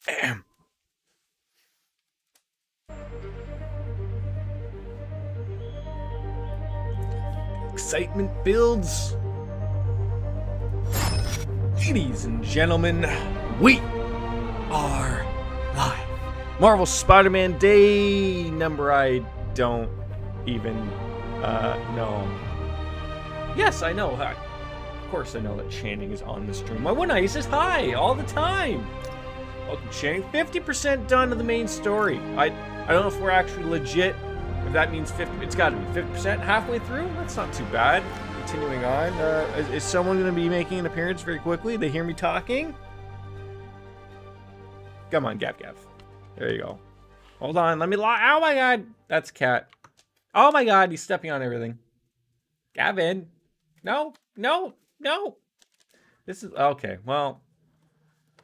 Damn. Excitement builds. Ladies and gentlemen, we are live. Marvel Spider-Man Day number I don't even know. Yes, I know. Of course I know that Channing is on the stream. Why wouldn't I? He says hi all the time. Welcome, Channing. 50% done of the main story. I don't know if we're actually legit. If that means 50, it's got to be 50% halfway through. That's not too bad. Continuing on. Is someone going to be making an appearance very quickly? They hear me talking? Come on, Gav. There you go. Hold on. Let me oh my god. That's Cat. Oh my god. He's stepping on everything. Gavin. No. This is okay. Well,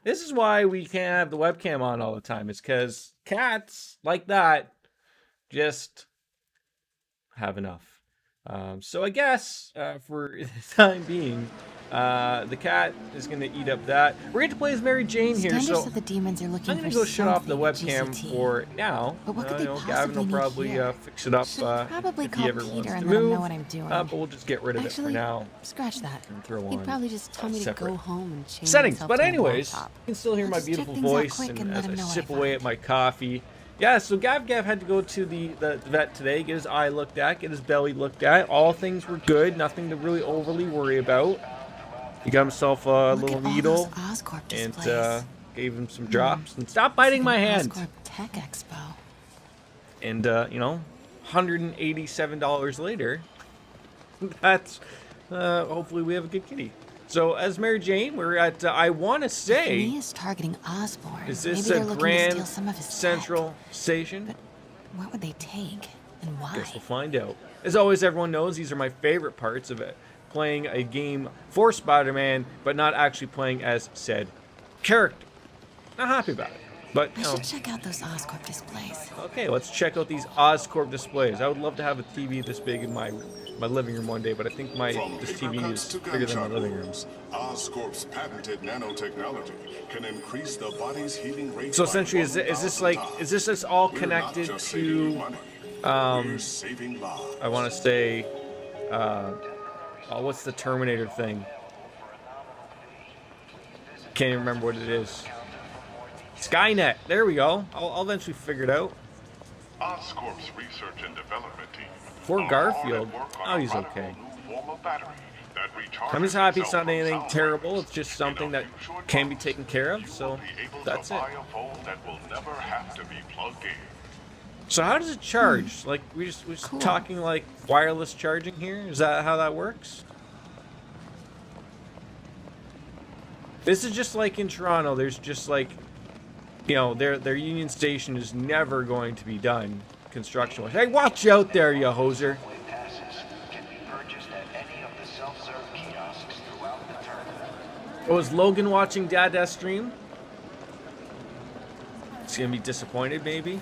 this is why we can't have the webcam on all the time. It's because cats like that just have enough. So I guess for the time being, the cat is going to eat up that. We're going to play as Mary Jane here, so the demons are looking I'm going to go shut off the webcam for now. But what could they Gavin will possibly probably fix it up probably if he call ever wants Peter to and let him move. know what I'm doing. But we'll just get rid of it for now. Scratch that. And throw He'd on probably just tell me to separate go home and change settings. myself But to a anyways, laptop. you can still hear I'll my just check beautiful things out voice quick and and let as him I know what sip I away thought. at my coffee. Yeah, so Gav had to go to the vet today, get his eye looked at, get his belly looked at. All things were good, nothing to really overly worry about. He got himself a Look little at all needle those Oscorp and displays. gave him some drops. And stop biting It's my like an hand. Oscorp Tech Expo. And, $187 later, that's, hopefully we have a good kitty. So, as Mary Jane, we're at, I want to say, He is targeting Osborn. is this Maybe a they're looking to Grand steal some of his Central tech. Station? But what would they take and why? Guess we'll find out. As always, everyone knows these are my favorite parts of it. Playing a game for Spider-Man, but not actually playing as said character. Not happy about it. But, I should check out those Oscorp displays. okay, let's check out these Oscorp displays. I would love to have a TV this big in my living room one day, but I think this TV is bigger than my living room. Oscorp's patented nanotechnology can increase the body's healing rate. So essentially, is this just all connected to, I want to say, what's the Terminator thing? Can't even remember what it is. Skynet. There we go. I'll eventually figure it out. Oscorp's research and development team. Poor Garfield. Oh, he's okay. I'm just happy it's not anything terrible. It's just something that can be taken care of. So that's it. So how does it charge? Like we're just Cool. talking like wireless charging here. Is that how that works? This is just like in Toronto. There's just like, their Union Station is never going to be done construction-wise. Hey, watch out there, you hoser. Oh, is Logan watching Dada's stream? He's gonna be disappointed, maybe.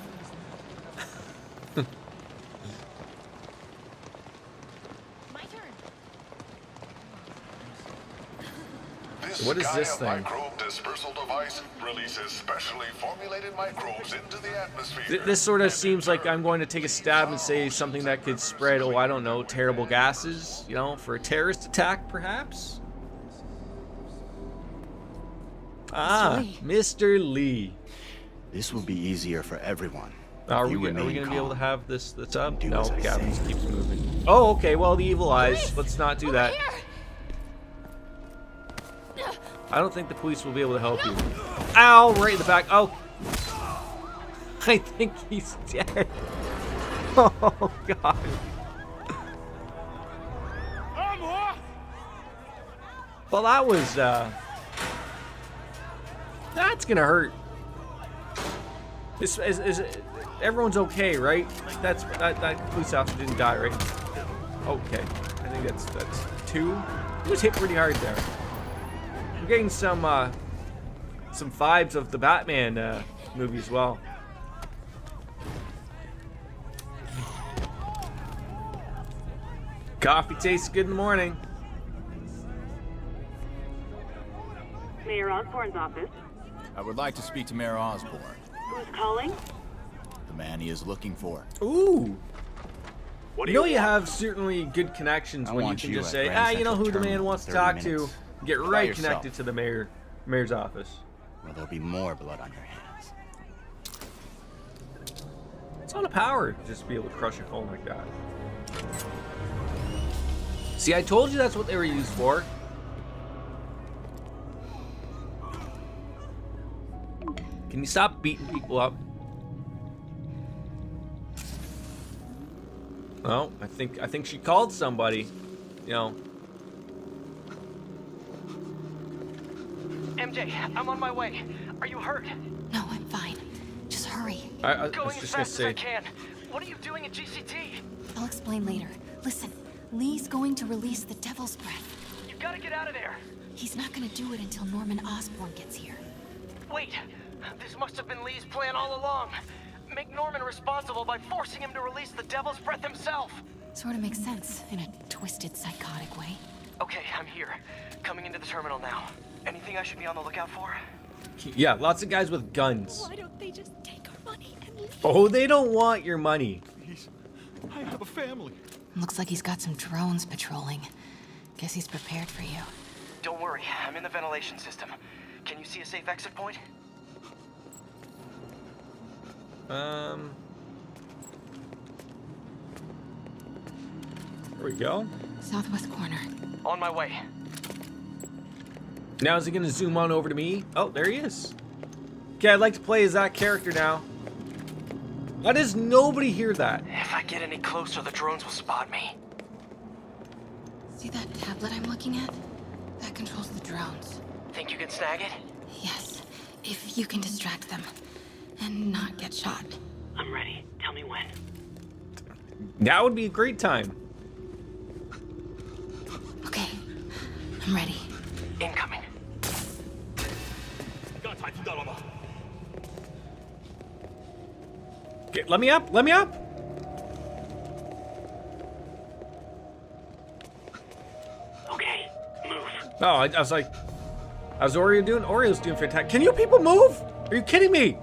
What is this thing? Microbe dispersal device releases specially formulated microbes into the atmosphere. This sort of seems like I'm going to take a stab and say something that could spread, I don't know, terrible gases, for a terrorist attack, perhaps? Ah, Mr. Lee. This will be easier for everyone. Are we going to be able to have this up? No, Gavin just keeps moving. Oh, okay, well, the evil eyes. Let's not do that. I don't think the police will be able to help you. Ow, right in the back. Oh. I think he's dead. Oh, God. Well, that was, that's gonna hurt. Is everyone's okay, right? That police officer didn't die, right? Okay. I think that's two. He was hit pretty hard there. We're getting some vibes of the Batman movie as well. Coffee tastes good in the morning. Mayor Osborne's office. I would like to speak to Mayor Osborn, Who's calling? the man he is looking for. Ooh. What do You know you you want? have certainly good connections I when you want can you just at say, Grand you know Central who the man Terminal wants to 30 talk minutes. to. Get By right yourself. connected to the mayor's office. Or there'll be more blood on your hands. It's a lot of power to just be able to crush a phone like that. See, I told you that's what they were used for. Can you stop beating people up? Well, I think she called somebody. You know. MJ, I'm on my way. Are you hurt? No, I'm fine. Just hurry. I was Going as just gonna fast as I say. can. What are you doing at GCT? I'll explain later. Listen, Lee's going to release the Devil's Breath. You gotta get out of there. He's not gonna do it until Norman Osborn gets here. Wait, this must have been Lee's plan all along. Make Norman responsible by forcing him to release the Devil's Breath himself. Sort of makes sense in a twisted, psychotic way. Okay, I'm here. Coming into the terminal now. Anything I should be on the lookout for? Yeah, lots of guys with guns. Why don't they just take our money and leave? Oh, they don't want your money. Please, I have a family. Looks like he's got some drones patrolling. Guess he's prepared for you. Don't worry, I'm in the ventilation system. Can you see a safe exit point? There we go. Southwest corner. On my way. Now is he gonna zoom on over to me? Oh, there he is. Okay, I'd like to play as that character now. Why does nobody hear that? If I get any closer, the drones will spot me. See that tablet I'm looking at? That controls the drones. Think you can snag it? Yes, if you can distract them and not get shot. I'm ready. Tell me when. Now would be a great time. Okay, I'm ready. Incoming. Okay, let me up, let me up. Okay, move. Oh, I was like, how's Oreo doing? Oreo's doing fantastic. Can you people move? Are you kidding me?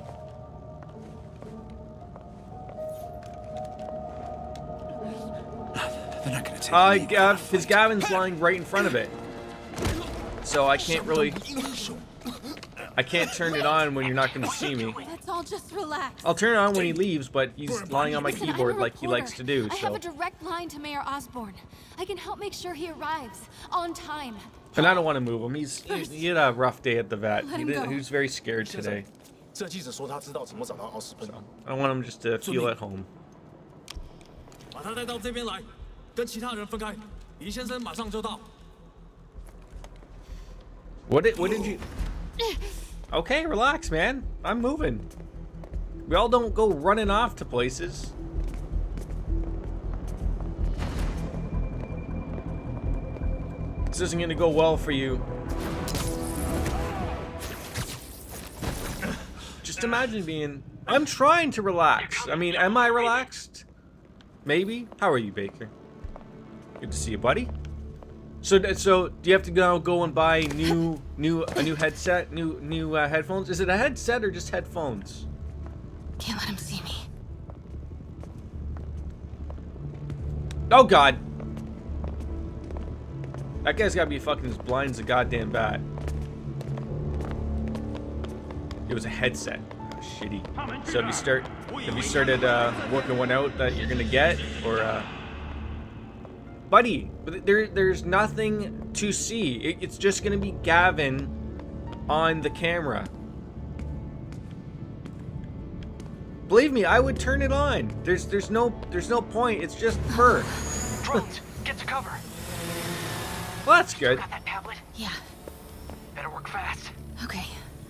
They're not gonna take Because Gavin's lying right in front of it. So I can't really, I can't turn it on when you're not going to see me. Let's all just relax. I'll turn it on when he leaves, but he's lying on my Listen, keyboard I'm a like he likes to do, I have so. a direct line to Mayor Osborn. I can help make sure he arrives on time. And I don't want to move him. He had a rough day at the vet. Let him go. He was very scared today. 这记者说他知道怎么找到奥斯本， I want him just to feel at home. 把他带到这边来，跟其他人分开。李先生马上就到。 What did you... Okay, relax, man. I'm moving. We all don't go running off to places. This isn't going to go well for you. Just imagine being... I'm trying to relax. I mean, am I relaxed? Maybe. How are you, Baker? Good to see you, buddy. So do you have to go and buy a new headset, new headphones? Is it a headset or just headphones? Can't let him see me. Oh God! That guy's gotta be fucking as blind as a goddamn bat. It was a headset. Oh, shitty. So have you started working one out that you're gonna get, or buddy? There's nothing to see. It's just gonna be Gavin on the camera. Believe me, I would turn it on. There's no point. It's just fur. Drones, get to cover. Well, that's good. Got that tablet? Yeah, Better work fast. okay,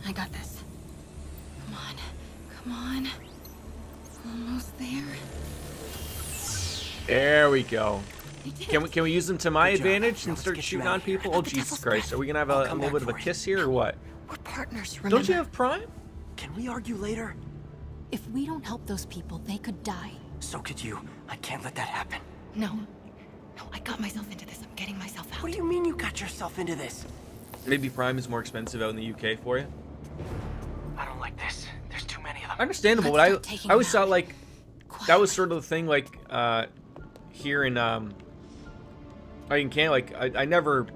I got this. Come on, come on. Almost there. There we go. I did it. Can we use them to my Good job. advantage Now and let's start get you shooting out on of here. people? I Oh got the Jesus devil's Christ! Are we gonna have a come little back bit of a for you. kiss here or what? We're partners, remember? Don't you have Prime? Can we argue later? If we don't help those people, they could die. So could you. I can't let that happen. No. No, I got myself into this. I'm getting myself out. What do you mean you got yourself into this? Maybe Prime is more expensive out in the UK for you. understandable, Let's but start taking I always them thought out. like that was sort of the thing, like here in Canada, like I never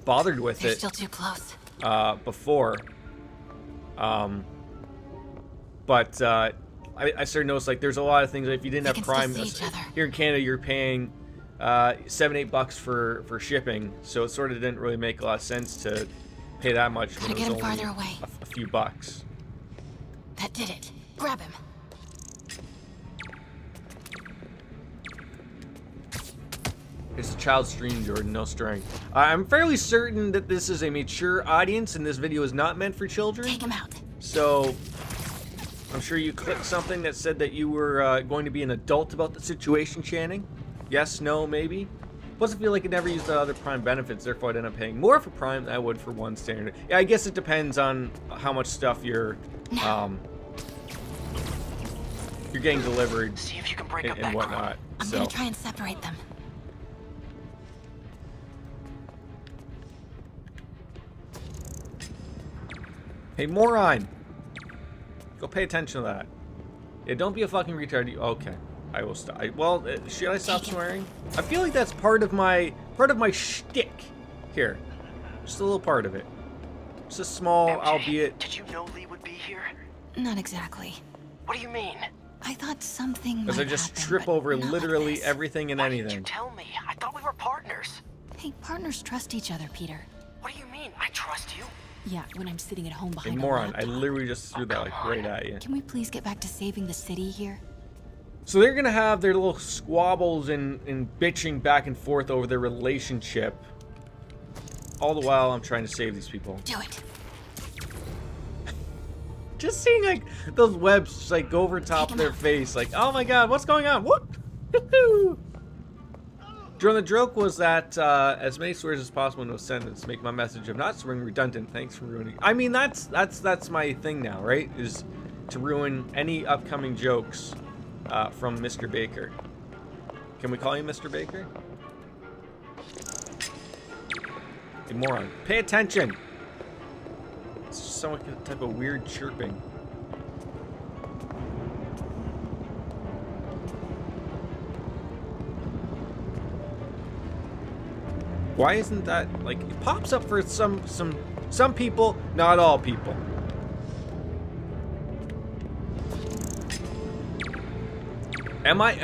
bothered with They're it still too close. before, but I started to notice like there's a lot of things that if you didn't They have can still Prime see each other. here in Canada, you're paying $7-8 for shipping, so it sort of didn't really make a lot of sense to pay that much when Gotta it was get him only farther away. a few bucks. That did it. Grab him. It's a child stream, Jordan, no strength. I'm fairly certain that this is a mature audience and this video is not meant for children. Take him out. So, I'm sure you clicked something that said that you were going to be an adult about the situation, Channing. Yes, no, maybe. Plus, I feel like it never used the other Prime benefits, therefore I'd end up paying more for Prime than I would for one standard. Yeah, I guess it depends on how much stuff you're getting delivered See if you can break up and that whatnot. crowd. I'm So, gonna try and separate them. hey, moron! Go pay attention to that. Yeah, don't be a fucking retard. Okay, I will stop. Well, should I stop swearing? I feel like that's part of my shtick here. Just a little part of it. Just a small, MJ, albeit. Did you know Lee would be here? Not exactly. What do you mean? I thought something might As I just happen, trip but over not like literally this. everything and Why didn't you anything. tell me? I thought we were partners. Hey, partners trust each other, Peter. What do you mean? I trust you. Yeah, when I'm sitting at home Hey, behind a moron! I laptop. literally just threw that like right at you. Can we please get back to saving the city here? So they're gonna have their little squabbles and bitching back and forth over their relationship. All the while, I'm trying to save these people. Do it. Just seeing like those webs just like go over top of their face, like, oh my god, what's going on? What? Jordan, the joke was that as many swears as possible in a sentence make my message of not swearing redundant. Thanks for ruining. I mean, that's my thing now, right? Is to ruin any upcoming jokes from Mr. Baker. Can we call you Mr. Baker? You moron. Pay attention. It's just some type of weird chirping. Why isn't that like it pops up for some people, not all people. Am I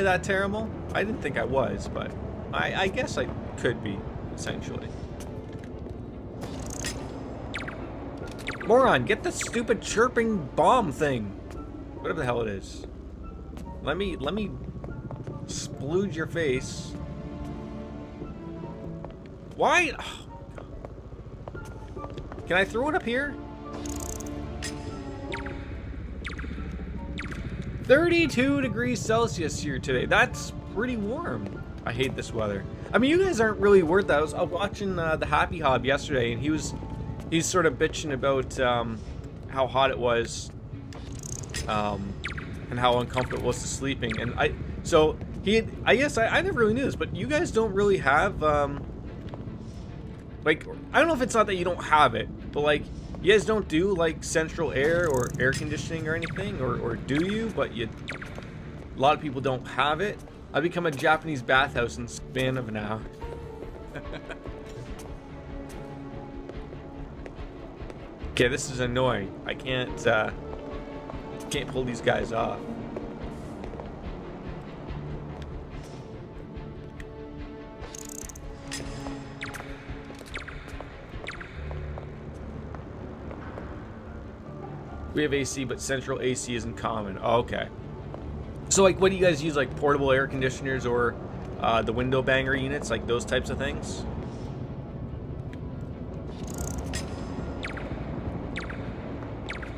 that terrible? I didn't think I was, but I guess I could be, essentially. Moron, get the stupid chirping bomb thing. Whatever the hell it is. Let me splooge your face. Why? Oh. Can I throw it up here? 32 degrees Celsius here today. That's pretty warm. I hate this weather. I mean, you guys aren't really worried that. I was watching the Happy Hob yesterday, and he's sort of bitching about how hot it was, and how uncomfortable it was to sleeping. And I guess I never really knew this, but you guys don't really have like, I don't know if it's not that you don't have it, but like, you guys don't do like central air or air conditioning or anything, or do you? But a lot of people don't have it. I become a Japanese bathhouse in the span of an hour. Okay, this is annoying. I can't pull these guys off. We have AC, but central AC isn't common. Oh, okay. So, like, what do you guys use? Like, portable air conditioners or the window banger units? Like, those types of things?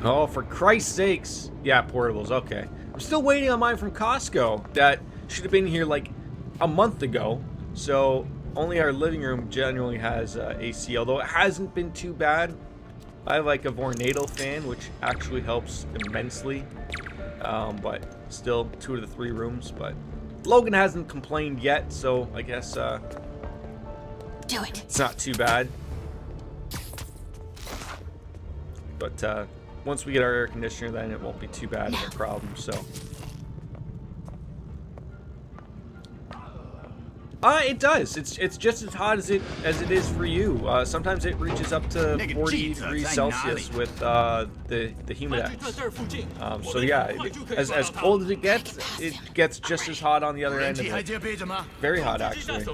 Oh, for Christ's sakes. Yeah, portables. Okay. I'm still waiting on mine from Costco. That should have been here, like, a month ago. So, only our living room generally has AC, although it hasn't been too bad. I have like a Vornado fan, which actually helps immensely, but still 2 of the 3 rooms. But Logan hasn't complained yet, so I guess Do it. it's not too bad. But once we get our air conditioner, then it won't be too bad of a problem. So. It does. It's just as hot as it is for you. Sometimes it reaches up to 40 degrees Celsius with the humidex. So yeah, as cold as it gets just as hot on the other end of it. Very hot, actually.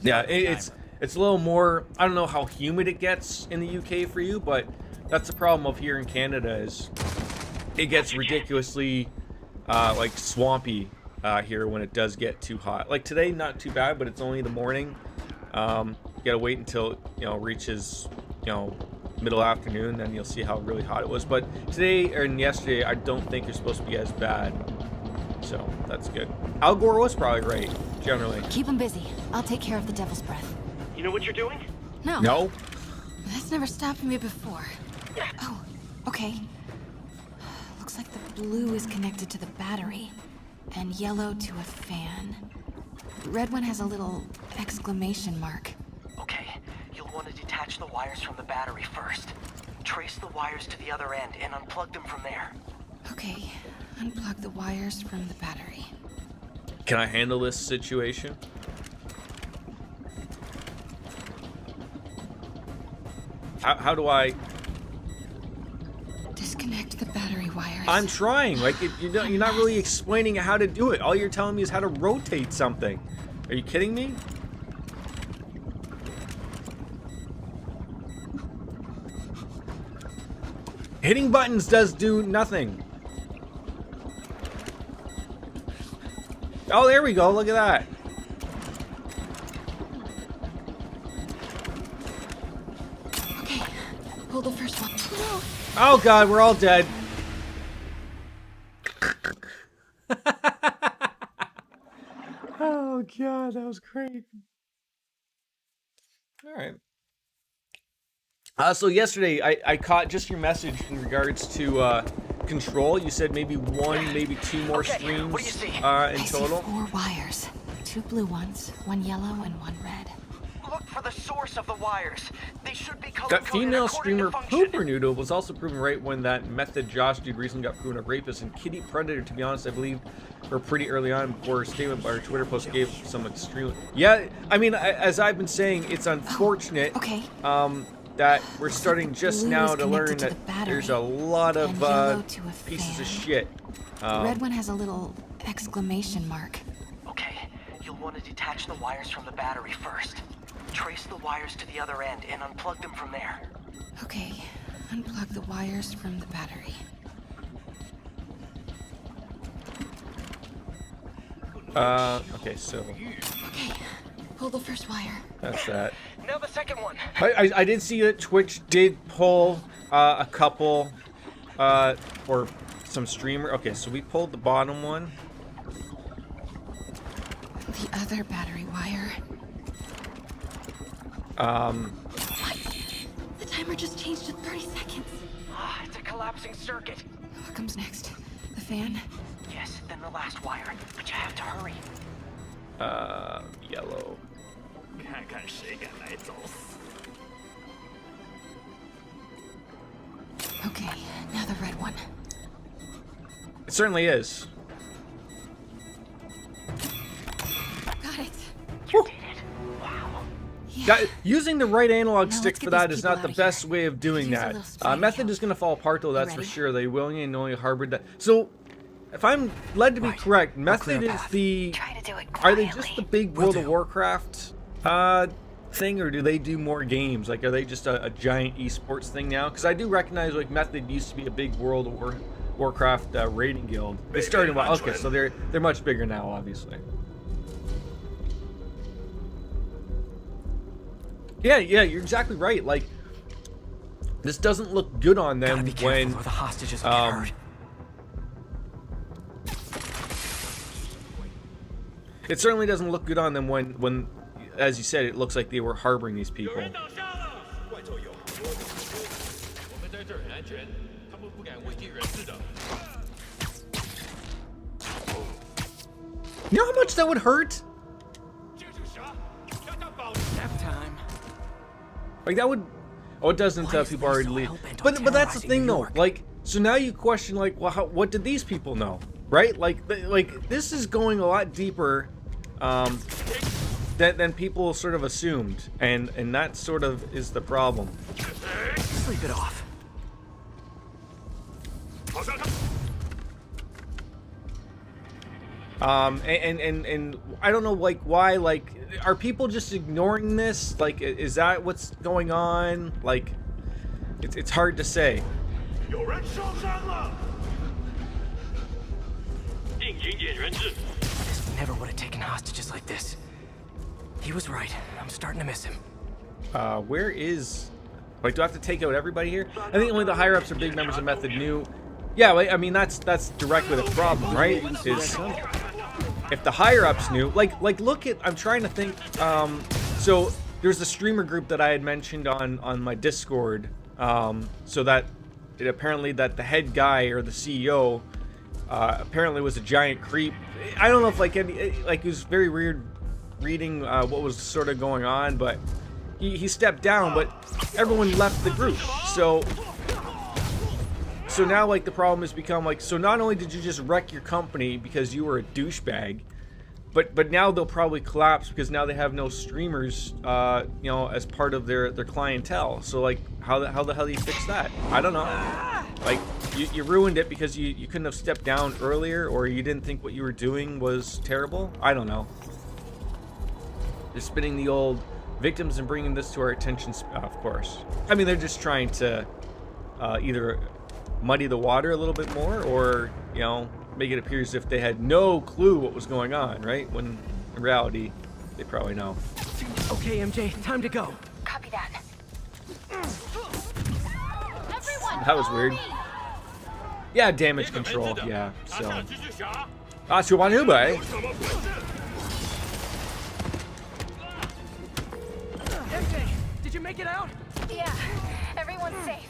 Yeah, it's a little more. I don't know how humid it gets in the UK for you, but that's the problem of here in Canada is. It gets ridiculously like swampy here when it does get too hot. Like today, not too bad, but it's only the morning. You gotta wait until it reaches middle afternoon, then you'll see how really hot it was. But today and yesterday, I don't think it's supposed to be as bad. So that's good. Al Gore was probably right, generally. Keep him busy. I'll take care of the Devil's Breath. You know what you're doing? No. No. That's never stopped me before. Oh, okay. Looks like the blue is connected to the battery, and yellow to a fan. Red one has a little exclamation mark. Okay, you'll want to detach the wires from the battery first. Trace the wires to the other end and unplug them from there. Okay, unplug the wires from the battery. Can I handle this situation? How do I? Disconnect the battery wires. I'm trying. Like you're not really explaining how to do it. All you're telling me is how to rotate something. Are you kidding me? Hitting buttons does do nothing. Oh, there we go. Look at that. Okay, pull the first one. No. Oh god, we're all dead. Oh god, that was great. All right. So yesterday I caught just your message in regards to control. You said maybe one, maybe two more streams what do you see? In I total. see 4 wires. 2 blue ones, 1 yellow, and 1 red. Look for the source of the wires. They should be color That coded female according streamer to function. Pooper Noodle was also proven right when that Method Josh dude recently got proven a rapist, and Kitty Predator, to be honest, I believe her pretty early on before her statement by her Twitter post gave some extreme. Yeah, I mean, as I've been saying, it's unfortunate. Okay. That we're starting just blue now is to learn connected to that the battery, there's a lot of and yellow to a pieces of fan. shit. The red one has a little exclamation mark. Okay, you'll want to detach the wires from the battery first. Trace the wires to the other end and unplug them from there. Okay, unplug the wires from the battery. Okay, so Okay, pull the first wire. that's that. Now the second one. I did see that Twitch did pull a couple or some streamer. Okay, so we pulled the bottom one. The other battery wire. What? The timer just changed to 30 seconds. Ah, it's a collapsing circuit. What comes next? The fan? Yes, then the last wire. But you have to hurry. Yellow. Okay, now the red one. It certainly is. Got it. You did it. Wow. Yeah. Using the right analog Now stick let's for get that these is people not the outta best here. way of doing Use a that. little straight Method help. is going to fall apart though, that's for ready? sure. They willing and only harbored that. So, if I'm led to be correct, Method is the. Try to do it Are they quietly. just the big World of Warcraft thing, or do they do more games? Like, are they just a giant esports thing now? Because I do recognize like Method used to be a big World of Warcraft raiding guild. They started well. Okay, so they're much bigger now, obviously. Yeah, you're exactly right. Like, this doesn't look good on them Gotta be careful when or the hostages will get hurt. it certainly doesn't look good on them when, as you said, it looks like they were harboring these people. You know how much that would hurt? Nap time. Like that would. Oh, it doesn't. People already leave. But that's the thing though. Like, so now you question like, well, what did these people know, right? Like this is going a lot deeper, than people sort of assumed, and that sort of is the problem. Sleep it off. And I don't know, like, why, like, are people just ignoring this? Like, is that what's going on? Like, it's hard to say. This never would have taken hostages like this. He was right. I'm starting to miss him. Where is, like, do I have to take out everybody here? I think only the higher ups or big members of Method knew. Yeah, like, I mean, that's directly the problem, right? Is if the higher ups knew, like look at, I'm trying to think. So there's the streamer group that I had mentioned on my Discord. So that it apparently that the head guy or the CEO apparently was a giant creep. I don't know if like it was very weird reading what was sort of going on, but he stepped down, but everyone left the group. So now, like, the problem has become, like, so not only did you just wreck your company because you were a douchebag, but now they'll probably collapse because now they have no streamers, you know, as part of their clientele. So, like, how the hell do you fix that? I don't know. Like, you ruined it because you couldn't have stepped down earlier, or you didn't think what you were doing was terrible. I don't know. They're spinning the old victims and bringing this to our attention, of course. I mean, they're just trying to either muddy the water a little bit more, or, you know, make it appear as if they had no clue what was going on, right? When in reality, they probably know. Okay, MJ, time to go. Copy that. That was weird. Yeah, damage control. Yeah, so. MJ, did you make it out? Yeah, everyone's safe.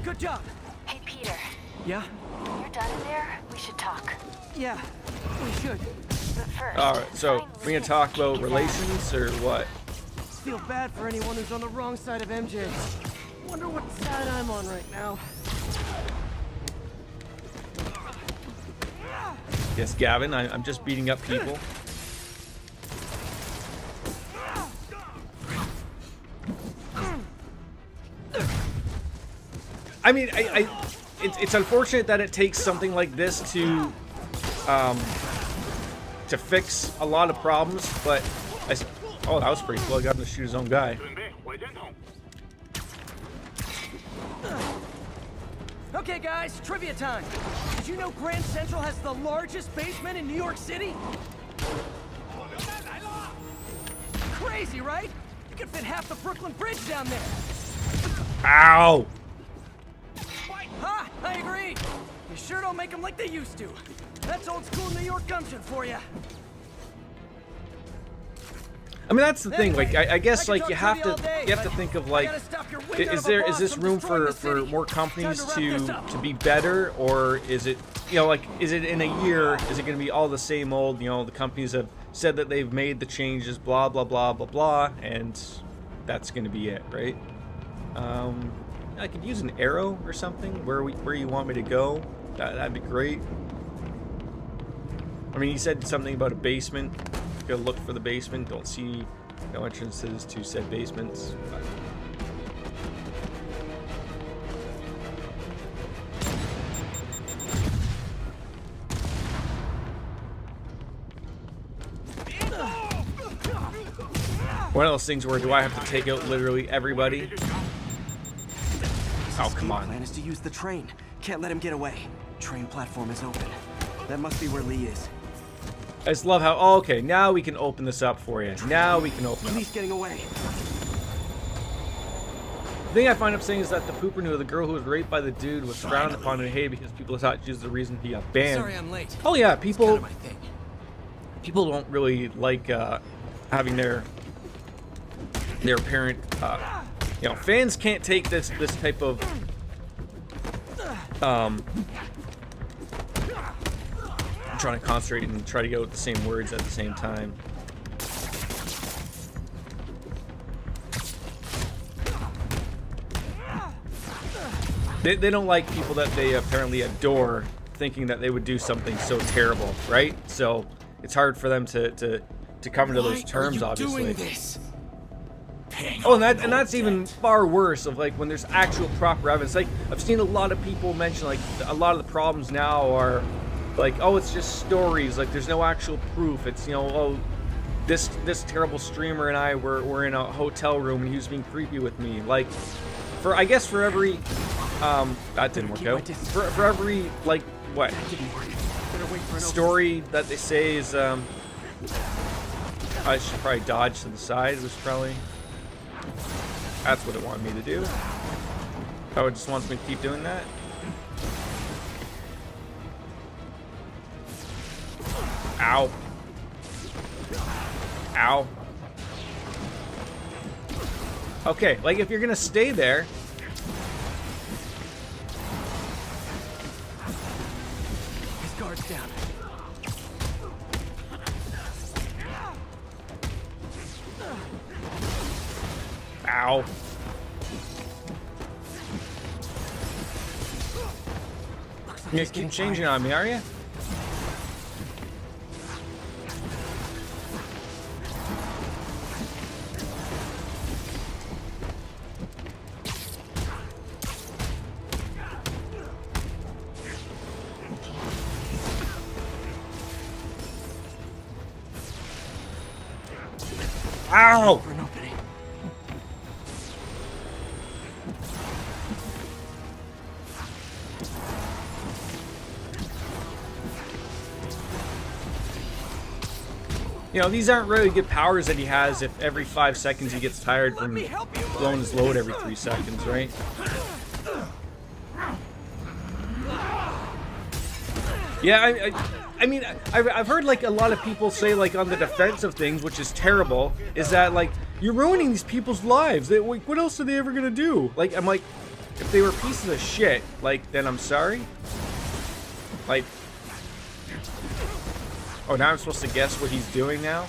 Good job. Hey, Peter. Yeah? When you're done in there, we should talk. Yeah, we should. But first, alright, so we're gonna talk about relations or what? Feel bad for anyone who's on the wrong side of MJ. Wonder what side I'm on right now. Yes, Gavin, I'm just beating up people. I mean, it's unfortunate that it takes something like this to fix a lot of problems, but oh, that was pretty cool. I got him to shoot his own guy. Okay, guys, trivia time. Did you know Grand Central has the largest basement in New York City? Crazy, right? You could fit half the Brooklyn Bridge down there. Ow! Ha! I agree. You sure don't make them like they used to. That's old school New York gumption for you. I mean, that's the thing. Like, I guess like you have to think of like, is this room for more companies to be better, or is it, you know, like, is it in a year, is it going to be all the same old? You know, the companies have said that they've made the changes, blah blah blah blah blah, and that's going to be it, right? I could use an arrow or something where you want me to go. That'd be great. I mean, he said something about a basement. Go look for the basement. Don't see no entrances to said basements. One of those things where do I have to take out literally everybody? Oh, come on. Plan is to use the train. Can't let him get away. Train platform is open. That must be where Lee is. I just love how, oh, okay, now we can open this up for you. Now we can open it up. Lee's getting away. The thing I find upsetting is that the pooper knew the girl who was raped by the dude was frowned upon and hated because people thought she was the reason he got banned. Sorry I'm late. Oh yeah, people It's kind of my thing. people don't really like having their parent, you know, fans can't take this type of I'm trying to concentrate and try to go with the same words at the same time. They don't like people that they apparently adore thinking that they would do something so terrible, right? So it's hard for them to come to those terms, obviously. Oh, and that's even far worse of like when there's actual proper evidence. Like I've seen a lot of people mention like a lot of the problems now are like, oh, it's just stories. Like there's no actual proof. It's, you know, oh, this terrible streamer and I were in a hotel room and he was being creepy with me. Like for, I guess for every that didn't work out. For every like what story that they say is I should probably dodge to the side. Was probably. That's what it wanted me to do. Oh, it just wants me to keep doing that. Ow. Ow. Okay, like if you're gonna stay there. His guard's down. Ow. You keep changing on me, are you? Ow! You know, these aren't really good powers that he has if every 5 seconds he gets tired from blowing his load every 3 seconds, right? Yeah, I mean, I've heard like a lot of people say like on the defense of things, which is terrible, is that like you're ruining these people's lives. They, like, what else are they ever gonna do? Like, I'm like, if they were pieces of shit, like, then I'm sorry. Like, oh, now I'm supposed to guess what he's doing now?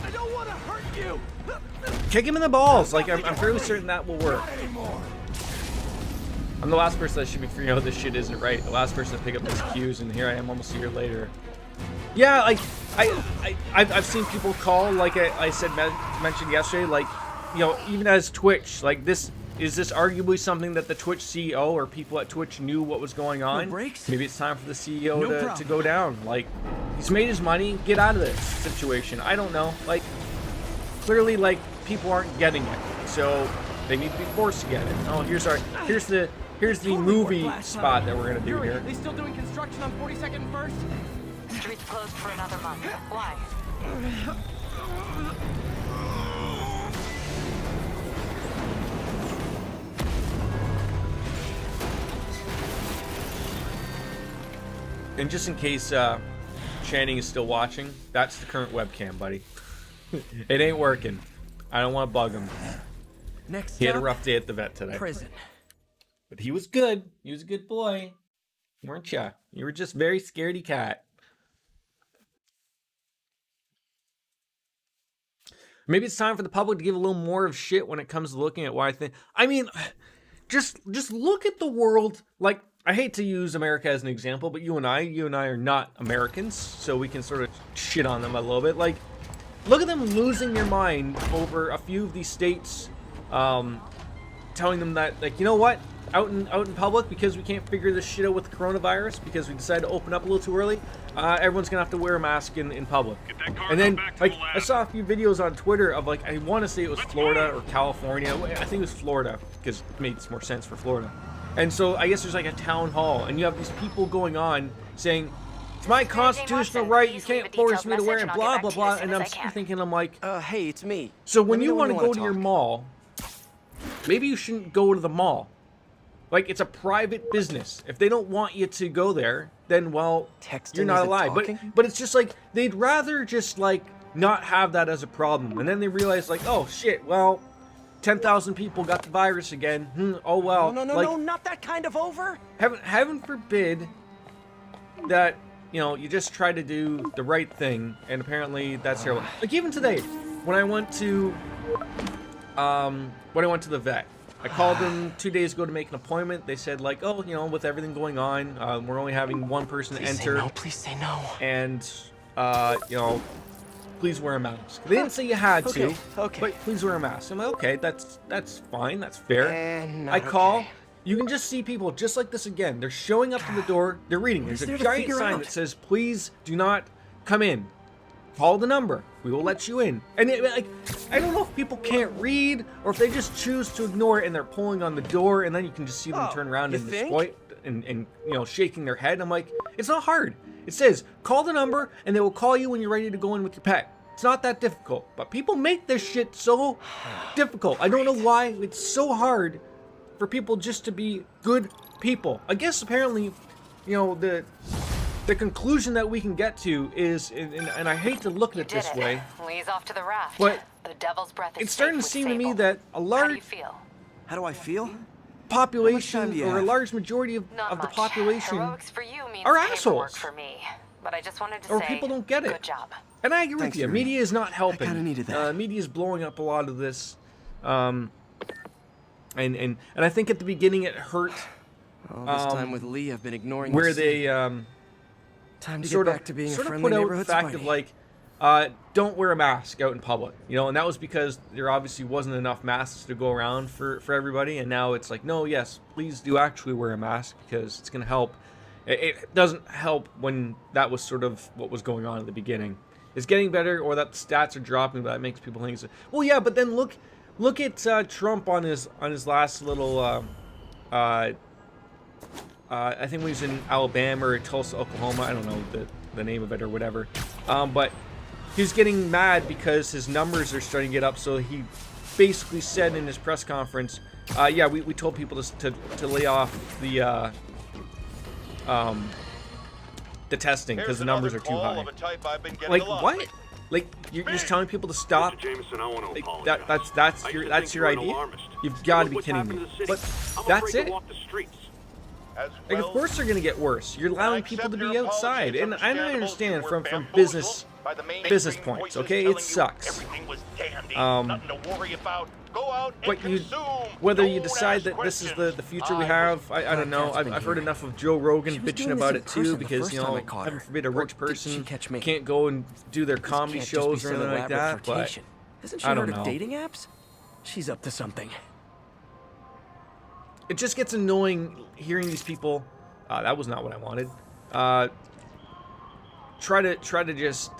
I don't want to hurt you. Kick him in the balls. Like, I'm fairly certain that will work. I'm the last person that should be figuring out this shit isn't right. The last person to pick up these cues, and here I am almost a year later. Yeah, like, I've seen people call, like I said, mentioned yesterday, like, you know, even as Twitch, like, is this arguably something that the Twitch CEO or people at Twitch knew what was going on? Maybe it's time for the CEO to go down. Like, he's made his money, get out of this situation. I don't know. Like, clearly, like, people aren't getting it, so they need to be forced to get it. Oh, here's the movie spot that we're gonna do here. They still doing construction on 42nd and 1st? Streets closed for another month. Why? And just in case Channing is still watching, that's the current webcam, buddy. It ain't working. I don't want to bug him. Next he had a rough day at the vet today. Prison. But he was good. He was a good boy. Weren't ya? You were just very scaredy cat. Maybe it's time for the public to give a little more of shit when it comes to looking at why I think. I mean, just look at the world. Like, I hate to use America as an example, but you and I are not Americans, so we can sort of shit on them a little bit. Like, look at them losing their mind over a few of these states, telling them that, like, you know what? Out in public, because we can't figure this shit out with the coronavirus, because we decided to open up a little too early, everyone's gonna have to wear a mask in public. And then, like, I saw a few videos on Twitter of, like, I want to say it was Florida or California. I think it was Florida, because it makes more sense for Florida. And so I guess there's like a town hall, and you have these people going on saying, it's my constitutional right, you can't force me to wear it, blah, blah, blah. And I'm thinking, I'm like, hey, it's me. So when you want to go to your mall, maybe you shouldn't go to the mall. Like, it's a private business. If they don't want you to go there, then, well, you're not allowed. But it's just like, they'd rather just, like, not have that as a problem. And then they realize, like, oh, shit, well, 10,000 people got the virus again. Oh, well. No, like, not that kind of over. Heaven forbid that, you know, you just try to do the right thing, and apparently that's terrible. Like, even today, when I went to the vet, I called them 2 days ago to make an appointment. They said like, oh, you know, with everything going on, we're only having one person enter. Please say no. And you know, please wear a mask. They didn't say you had to, but please wear a mask. I'm like, okay, that's fine, that's fair. I call. You can just see people just like this again. They're showing up to the door. They're reading. There's a giant sign that says, please do not come in. Call the number. We will let you in. And like, I don't know if people can't read or if they just choose to ignore it and they're pulling on the door and then you can just see them turn around and exploit and you know, shaking their head. I'm like, it's not hard. It says, call the number and they will call you when you're ready to go in with your pet. It's not that difficult. But people make this shit so difficult. I don't know why it's so hard for people just to be good people. I guess apparently, you know, the conclusion that we can get to is, and I hate to look at it this way, Lee's off to the raft. but The devil's breath is it's starting to safe seem with to me Sable. that a How do large you feel? How do I feel? population do you or a have? large majority of Not the much. population Heroics for you means are paperwork assholes. for me. But I just wanted to Or say, people don't get it. Good job. And I agree Thanks, with you. Yuri. Media is not helping. I kinda needed that. Media is blowing up a lot of this. And I think at the beginning it hurt All this time with Lee, I've been ignoring where the city. they Time to sort get of back to being a sort of friendly put out the neighborhood fact of Spidey. like don't wear a mask out in public, you know, and that was because there obviously wasn't enough masks to go around for everybody, and now it's like, no, yes, please do actually wear a mask because it's going to help. It doesn't help when that was sort of what was going on at the beginning. It's getting better, or that the stats are dropping, but that makes people think, well, yeah, but then look at Trump on his last little I think when he was in Alabama or Tulsa, Oklahoma, I don't know the name of it or whatever, but he was getting mad because his numbers are starting to get up, so he basically said in his press conference, yeah, we told people to lay off the testing because the numbers are too high. Like, what? Like, you're just telling people to stop? Like, that's your idea? You've got to be kidding me. But that's it? Like, of course they're going to get worse. You're allowing people to be outside. And I don't understand from business points, okay? It sucks. But whether you decide that this is the future we have, I don't know. I've heard enough of Joe Rogan bitching about it too, because, you know, heaven forbid a rich person can't go and do their comedy shows or anything like that. But Hasn't she I heard don't of know. dating apps? She's up to something. It just gets annoying hearing these people. That was not what I wanted. Try to just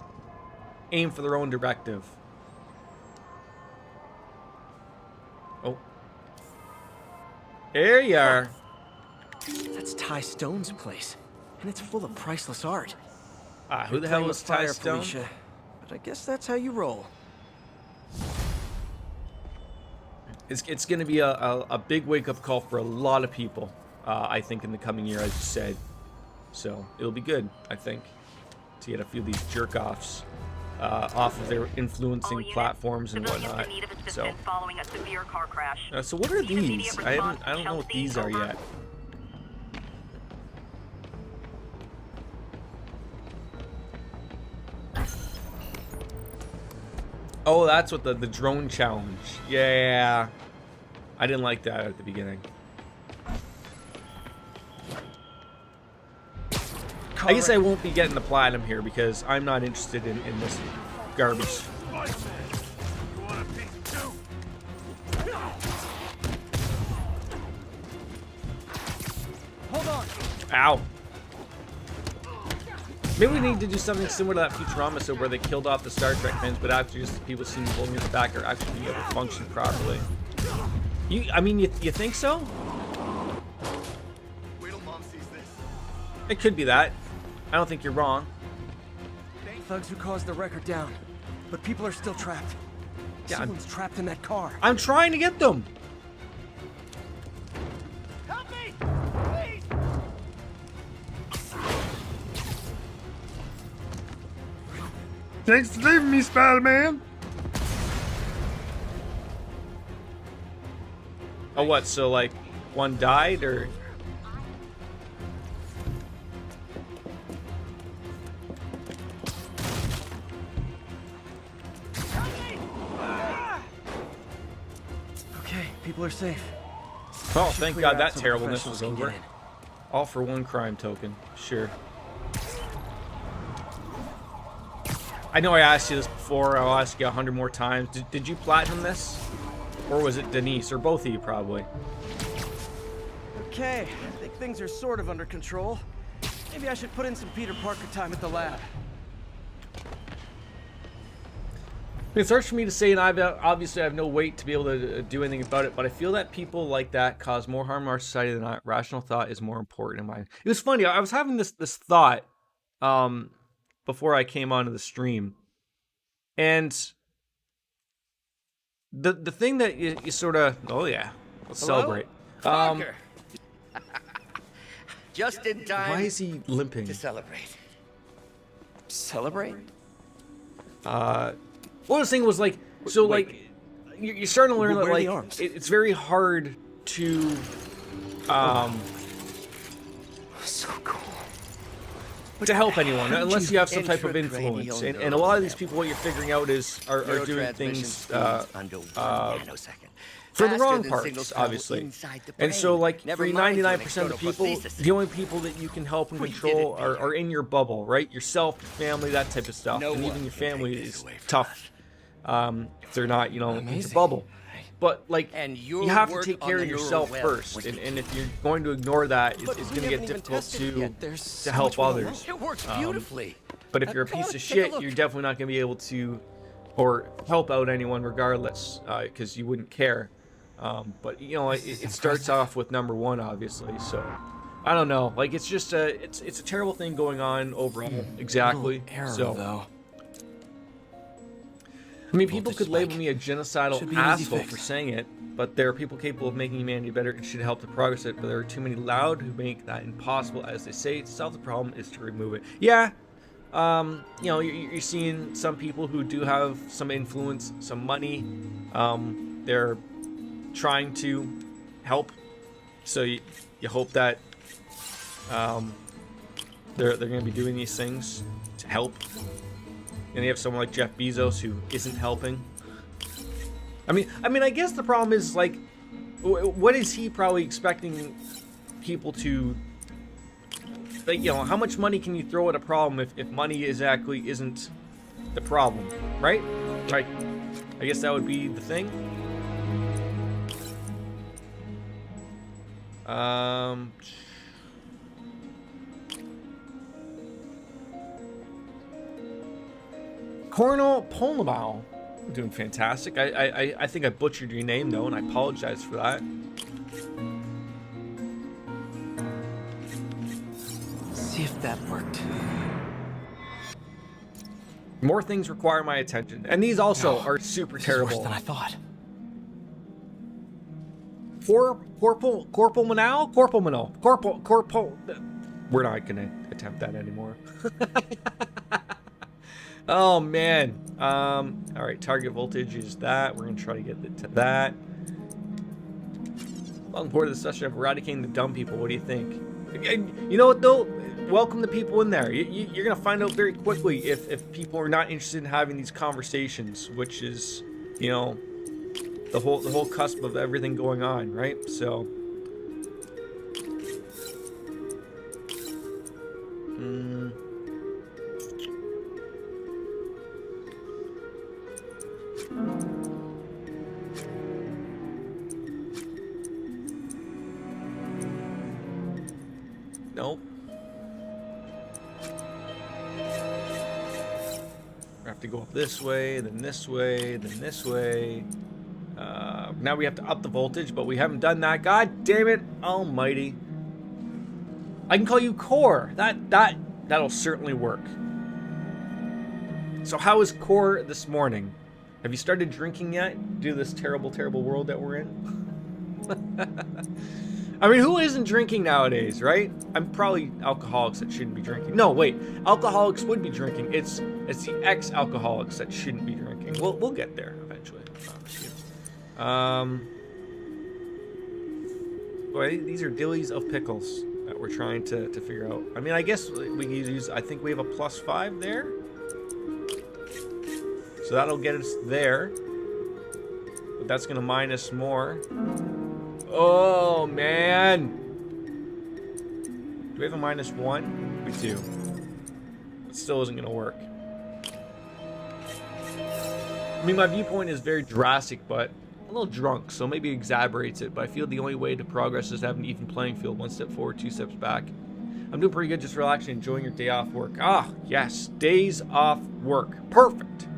aim for their own directive. Oh, there you are. That's Ty Stone's place, and it's full of priceless art. Who the hell is Ty Stone? Felicia, but I guess that's how you roll. It's going to be a big wake-up call for a lot of people, I think, in the coming year, as you said. So it'll be good, I think, to get a few of these jerk-offs off of their influencing platforms and whatnot. So, so what are these? I don't know what these are yet. Oh, that's what the drone challenge. Yeah. I didn't like that at the beginning. I guess I won't be getting the platinum here because I'm not interested in this garbage. Hold on. Ow. Maybe we need to do something similar to that Futurama show where they killed off the Star Trek fans, but actually just the people seeing holding it back are actually being able to function properly. I mean, you think so? Wait till Mom sees this. It could be that. I don't think you're wrong. Thugs who caused the record down, but people are still trapped. Yeah, Someone's trapped in that car. I'm trying to get them. Help me! Please! Thanks for leaving me, Spider-Man. Oh, what? So, like, one died, or? people are safe. Oh, Should thank clear God out that so terribleness was professionals can over. get in. All for one crime token. Sure. I know I asked you this before. I'll ask you 100 more times. Did you platinum this? Or was it Denise? Or both of you, probably? Okay, I think things are sort of under control. Maybe I should put in some Peter Parker time at the lab. It's hard for me to say, and obviously I have no weight to be able to do anything about it, but I feel that people like that cause more harm in our society than not. Rational thought is more important in my... It was funny, I was having this thought before I came onto the stream, and the thing that you sort of... Oh yeah, let's celebrate. Parker. Just in time. Why is he limping? To celebrate? Celebrate? Well, this thing was like, so Wait. like, you're starting to learn that Where are the like arms? it's very hard to, So cool. to help anyone unless you have some type of Intracranial influence. And a lot of these people, what you're figuring out is are doing Neurotransmission things speeds under 1 nanosecond. for the Faster wrong than parts, signals travel obviously. inside the And so, brain. like, Never for mind 99% of the people, electrophotosynthesis. the only people that you can help and We did control it, are in your bubble, right? Yourself, your family, that type of stuff. No and one even your can take family this is away from tough if they're not, in your Amazing. bubble. But, like, And you your have to work take on care the of neural yourself web first. was And if you're going to ignore that, But it's we going to haven't get even difficult tested to it yet. There's to so help much more to others. It works beautifully. But if you're a Come piece on, of take a shit, look. you're definitely not going to be able to, or help out anyone regardless, because you wouldn't care. But you know, it starts off with number one, obviously. So I don't know. Like it's just it's a terrible thing going on overall. Exactly. Error, So though. I mean, people Voltage could label spike. me a genocidal Should be an easy asshole fix. for saying it, but there are people capable of making humanity better and should help to progress it. But there are too many loud who make that impossible. As they say, to solve the problem is to remove it. Yeah. You know, you're seeing some people who do have some influence, some money. They're trying to help. So you hope that they're going to be doing these things to help. And you have someone like Jeff Bezos who isn't helping. I mean, I guess the problem is like, what is he probably expecting people to? Like, you know, how much money can you throw at a problem if money exactly isn't the problem, right? Like, I guess that would be the thing. Cornel Polnabau, doing fantastic. I think I butchered your name though, and I apologize for that. See if that worked. More things require my attention, and these also are super This is worse terrible. than I thought. Corporal Manal. We're not gonna attempt that anymore. Oh man. All right. Target voltage is that. We're gonna try to get to that. Long part of the discussion of eradicating the dumb people. What do you think? You know what though? Welcome the people in there. You're gonna find out very quickly if people are not interested in having these conversations, which is, you know, the whole cusp of everything going on, right? So. Nope. We have to go up this way, then this way, then this way. Now we have to up the voltage, but we haven't done that. God damn it, almighty. I can call you Core. That'll certainly work. So how is Core this morning? Have you started drinking yet? Due to this terrible, terrible world that we're in? I mean, who isn't drinking nowadays, right? I'm probably alcoholics that shouldn't be drinking. No, wait. Alcoholics would be drinking. It's the ex-alcoholics that shouldn't be drinking. We'll get there eventually. Boy, these are dillies of pickles that we're trying to figure out. I mean, I guess we can use. I think we have a +5 there, so that'll get us there. but that's gonna minus more. Oh man. Do we have a -1? We do. It still isn't gonna work. I mean, my viewpoint is very drastic, but a little drunk, so maybe exaggerates it. But I feel the only way to progress is to have an even playing field. 1 step forward, 2 steps back. I'm doing pretty good, just relaxing, enjoying your day off work. Ah, yes, days off work. Perfect.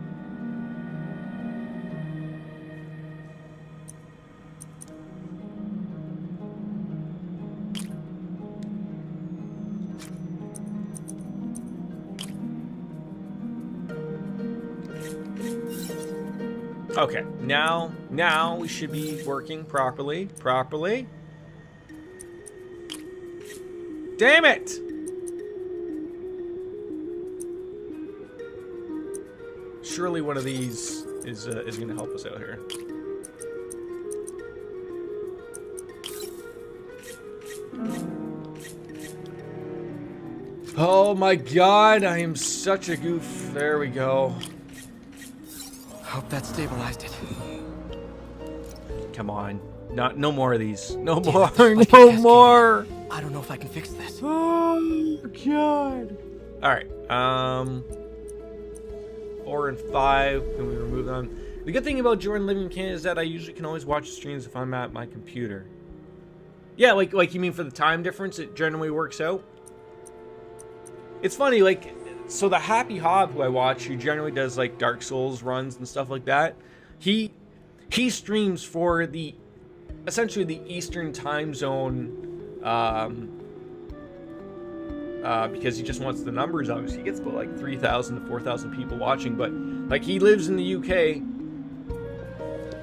Okay, now we should be working properly. Damn it! Surely one of these is going to help us out here. Oh my god, I am such a goof. There we go. Hope that stabilized it. Come on. No more of these. No Damn more. it, this fucking No cascade. more. I don't know if I can fix this. Oh god. Alright. 4 and 5. Can we remove them? The good thing about Jordan living in Canada is that I usually can always watch streams if I'm at my computer. Yeah, like you mean for the time difference, it generally works out. It's funny, like, so the Happy Hob who I watch, who generally does like Dark Souls runs and stuff like that, he streams for the essentially the Eastern time zone, because he just wants the numbers. Obviously, he gets about like 3,000 to 4,000 people watching, but like he lives in the UK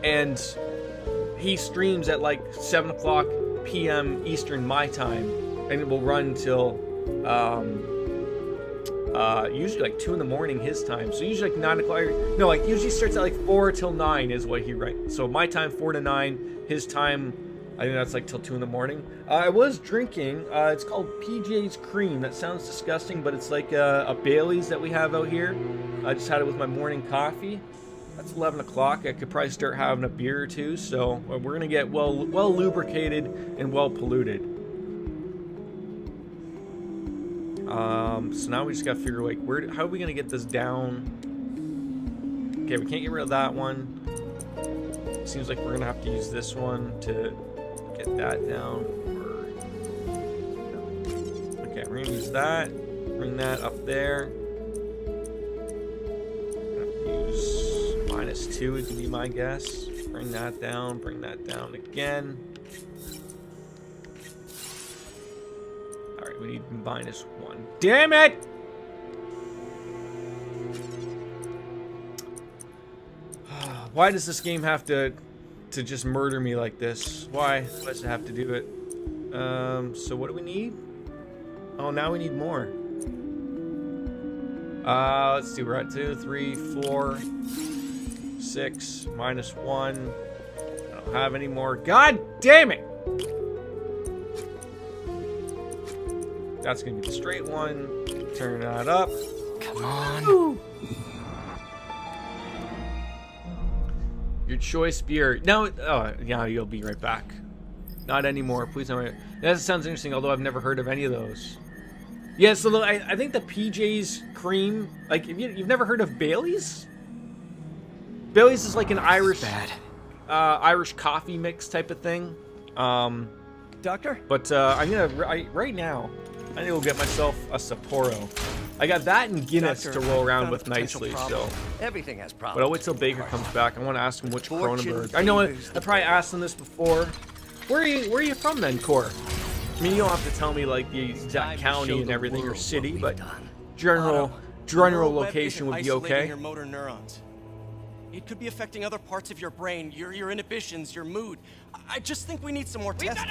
and he streams at like 7 o'clock p.m. Eastern my time, and it will run till usually like 2 in the morning his time. So usually like 9 o'clock. No, like usually starts at like 4 till 9 is what he writes. So my time 4 to 9, his time I think that's like till 2 in the morning. I was drinking. It's called PJ's Cream. That sounds disgusting, but it's like a Bailey's that we have out here. I just had it with my morning coffee. That's 11 o'clock. I could probably start having a beer or two. So we're gonna get well lubricated and well polluted. So now we just gotta figure like how are we gonna get this down? Okay, we can't get rid of that one. Seems like we're gonna have to use this one to get that down. Okay, we're gonna use that. Bring that up there. Use -2 is gonna be my guess. Bring that down. Bring that down again. All right, we need -1. Damn it! Why does this game have to just murder me like this? Why does it have to do it? So what do we need? Oh, now we need more. Let's see, we're at 2, 3, 4, 6, -1. I don't have any more. God damn it! That's gonna be the straight one. Turn that up. Come on. Woo. Your choice beer. No, oh, yeah, you'll be right back. Not anymore. Please don't. That sounds interesting, although I've never heard of any of those. Yeah, so I think the PJ's Cream, like, you've never heard of Bailey's? Bailey's is like an Irish coffee mix type of thing. Doctor? But I'm gonna right now. I need to go get myself a Sapporo. I got that and Guinness Doctor, to roll around found a with potential nicely. problem. So, Everything has problems. but I'll wait till Baker comes back. I want to ask him which Fortune Cronenberg. I know it. favors I the probably bold. asked him this before. Where are you from then, Cor? I mean, you don't have to tell me like the exact Time to county show and the everything or world city, what but we've done. general Neural web location isn't would be isolating okay. your motor neurons. It could be affecting other parts of your brain, your inhibitions, your mood. I just think we need some more tests.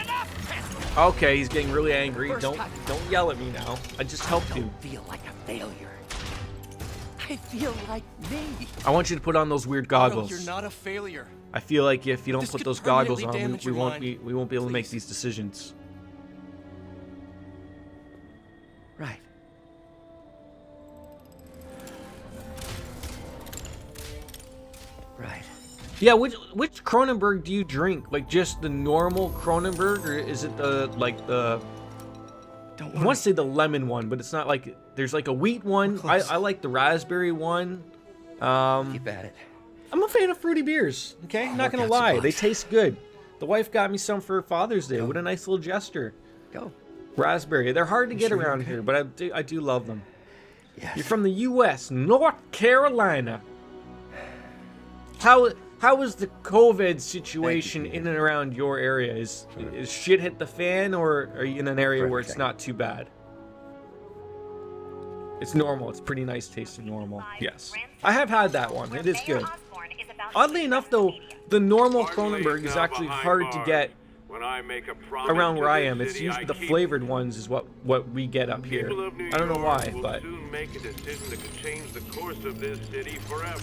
Okay, he's getting really angry. First Don't cut. yell at me now. I just helped you. Don't feel like a failure. I feel like me. I want you to put on those weird No, goggles. you're not a failure. I feel like if you don't This put could those goggles permanently on, damage we your won't mind. be able to make Please. these decisions. Right. Right. Yeah, which Kronenberg do you drink? Like just the normal Kronenberg, or is it the I want to say the lemon one, but it's not like there's like a wheat one. I like the raspberry one. Keep at it. I'm a fan of fruity beers. Okay, not gonna lie, they taste good. The wife got me some for Father's Day. What a nice little gesture. Go. Raspberry. They're hard to get around here, but I do love them. Yes. You're from the U.S., North Carolina. How is the COVID situation in and around your area? Is shit hit the fan, or are you in an area where it's not too bad? It's normal. It's pretty nice tasting normal. Yes. I have had that one. It is good. Oddly enough, though, the normal Kronenberg is actually hard to get around where I am. It's usually the flavored ones is what we get up here. I don't know why, but make a decision that could change the course of this city forever.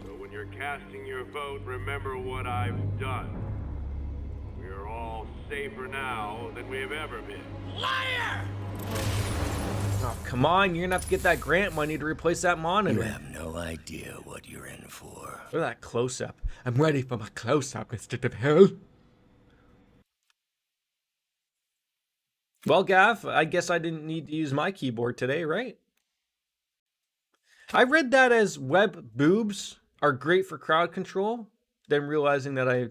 So when you're casting your vote, remember what I've done. We are all safer now than we have ever been. Liar! Oh, come on, you're gonna have to get that grant money to replace that monitor. You have no idea what you're in for. Look at that close-up. I'm ready for my close-up, Mr. DeVille. Well, Gav, I guess I didn't need to use my keyboard today, right? I read that as web boobs are great for crowd control, then realizing that I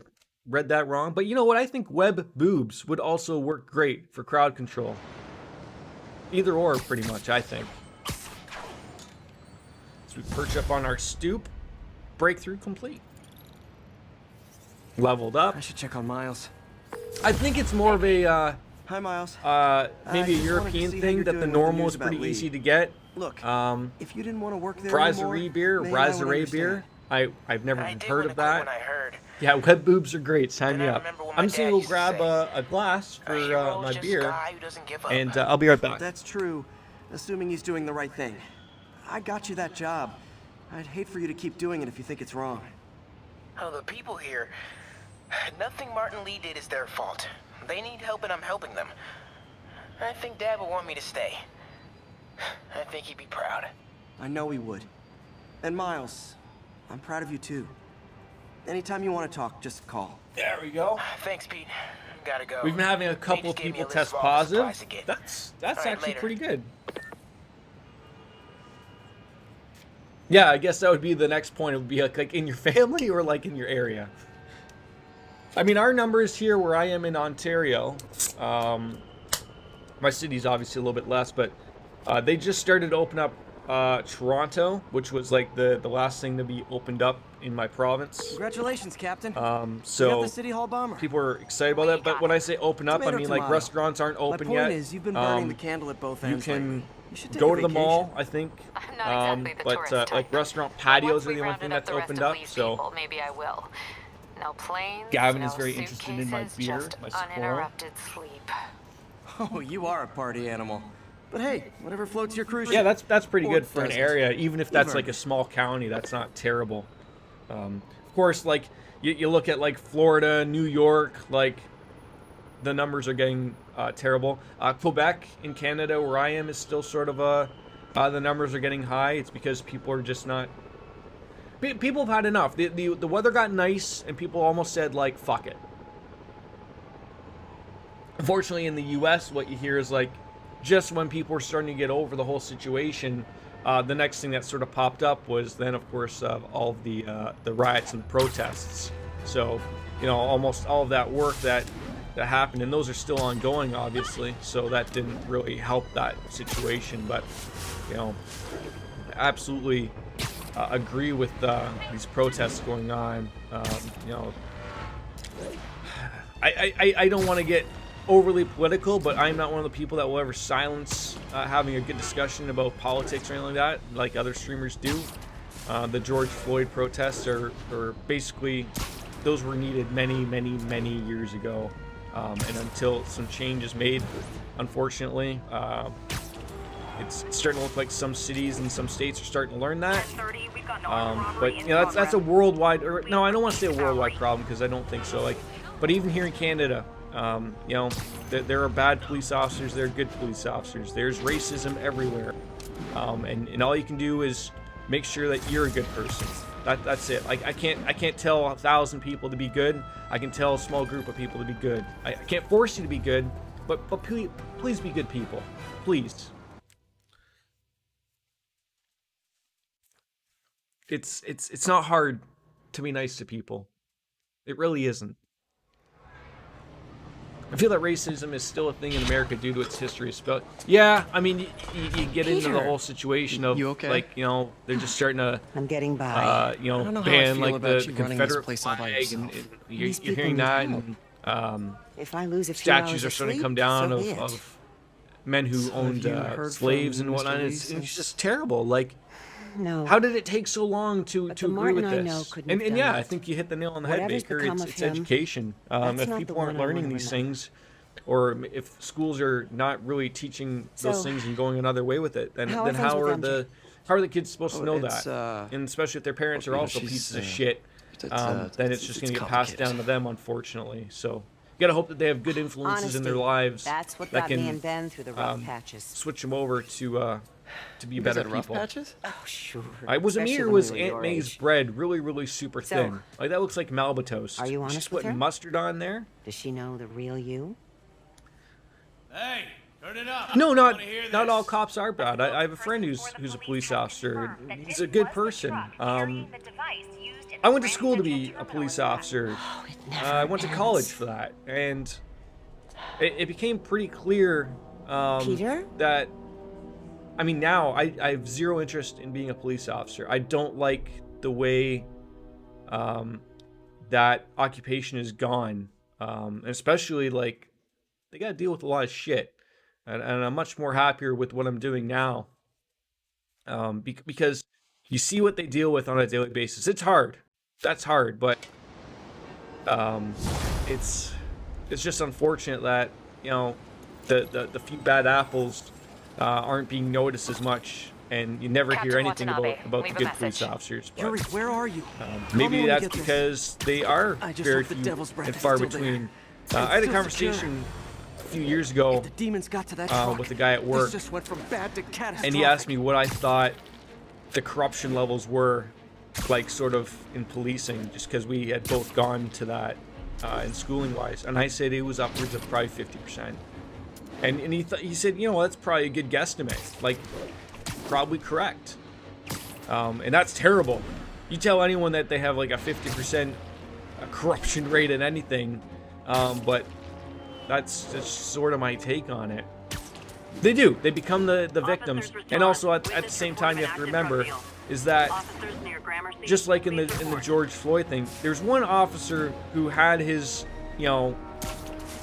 read that wrong. But you know what? I think web boobs would also work great for crowd control. Either or, pretty much, I think. So we perch up on our stoop. Breakthrough complete. Leveled up. I should check on Miles. I think it's more of a Hi, Miles. maybe a European thing that the normal is pretty easy to get. Look, if you didn't want to work there Brasserie beer, Brasserie beer. I've never heard of that. Yeah, web boobs are great. Sign me up. I'm just gonna go grab a glass for my beer, and I'll be right back. That's true, assuming he's doing the right thing. I got you that job. I'd hate for you to keep doing it if you think it's wrong. Oh, the people here. Nothing Martin Lee did is their fault. They need help and I'm helping them. I think Dad will want me to stay. I think he'd be proud. I know he would. And Miles, I'm proud of you too. Anytime you want to talk, just call. There we go. Thanks, Pete. Gotta go. We've been having a couple of people test positive. That's actually pretty good. Yeah, I guess that would be the next point. It would be like in your family or like in your area. I mean, our numbers here where I am in Ontario, my city's obviously a little bit less, but they just started to open up Toronto, which was like the last thing to be opened up in my province. Congratulations, Captain. So we got the City Hall bomber. People are excited about that, but when I say open up, I mean like restaurants aren't open yet. My point is, you've been burning the candle at both ends. You can go to the mall, I think, but like restaurant patios are the only thing that's opened up. So maybe I will. No planes. Gavin no is very interested in my beer, just my Sapporo. uninterrupted sleep. Oh, you are a party animal. But hey, whatever floats your cruise. Yeah, that's pretty good for an doesn't. area, even if that's like a small county. That's not terrible. Of course, like you look at like Florida, New York, like the numbers are getting terrible. Quebec in Canada, where I am, is still sort of the numbers are getting high. It's because people are just not. People have had enough. The weather got nice, and people almost said like, "Fuck it." Unfortunately, in the U.S., what you hear is like, just when people were starting to get over the whole situation, the next thing that sort of popped up was then, of course, all of the riots and the protests. So, you know, almost all of that work that happened, and those are still ongoing, obviously. So that didn't really help that situation. But, you know, absolutely agree with these protests going on. You know, I don't want to get overly political, but I'm not one of the people that will ever silence having a good discussion about politics or anything like that, like other streamers do. The George Floyd protests are basically, those were needed many years ago, and until some change is made, unfortunately, it's starting to look like some cities and some states are starting to learn that. But you know, that's a worldwide, or no, I don't want to say a worldwide problem, because I don't think so. Like, but even here in Canada, you know, there are bad police officers, there are good police officers. There's racism everywhere, and all you can do is make sure that you're a good person. That's it. Like I can't tell 1,000 people to be good. I can tell a small group of people to be good. I can't force you to be good, but please be good people, please. It's not hard to be nice to people. It really isn't. I feel that racism is still a thing in America due to its history. But yeah, I mean, you get into the whole situation of like, you know, they're just starting to, I'm getting by. you know, ban like the Confederate flag, and you're hearing that, and if I lose a few statues hours are of starting to sleep, come down so of, be it. of men who owned slaves and whatnot. It's just terrible. Like, no. How did it take so long to agree with this? And yeah, it. I think you hit the nail on the head, Whatever's Baker. become It's of him, education. that's If not people the aren't one I learning wanna these remember. things, or if schools are not really teaching those So, things and going another way with it, then how are how things are with how are the kids supposed to know it's, that? And especially if their parents are you know, also she's, pieces of shit, then it's just going to get passed complicated. down to them, unfortunately. So you got to hope that they have good influences in their Honesty, lives that's what that got can me and Ben through the rough patches. switch them over to be You guys better had rough people. patches? Oh, sure. Was it me, Especially or when was we were Aunt your May's age. bread really super So, thin? Like that looks like Malba toast. Are you She's honest with putting her? mustard on there? Does she know the real you? Hey, turn it up. No, I not wanna hear not this. all cops are bad. I have a friend who's a police officer. He's a good person. I went to school to be a police officer. I went to college for that, and it became pretty clear Peter? that, I mean, now I have zero interest in being a police officer. I don't like the way that occupation is gone, and especially like they got to deal with a lot of shit, and I'm much more happier with what I'm doing now, because you see what they deal with on a daily basis. It's hard. That's hard, but it's just unfortunate that, you know, the few bad apples aren't being noticed as much, and you never hear anything about the good police officers. But, Yuri, where are you? maybe when you that's get there. because they are I just very hope the few devil's breath and is far still there. between. It's I had a still conversation a few years ago The demons got to that truck. with a guy at work, This just went from bad to catastrophic. and he asked me what I thought the corruption levels were, like, sort of in policing, just because we had both gone to that in schooling wise, and I said it was upwards of probably 50%. And he said, you know, that's probably a good guesstimate, like probably correct. And that's terrible. You tell anyone that they have like a 50% corruption rate in anything, but that's sort of my take on it. They do. They become the victims, and also at the same time you have to remember is that just like in the George Floyd thing, there's one officer who had his, you know,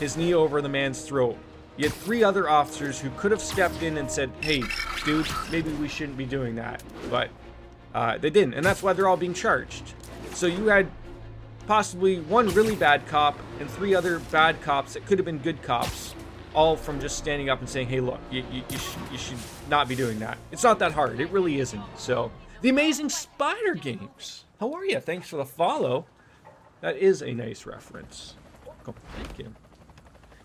his knee over the man's throat. You had 3 other officers who could have stepped in and said, hey, dude, maybe we shouldn't be doing that. But they didn't, and that's why they're all being charged. So you had possibly 1 really bad cop and 3 other bad cops that could have been good cops, all from just standing up and saying, hey, look, you should not be doing that. It's not that hard. It really isn't. So, The Amazing Spider Games. How are you? Thanks for the follow. That is a nice reference. Welcome. Thank you.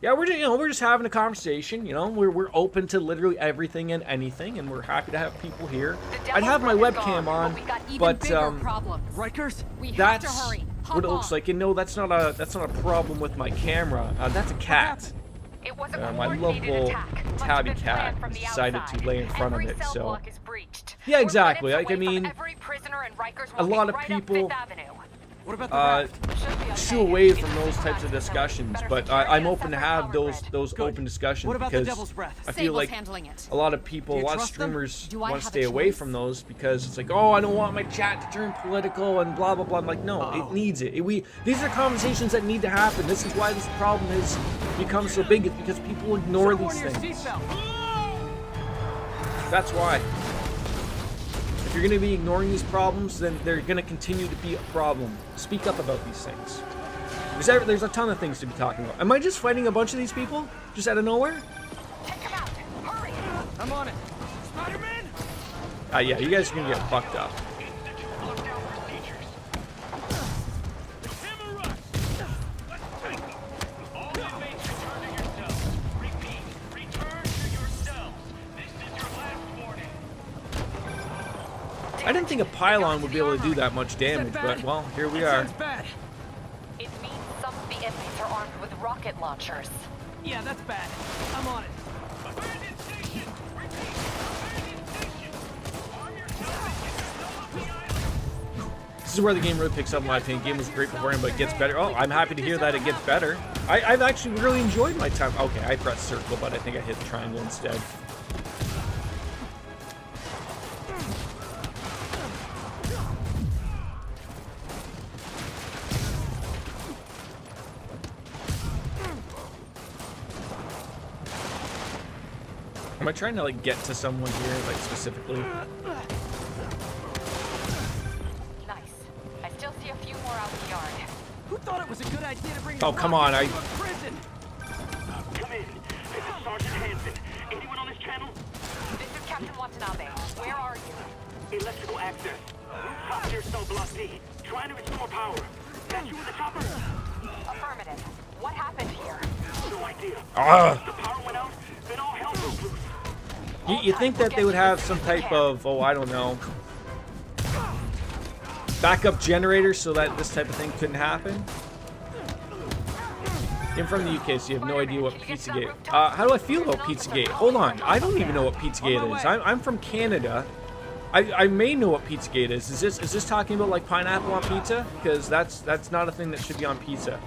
Yeah, we're just having a conversation. You know, we're open to literally everything and anything, and we're happy to have people here. I'd have my webcam on, but Rikers, that's what it looks like. And no, that's not a problem with my camera. That's a cat. My lovable tabby cat decided to lay in front of it. So yeah, exactly. Like, I mean, a lot of people shoo away from those types of discussions, but I'm open to have those open discussions because I feel like a lot of people, a lot of streamers want to stay away from those because it's like, oh, I don't want my chat to turn political and blah blah blah. I'm like, no, it needs it. These are conversations that need to happen. This is why this problem has become so big. It's because people ignore these things. That's why. If you're going to be ignoring these problems, then they're going to continue to be a problem. Speak up about these things. There's a ton of things to be talking about. Am I just fighting a bunch of these people? Just out of nowhere? I'm on it. Spider-Man! Yeah, you guys are going to get fucked up. I didn't think a pylon would be able to do that much damage, but well, here we are. Bad. It means some of the inmates are armed with rocket launchers. Yeah, that's bad. I'm on it. This is where the game really picks up, in my opinion. The game was great beforehand, but it gets better. Oh, I'm happy to hear that it gets better. I've actually really enjoyed my time. Okay, I pressed circle, but I think I hit triangle instead. Am I trying to like get to someone here, like specifically? Nice. I still see a few more out in the yard. Who thought it was a good idea to bring Oh, come on, to a prison? Come in. This is Sergeant Hansen. Anyone on this channel? This is Captain Watanabe. Where are you? Electrical access. Rooftop near cell block D. Trying to restore power. That you with the chopper? Affirmative. What happened here? No idea. Ah. The power went out, then all hell broke loose. You think that they would have some type of, oh, I don't know, backup generator so that this type of thing couldn't happen? I'm from the UK, so you have no idea what Pizzagate. How do I feel about Pizzagate? Hold on, I don't even know what Pizzagate is. I'm from Canada. I may know what Pizzagate is. Is this talking about like pineapple on pizza? Because that's not a thing that should be on pizza.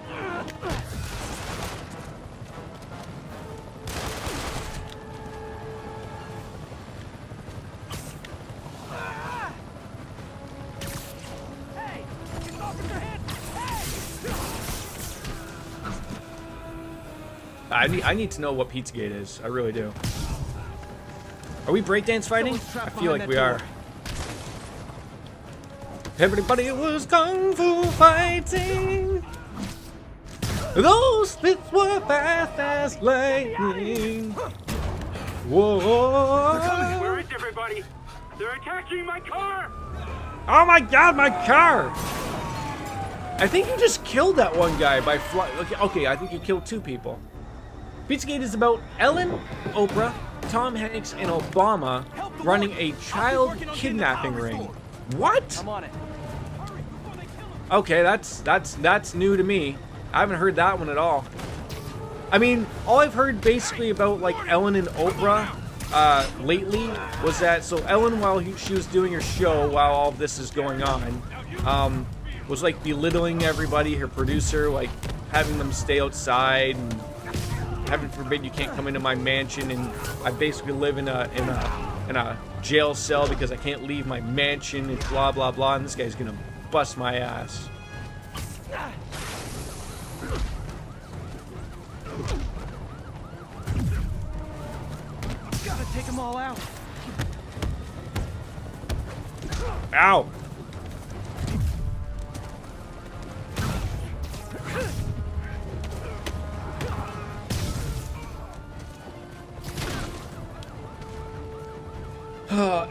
I need to know what Pizzagate is. I really do. Are we breakdance fighting? I feel like we are. Everybody was kung fu fighting. Those spits were fast as lightning. Whoa! Where is everybody? They're attacking my car! Oh my god, my car! I think you just killed that one guy by flying. Okay, I think you killed two people. Pizzagate is about Ellen, Oprah, Tom Hanks, and Obama running a child kidnapping ring. What? I'm on it. Okay, that's new to me. I haven't heard that one at all. I mean, all I've heard basically about like Ellen and Oprah lately was that so Ellen, while she was doing her show while all of this is going on, was like belittling everybody, her producer, like having them stay outside and heaven forbid you can't come into my mansion, and I basically live in a jail cell because I can't leave my mansion and blah blah blah, and this guy's gonna bust my ass. Gotta take them all out. Ow!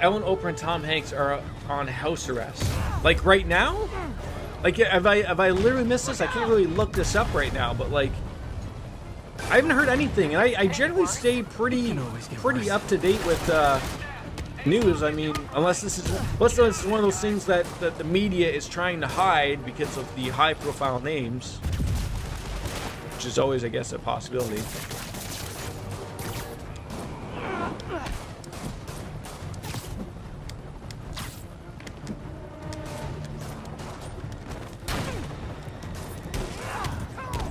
Ellen, Oprah, and Tom Hanks are on house arrest. Like right now? Like have I literally missed this? I can't really look this up right now, but like I haven't heard anything, and I generally stay pretty up to date with news. I mean, unless this is one of those things that the media is trying to hide because of the high-profile names, which is always, I guess, a possibility.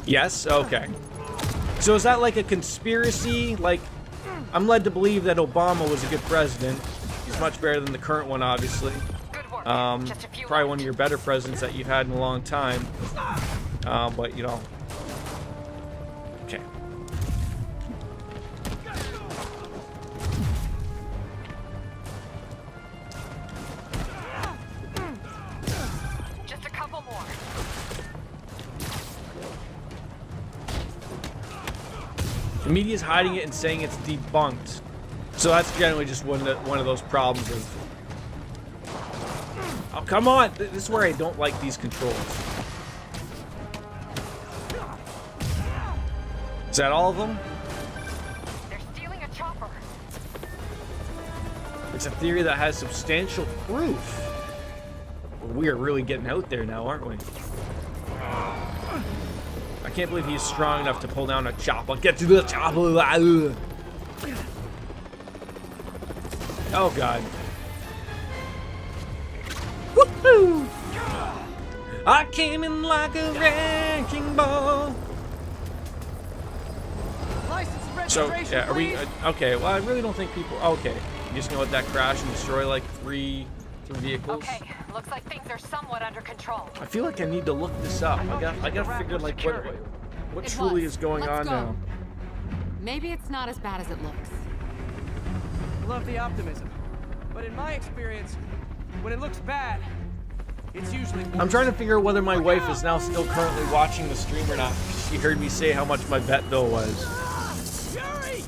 Yes? Okay. So is that like a conspiracy? Like, I'm led to believe that Obama was a good president. He's much better than the current one, obviously. Probably one of your better presidents that you've had in a long time. But, you know. Okay. Just a couple more. The media's hiding it and saying it's debunked. So that's generally just one of those problems of... Oh, come on! This is where I don't like these controls. Is that all of them? They're stealing a chopper. It's a theory that has substantial proof. We are really getting out there now, aren't we? I can't believe he's strong enough to pull down a chopper. Get to the chopper! Oh god. Woohoo! I came in like a wrecking ball. So, yeah, are we... okay, well, I really don't think people... okay. You just gonna let that crash and destroy, like, three vehicles? Okay, looks like things are somewhat under control. I feel like I need to look this up. I gotta figure, like, what truly is going on now. Maybe it's not as bad as it looks. Love the optimism. But in my experience, when it looks bad, it's usually worse. I'm trying to figure out whether my wife is now still currently watching the stream or not. She heard me say how much my vet bill was. Yuri!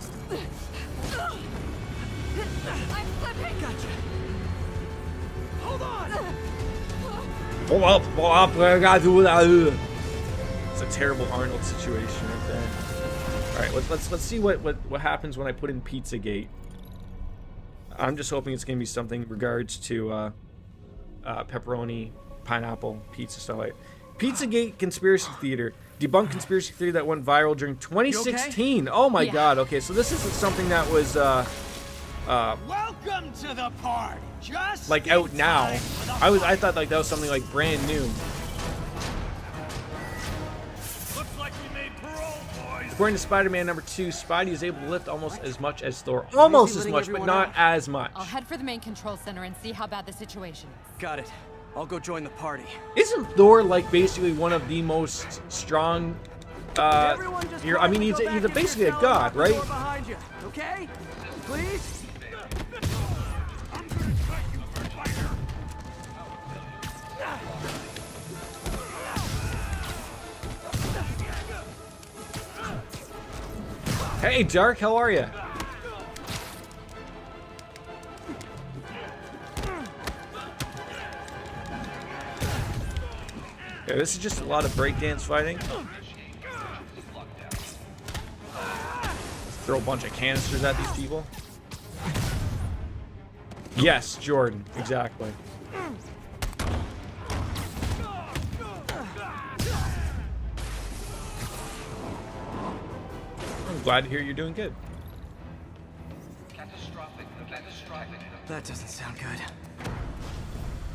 I'm slipping! Gotcha. Hold on! Pull up, I gotta do that. It's a terrible Arnold situation right there. Alright, let's see what happens when I put in Pizzagate. I'm just hoping it's gonna be something in regards to pepperoni, pineapple, pizza stuff like Pizzagate conspiracy theater. Debunked conspiracy theory that went viral during 2016. Okay? Oh my god, okay, so this isn't something that was welcome to the party. Just like out now. I thought like that was something like brand new. Looks like we made parole, boys. According to Spider-Man #2, Spidey is able to lift almost as much as Thor. Almost as much, but not as much. I'll head for the main control center and see how bad the situation is. Got it. I'll go join the party. Isn't Thor like basically one of the most strong here? I mean, he's basically a god, right? Behind you, okay? Please? Hey, Dark, how are you? Yeah, this is just a lot of breakdance fighting. Throw a bunch of canisters at these people. Yes, Jordan, exactly. I'm glad to hear you're doing good. That doesn't sound good.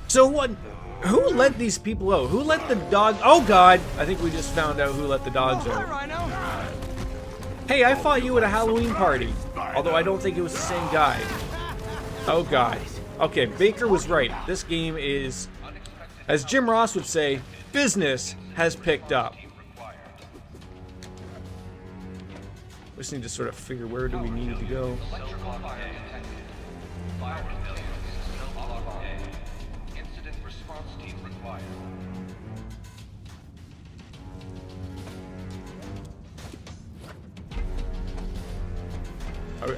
So what? Who let these people out? Who let the dog? Oh God! I think we just found out who let the dogs out. Hey, I fought you at a Halloween party. Although I don't think it was the same guy. Oh God. Okay, Baker was right. This game is, as Jim Ross would say, business has picked up. We just need to sort of figure where do we need to go.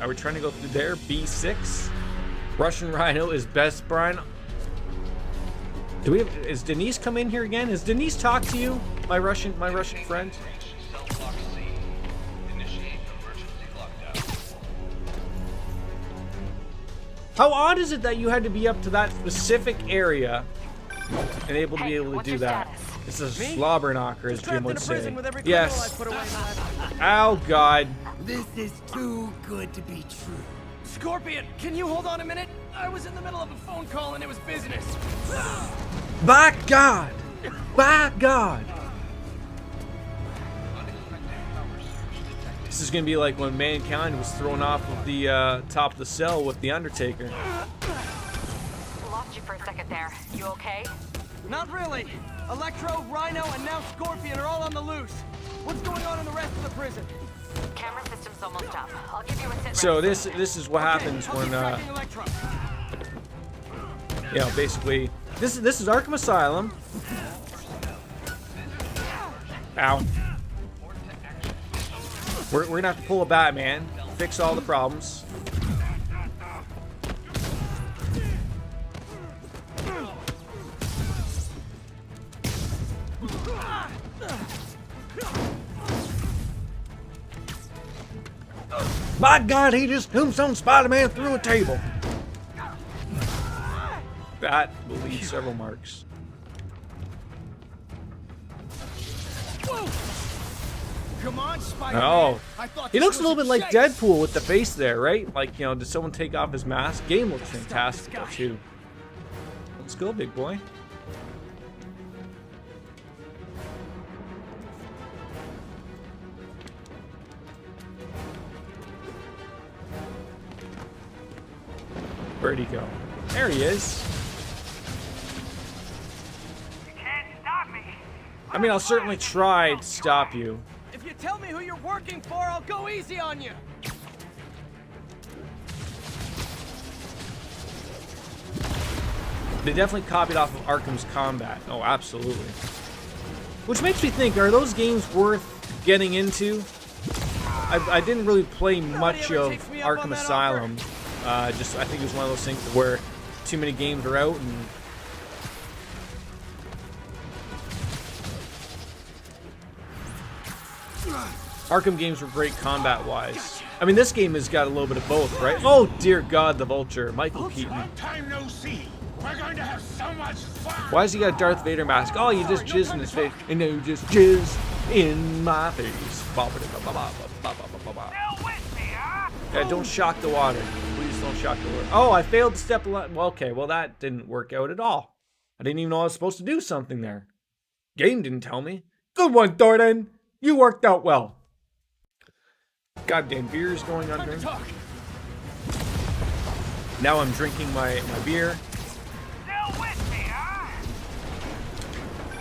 Are we trying to go through there? B6? Russian Rhino is best, Brian. Do we have, is Denise come in here again? Has Denise talked to you, my Russian friend? How odd is it that you had to be up to that specific area and able to be able to do that? It's a slobber knocker, as Jim would say. Yes. Oh God. This is too good to be true. Scorpion, can you hold on a minute? I was in the middle of a phone call and it was business. By God! By God! This is gonna be like when Mankind was thrown off of the top of the cell with the Undertaker. Lost you for a second there. You okay? Not really. Electro, Rhino, and now Scorpion are all on the loose. What's going on in the rest of the prison? Camera system's almost up. I'll give you a sit. So this is what happens when you know, basically this is Arkham Asylum. Ow. We're gonna have to pull a Batman, fix all the problems. My God, he just tombstone Spider-Man through a table. That will leave several marks. Whoa! Come on, Spider-Man. Oh, I thought he this looks a was little bit like chase. Deadpool with the face there, right? Like, you know, did someone take off his mask? Game looks fantastic though, too. Let's go, big boy. Where'd he go? There he is. You can't stop me. I mean, I'll certainly try to stop you. If you tell me who you're working for, I'll go easy on you. They definitely copied off of Arkham's combat. Oh, absolutely. Which makes me think, are those games worth getting into? I didn't really play much of Arkham Asylum. Just I think it was one of those things where too many games are out and Arkham games were great combat-wise. I mean, this game has got a little bit of both, right? Oh dear God, the Vulture, Michael Keaton. Long time no see. We're going to have so much fun. Why has he got a Darth Vader mask? Oh, you just jizz in his face, and then you just jizz in my face. Yeah, don't shock the water. Please don't shock the water. Oh, I failed to step along. Well, okay, well that didn't work out at all. I didn't even know I was supposed to do something there. Game didn't tell me. Good one, Thornton. You worked out well. Goddamn beer's going on. Now I'm drinking my beer.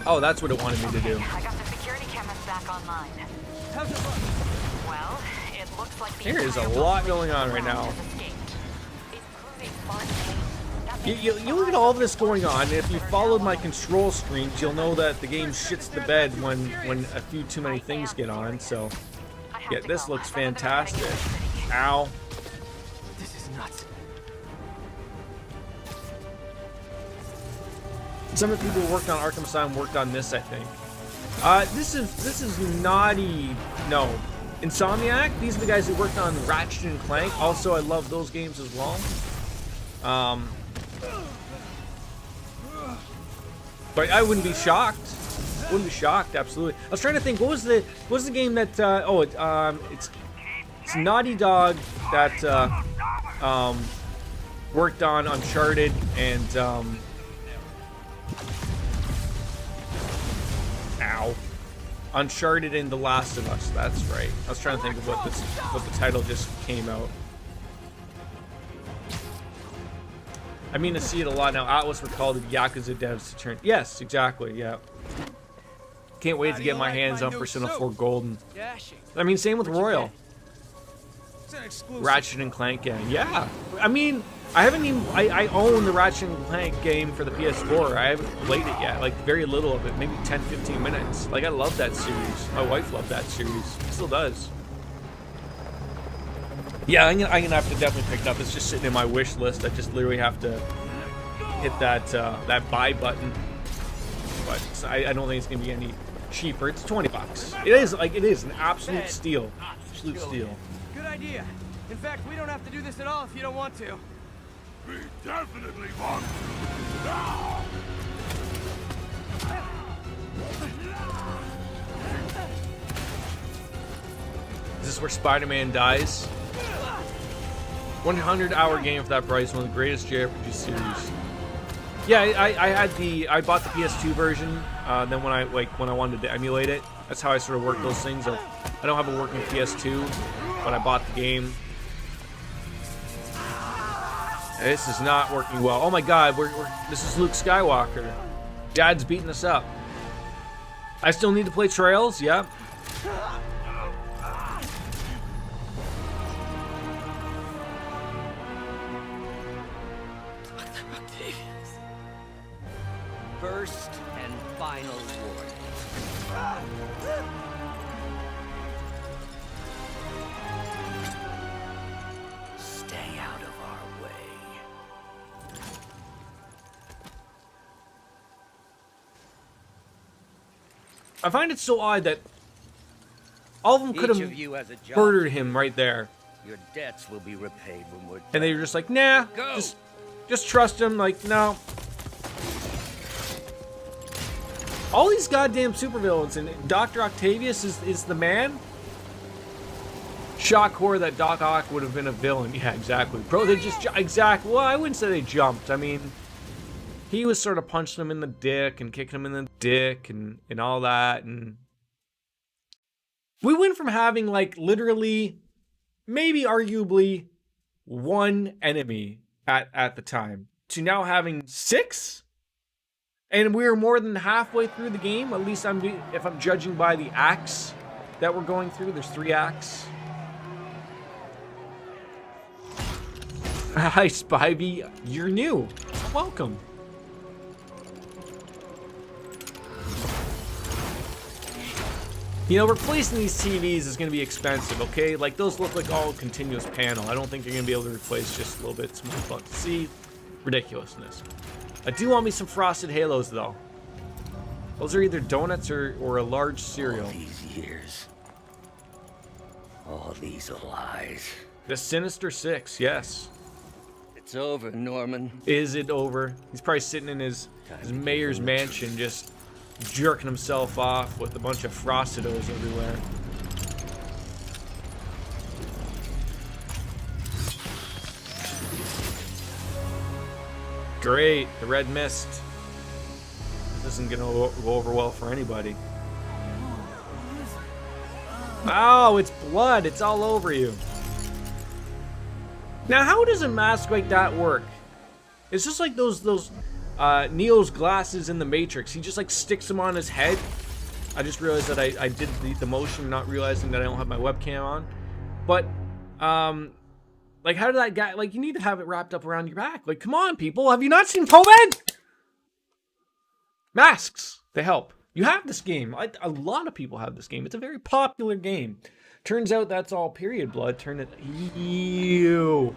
Oh, that's what it wanted me to do. I got the security cameras back online. How's it look? Well, it looks like the There is a entire lot going on right now. has escaped. It's proving far too late. You look at all of this going on, and if you followed my control screens, you'll know that the game shits the bed when a few too many things get on, so... Yeah, this looks fantastic. Ow. This is nuts. Some of the people who worked on Arkham Asylum worked on this, I think. This is Naughty... No. Insomniac? These are the guys who worked on Ratchet and Clank. Also, I love those games as well. But I wouldn't be shocked. Wouldn't be shocked, absolutely. I was trying to think, what was the game that it's Naughty Dog that worked on Uncharted and Uncharted and The Last of Us. That's right. I was trying to think of what the title just came out. I mean to see it a lot now. Atlas recalled the Yakuza devs to turn. Yes, exactly. Yeah. Can't wait to get my hands on Persona 4 Golden. I mean, same with Royal. Ratchet and Clank game. Yeah. I mean, I haven't even. I own the Ratchet and Clank game for the PS4. I haven't played it yet. Like, very little of it. Maybe 10, 15 minutes. Like, I love that series. My wife loved that series. Still does. Yeah, I'm gonna have to definitely pick it up. It's just sitting in my wish list. I just literally have to hit that buy button. But I don't think it's gonna be any cheaper. It's $20. It is an absolute steal. Absolute steal. Good idea. In fact, we don't have to do this at all if you don't want to. We definitely want to. Now! Is this where Spider-Man dies? 100-hour game for that price, one of the greatest JRPG series. Yeah, I bought the PS2 version. Then when I wanted to emulate it, that's how I sort of work those things. I don't have a working PS2, but I bought the game. This is not working well. Oh my God, this is Luke Skywalker. Dad's beating us up. I still need to play Trails. Yep. First and final warning. Stay out of our way. I find it so odd that all of them could have murdered him right there. Your debts will be repaid when we're done. And they were just like, nah, just trust him. Like, no, All these goddamn supervillains, and Dr. Octavius is the man. Shock horror that Doc Ock would have been a villain. Yeah, exactly. Bro, they just... Exactly. Well, I wouldn't say they jumped. I mean, he was sort of punching him in the dick and kicking him in the dick and all that. And we went from having, like, literally, maybe arguably, one enemy at the time to now having 6? And we're more than halfway through the game. At least if I'm judging by the acts that we're going through. There's 3 acts. Hi, Spivey. You're new. Welcome. You know, replacing these TVs is going to be expensive, okay? Like, those look like all continuous panel. I don't think you're going to be able to replace just a little bit. It's more fun to see. Ridiculousness. I do want me some Frosted Halos, though. Those are either donuts or a large cereal. All these years. All these lies. The Sinister Six, yes. It's over, Norman. Is it over? He's probably sitting in his mayor's mansion just jerking himself off with a bunch of Frostidos everywhere. Great, the red mist. This isn't gonna go over well for anybody. Oh, it's blood. It's all over you. Now, how does a mask like that work? It's just like those Neo's glasses in the Matrix. He just like sticks them on his head. I just realized that I did the motion, not realizing that I don't have my webcam on. But, like, how did that guy, like, you need to have it wrapped up around your back. Like, come on, people. Have you not seen COVID? Masks. They help. You have this game. A lot of people have this game. It's a very popular game. Turns out that's all period blood. Turn it. Ew.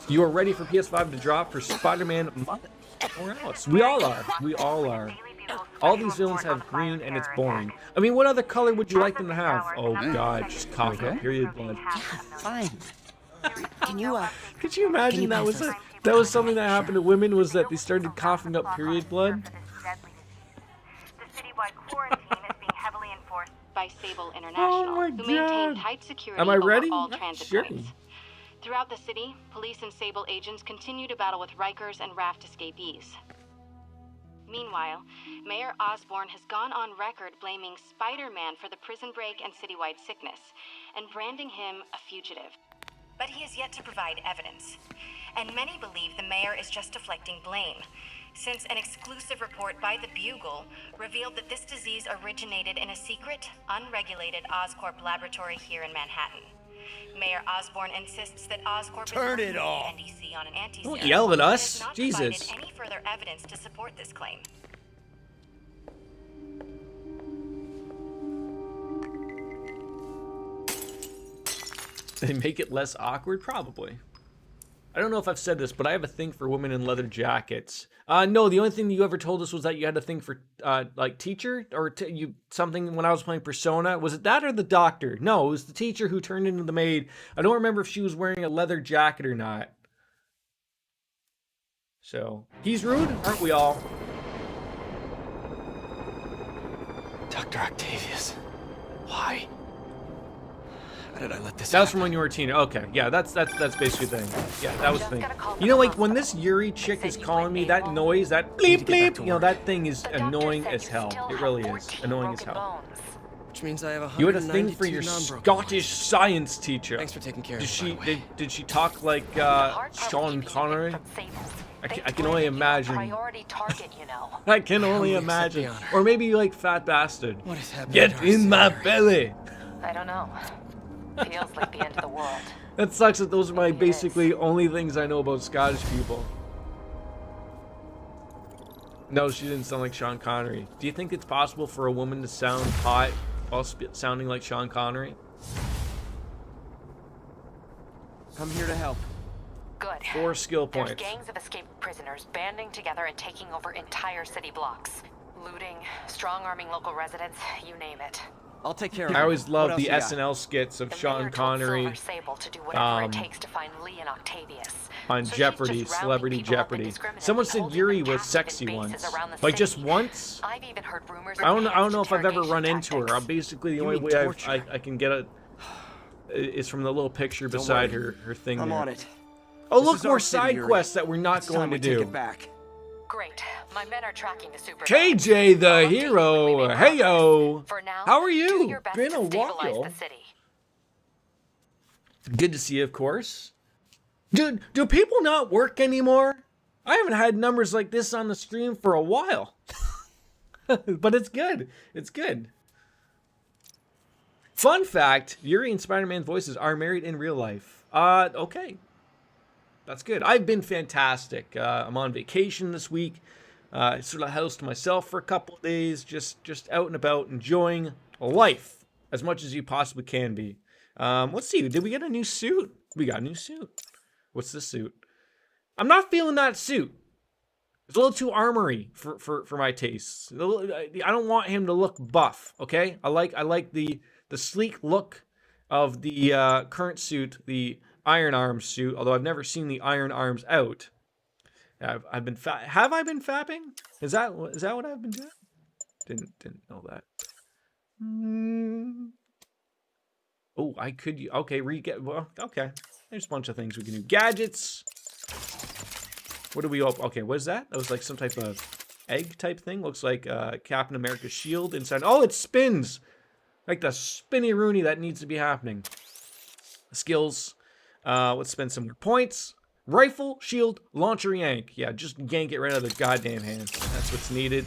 You are ready for PS5 to drop for Spider-Man Morales. We all are. We all are. All these villains have green and it's boring. I mean, what other color would you like them to have? Oh god, just cough up period blood. Fine. Can you, Could you imagine that was something that happened to women, was that they started coughing up period blood? The citywide quarantine is being heavily enforced by Sable International, who maintain tight security over all transit points. Throughout the city, police and Sable agents continue to battle with Rikers and Raft escapees. Meanwhile, Mayor Osborn has gone on record blaming Spider-Man for the prison break and citywide sickness, and branding him a fugitive. but he has yet to provide evidence. And many believe the mayor is just deflecting blame, since an exclusive report by the Bugle revealed that this disease originated in a secret, unregulated Oscorp laboratory here in Manhattan. Mayor Osborn insists that Oscorp Turn is it off. NDC on an anti-serum. Don't yell at us. Not Jesus. provided any further evidence to support this claim. They make it less awkward? Probably. I don't know if I've said this, but I have a thing for women in leather jackets. No, the only thing that you ever told us was that you had a thing for, like, teacher? Or something when I was playing Persona. Was it that or the doctor? No, it was the teacher who turned into the maid. I don't remember if she was wearing a leather jacket or not. So, he's rude, aren't we all? Dr. Octavius. Why? How did I let this That was happen? from when you were a teenager. Okay, yeah, that's basically the thing. Yeah, that was the thing. You know, like when this Yuri chick is calling me, that noise, that bleep bleep, you know, that thing is annoying as hell. It really is annoying as hell. Which means I have You had a thing for your Scottish science teacher. Thanks for taking care Did of she? it, by the way. Did she talk like Sean Connery? I can only imagine. Priority target, you know. I can only imagine. Or maybe like Fat Bastard. What is happening? Get in my belly. I don't know. Feels like the end of the world. That sucks that those are my basically only things I know about Scottish people. No, she didn't sound like Sean Connery. Do you think it's possible for a woman to sound hot while sounding like Sean Connery? I'm here to help. Good. 4 skill There's points. gangs of escaped prisoners banding together and taking over entire city blocks. Looting, strong-arming local residents, you name it. I'll take care of it. I always What love else the you got? SNL skits of The Sean mayor told Connery Silver Sable to do whatever it takes to find Lee and Octavius. on So she's Jeopardy, just rounding Celebrity people up Jeopardy. indiscriminately, Someone said holding Yuri them was captive sexy in bases once. around the Like just city. once? I've even heard rumors I don't of know if I've ever enhanced run into her. interrogation I'm basically the You only mean way torture? I can get it is from the little picture Don't beside worry. her thing I'm there. on it. Oh, This look, is more our city, side Yuri. quests that we're not It's going time to we take do. it back. Great. My men are tracking the super. KJ the hero. Hey yo. For now, how are do you? your best Been to a stabilize while. the city. Good to see you, of course. Dude, do people not work anymore? I haven't had numbers like this on the stream for a while. But it's good. It's good. Fun fact, Yuri and Spider-Man's voices are married in real life. Okay. That's good. I've been fantastic. I'm on vacation this week. Sort of house to myself for a couple of days. Just out and about, enjoying life as much as you possibly can be. Let's see. Did we get a new suit? We got a new suit. What's this suit? I'm not feeling that suit. It's a little too armory for my tastes. I don't want him to look buff. Okay. I like the sleek look of the current suit, the Iron Arms suit. Although I've never seen the Iron Arms out. Have I been fapping? Is that what I've been doing? Didn't know that. Oh, I could. Okay, well, okay. There's a bunch of things we can do. Gadgets. What do we open? Okay, what is that? That was like some type of egg type thing. Looks like Captain America's shield inside. Oh, it spins. Like the spinny Rooney that needs to be happening. Skills. Let's spend some more points. Rifle, shield, launcher, yank. Yeah, just yank it right out of the goddamn hands. That's what's needed.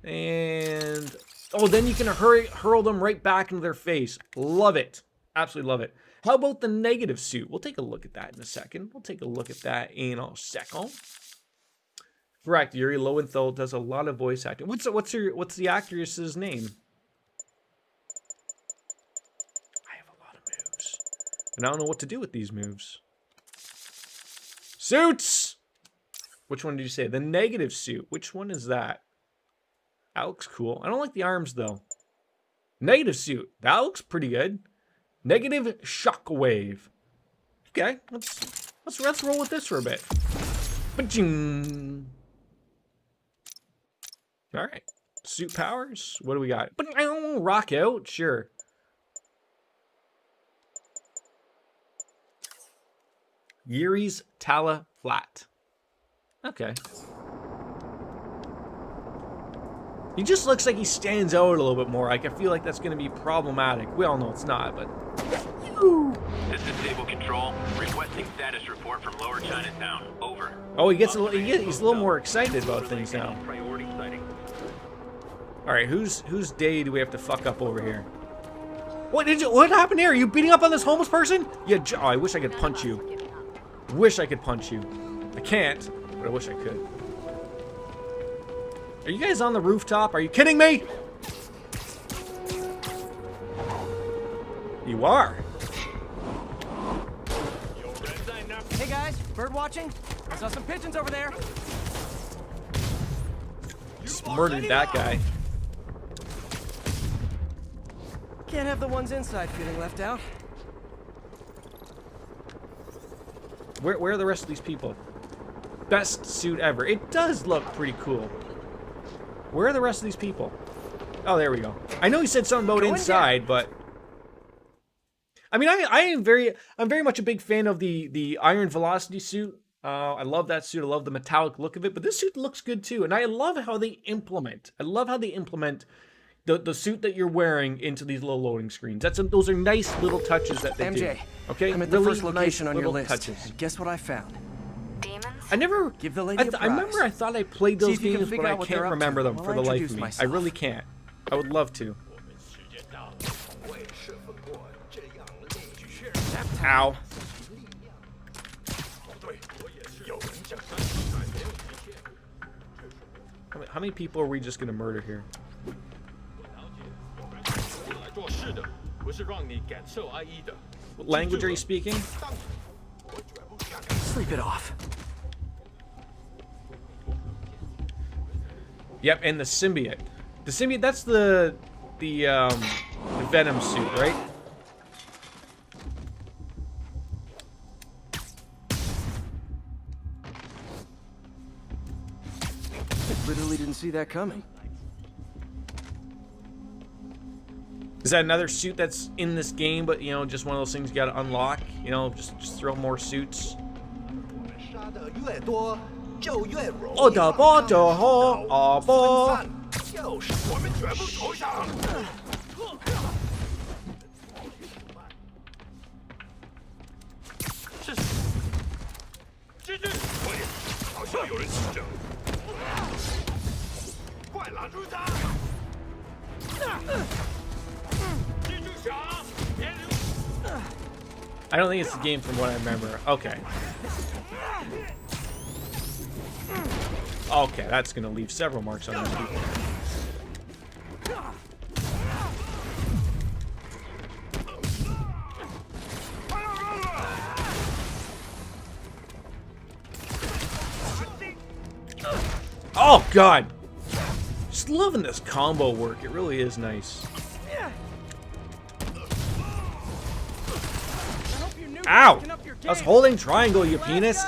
And oh, then you can hurl them right back into their face. Love it. Absolutely love it. How about the negative suit? We'll take a look at that in a second. Correct. Yuri Lowenthal does a lot of voice acting. What's the actress's name? I have a lot of moves, and I don't know what to do with these moves. Suits. Which one did you say? The negative suit. Which one is that? That looks cool. I don't like the arms though. Negative suit. That looks pretty good. Negative shockwave. Okay, let's roll with this for a bit. Ba-ching. All right, suit powers. What do we got? Rock out, sure. Yuri's Tala Flat. Okay. He just looks like he stands out a little bit more. Like, I feel like that's going to be problematic. We all know it's not, but... This is Sable Control. Requesting status report from Lower Chinatown. Over. Oh, he's a little more excited about things now. All right, whose day do we have to fuck up over here? What happened here? Are you beating up on this homeless person? Yeah. Oh, I wish I could punch you. Wish I could punch you. I can't, but I wish I could. Are you guys on the rooftop? Are you kidding me? You are. Hey guys, bird watching? I saw some pigeons over there. Just murdered that guy. Can't have the ones inside feeling left out. Where are the rest of these people? Best suit ever. It does look pretty cool. Where are the rest of these people? Oh, there we go. I know he said something about inside, but I mean, I'm very much a big fan of the Iron Velocity suit. I love that suit. I love the metallic look of it, but this suit looks good too. And I love how they implement. The suit that you're wearing into these little loading screens. Those are nice little touches that they do. MJ, okay, I'm at the really first location nice on your little list. touches. And guess what I found? Demons? I never. Give the lady a prize. I remember I thought I played those games, but I can't remember them while for I the life introduce of me. myself. I really can't. I would love to. Ow. How many people are we just gonna murder here? What language are you speaking? Sleep it off. Yep, and the symbiote. The symbiote, that's the the Venom suit, right? I literally didn't see that coming. Is that another suit that's in this game, but you know, just one of those things you gotta unlock? You know, just throw more suits. I don't think it's the game from what I remember. Okay. Okay, that's gonna leave several marks on these people. Oh God! Just loving this combo work. It really is nice. Ow! I was holding triangle, you penis.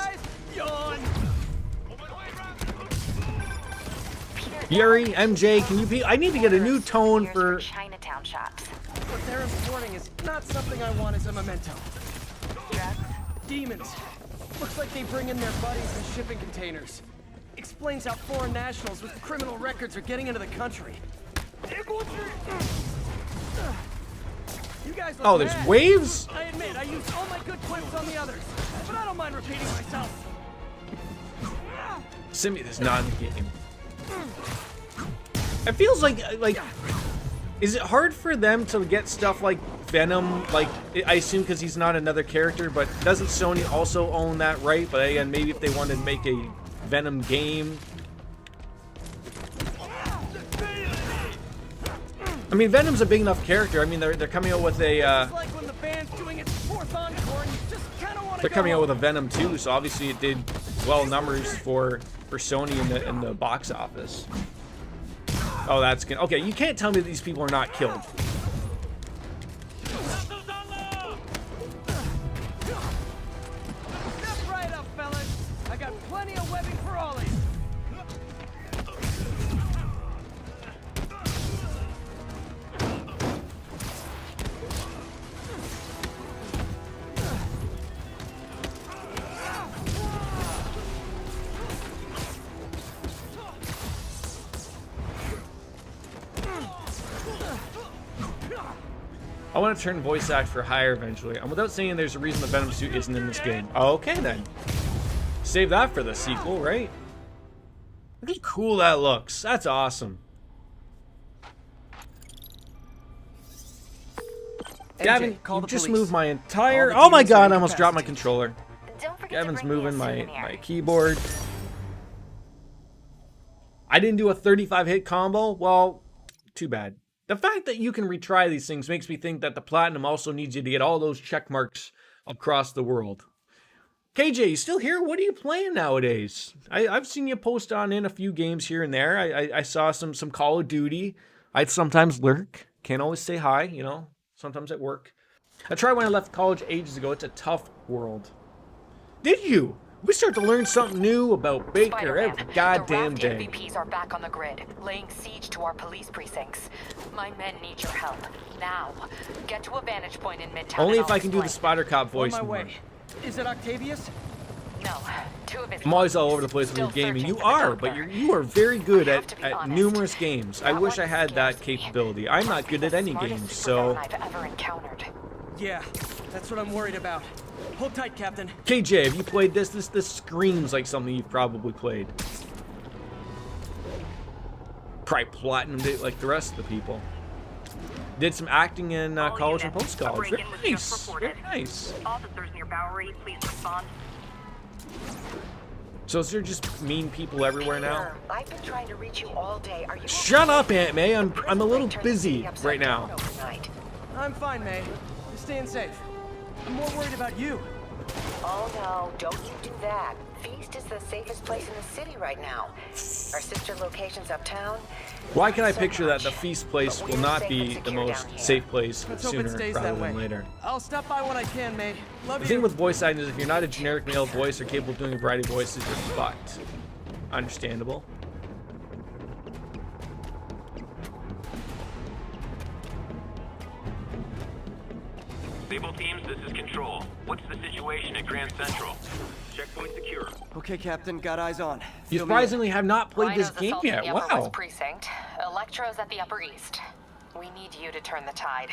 Yuri, MJ, can you I need to get a new tone for Chinatown shops. What they're importing is not something I want as a memento. Demons. Looks like they bring in their buddies in shipping containers. Explains how foreign nationals with criminal records are getting into the country. You guys look there's mad. waves? I admit, I used all my good quips on the others, but I don't mind repeating myself. Simi is not in the game. It feels like, is it hard for them to get stuff like Venom? Like, I assume because he's not another character, but doesn't Sony also own that right? But again, maybe if they wanted to make a Venom game. I mean, Venom's a big enough character. I mean, they're coming out with a they're coming out with a Venom 2, so obviously it did well numbers for Sony in the box office. Oh, that's good. Okay, you can't tell me that these people are not killed. Step right up, fellas. I got plenty of webbing for all of you. I want to turn voice act for higher eventually. And without saying there's a reason the Venom suit isn't in this game. Okay then. Save that for the sequel, right? Look how cool that looks. That's awesome. Gavin, you just moved my entire... Oh my God, I almost dropped my controller. Gavin's moving my keyboard. I didn't do a 35 hit combo? Well, too bad. The fact that you can retry these things makes me think that the Platinum also needs you to get all those check marks across the world. KJ, you still here? What are you playing nowadays? I've seen you post on in a few games here and there. I saw some Call of Duty. I'd sometimes lurk. Can't always say hi, you know, sometimes at work. I tried when I left college ages ago. It's a tough world. Did you? We start to learn something new about Baker every goddamn day. The MVPs are back on the grid, laying siege to our police precincts. My men need your help now. Get to a vantage point in Midtown. Only if I can do the Spider Cop voice more. Is it Octavius? No, two of his. I'm always all over the place with your gaming. You are, but you are very good at numerous games. I wish I had that capability. I'm not good at any games, so. I've ever encountered. Yeah, that's what I'm worried about. Hold tight, Captain. KJ, have you played this? This screams like something you've probably played. Probably platinumed it like the rest of the people. Did some acting in college and post-college. Very nice. Very nice. Officers near Bowery, please respond. So is there just mean people everywhere now? I've been trying to reach you all day. Are you Shut up, Aunt May. I'm a little busy right now. I'm fine, May. You're staying safe. I'm more worried about you. Oh no, don't you do that. Feast is the safest place in the city right now. Our sister location's uptown. Why can I picture that the Feast place will not be the most safe place sooner rather than later? I'll stop by when I can, May. Love you. The thing with voice acting is if you're not a generic male voice or capable of doing a variety of voices, you're fucked. Understandable. Sable teams, this is Control. What's the situation at Grand Central? Checkpoint secure. Okay, Captain. Got eyes on. You surprisingly have not played this game yet. The Upper Wow. West Precinct. Electro's at the Upper East. We need you to turn the tide.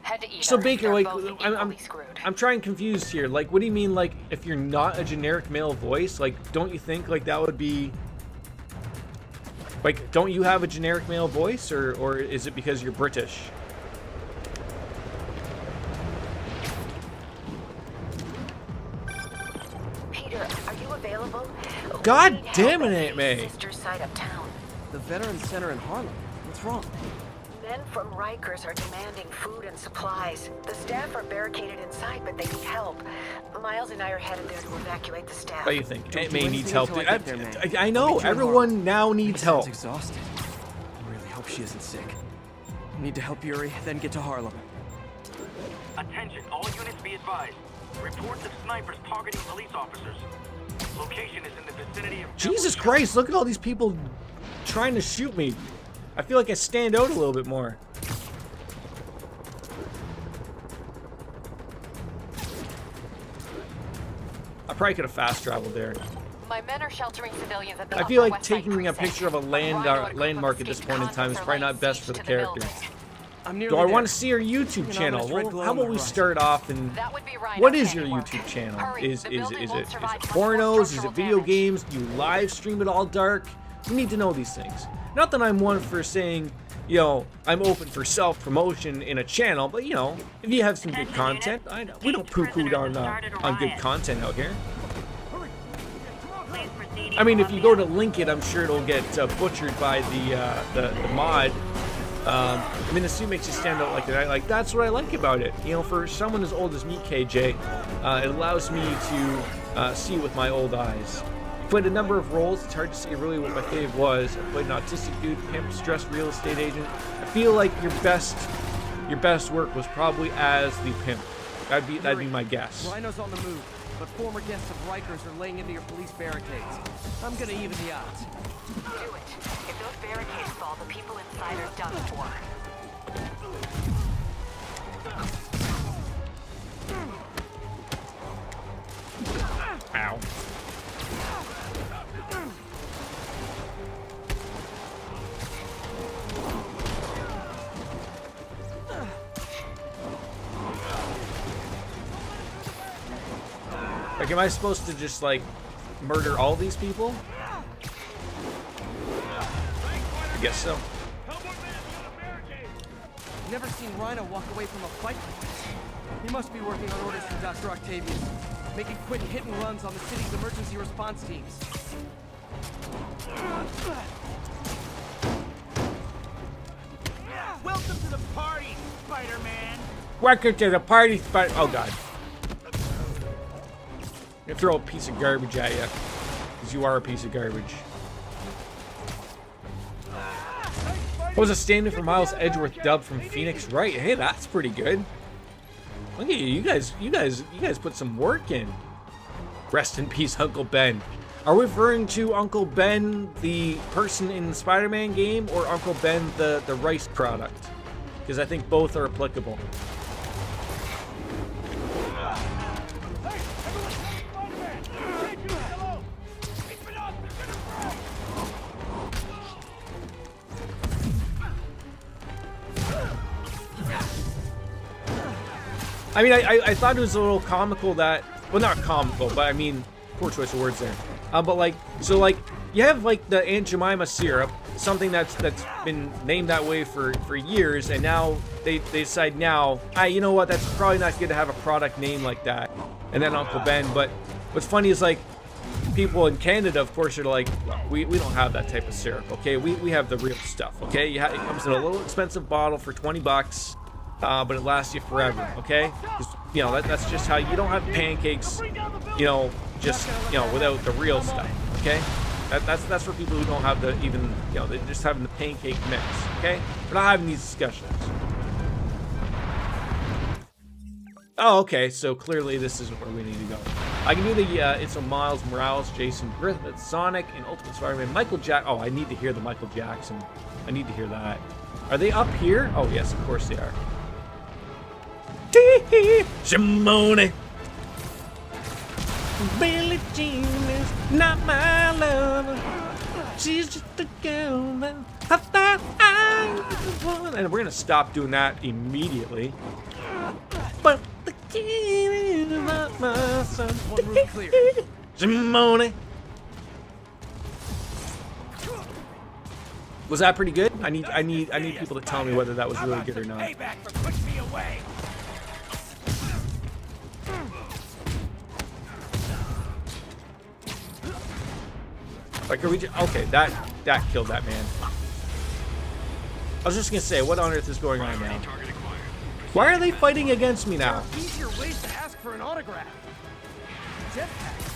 Head to either. So Baker, They're like, both equally screwed. I'm trying confused here. Like, what do you mean, like, if you're not a generic male voice, like, don't you think like that would be, like, don't you have a generic male voice, or is it because you're British? Peter, are you available? God damn it, Aunt May. Sister's side of town. The Veterans Center in Harlem. What's wrong? Men from Rikers are demanding food and supplies. The staff are barricaded inside, but they need help. Miles and I are headed there to evacuate the staff. What do you think? Aunt May needs help. I know everyone now needs help. Sounds exhausted. I really hope she isn't sick. Need to help Yuri, then get to Harlem. Attention, all units be advised. Reports of snipers targeting police officers. Location is in the vicinity of... Jesus Christ, look at all these people trying to shoot me. I feel like I stand out a little bit more. I probably could have fast traveled there. My men are sheltering civilians at the I feel Upper like West Side taking a precinct. picture of a landmark at this point in time is probably not best for the character. I'm Do I want to see her YouTube channel? Well, how about we start off and what is your YouTube channel? Is it pornos? Is it video games? Do you live stream it all dark? We need to know these things. Not that I'm one for saying, you know, I'm open for self-promotion in a channel, but you know, if you have some good content, I know we don't poo-poo on good content out here. I mean, if you go to link it, I'm sure it'll get butchered by the mod. I mean, the suit makes you stand out like that. Like, that's what I like about it. You know, for someone as old as me, KJ, it allows me to see with my old eyes. I played a number of roles. It's hard to say really what my fave was. I played an autistic dude, pimp, stressed real estate agent. I feel like your best work was probably as the pimp. That'd be my guess. Rhino's on the move, but former guests of Rikers are laying into your police barricades. I'm gonna even the odds. Do it. If those barricades fall, the people inside are done for. Ow. Like, am I supposed to just, like, murder all these people? I guess so. Never seen Rhino walk away from a fight like this. He must be working on orders from Dr. Octavius, making quick hit and runs on the city's emergency response teams. Welcome to the party, Spider-Man. Welcome to the party, Spider. Oh God! I'm gonna throw a piece of garbage at you, because you are a piece of garbage. What was a stand-in for Miles Edgeworth dub from Phoenix Wright? Hey, that's pretty good. Look at you, you guys put some work in. Rest in peace, Uncle Ben. Are we referring to Uncle Ben, the person in the Spider-Man game, or Uncle Ben, the rice product? Because I think both are applicable. I mean, I thought it was a little comical that, well, not comical, but I mean, poor choice of words there. But like, so like, you have like the Aunt Jemima syrup, something that's been named that way for years, and now they decide now, you know what, that's probably not good to have a product name like that. And then Uncle Ben. But what's funny is like, people in Canada, of course, are like, we don't have that type of syrup, okay? We have the real stuff, okay? It comes in a little expensive bottle for 20 bucks. But it lasts you forever, okay? you know, that's just how you don't have pancakes, you know, just, you know, without the real stuff, okay? That's for people who don't have the even, you know, they're just having the pancake mix, okay? We're not having these discussions. Oh, okay, so clearly this isn't where we need to go. I can do the, it's a Miles Morales, Jason Griffith, Sonic, and Ultimate Spider-Man, Michael Oh, I need to hear the Michael Jackson. I need to hear that. Are they up here? Oh, yes, of course they are. Simone. Billie Jean is not my lover. She's just a girl that I thought I was. And we're gonna stop doing that immediately. But the kid is not my son. One room clear. Simone. Was that pretty good? I need people to tell me whether that was really good or not. Payback for pushing me away. Like, are we okay, that killed that man. I was just gonna say, what on earth is going on now? Why are they fighting against me now? There are easier ways to ask for an autograph. Jetpacks.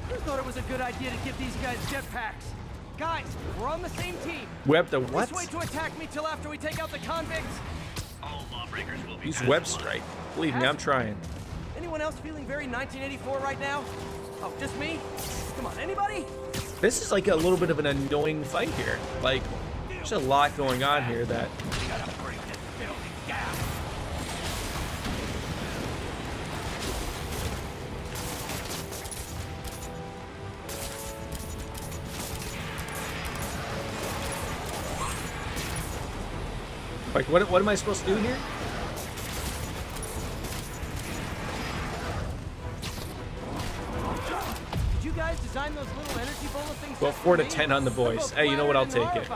Who thought it was a good idea to give these guys jetpacks? Guys, we're on the same team. Web the what? Just wait to attack me till after we take out the convicts. All lawbreakers will be Use web strike. Believe me, I'm trying. Anyone else feeling very 1984 right now? Oh, just me? Come on, anybody? This is like a little bit of an annoying fight here. Like, there's a lot going on here that. Like, what am I supposed to do here? Did you guys design those little energy bola things? Well, 4 to 10 on the voice. Hey, you know what? I'll take it.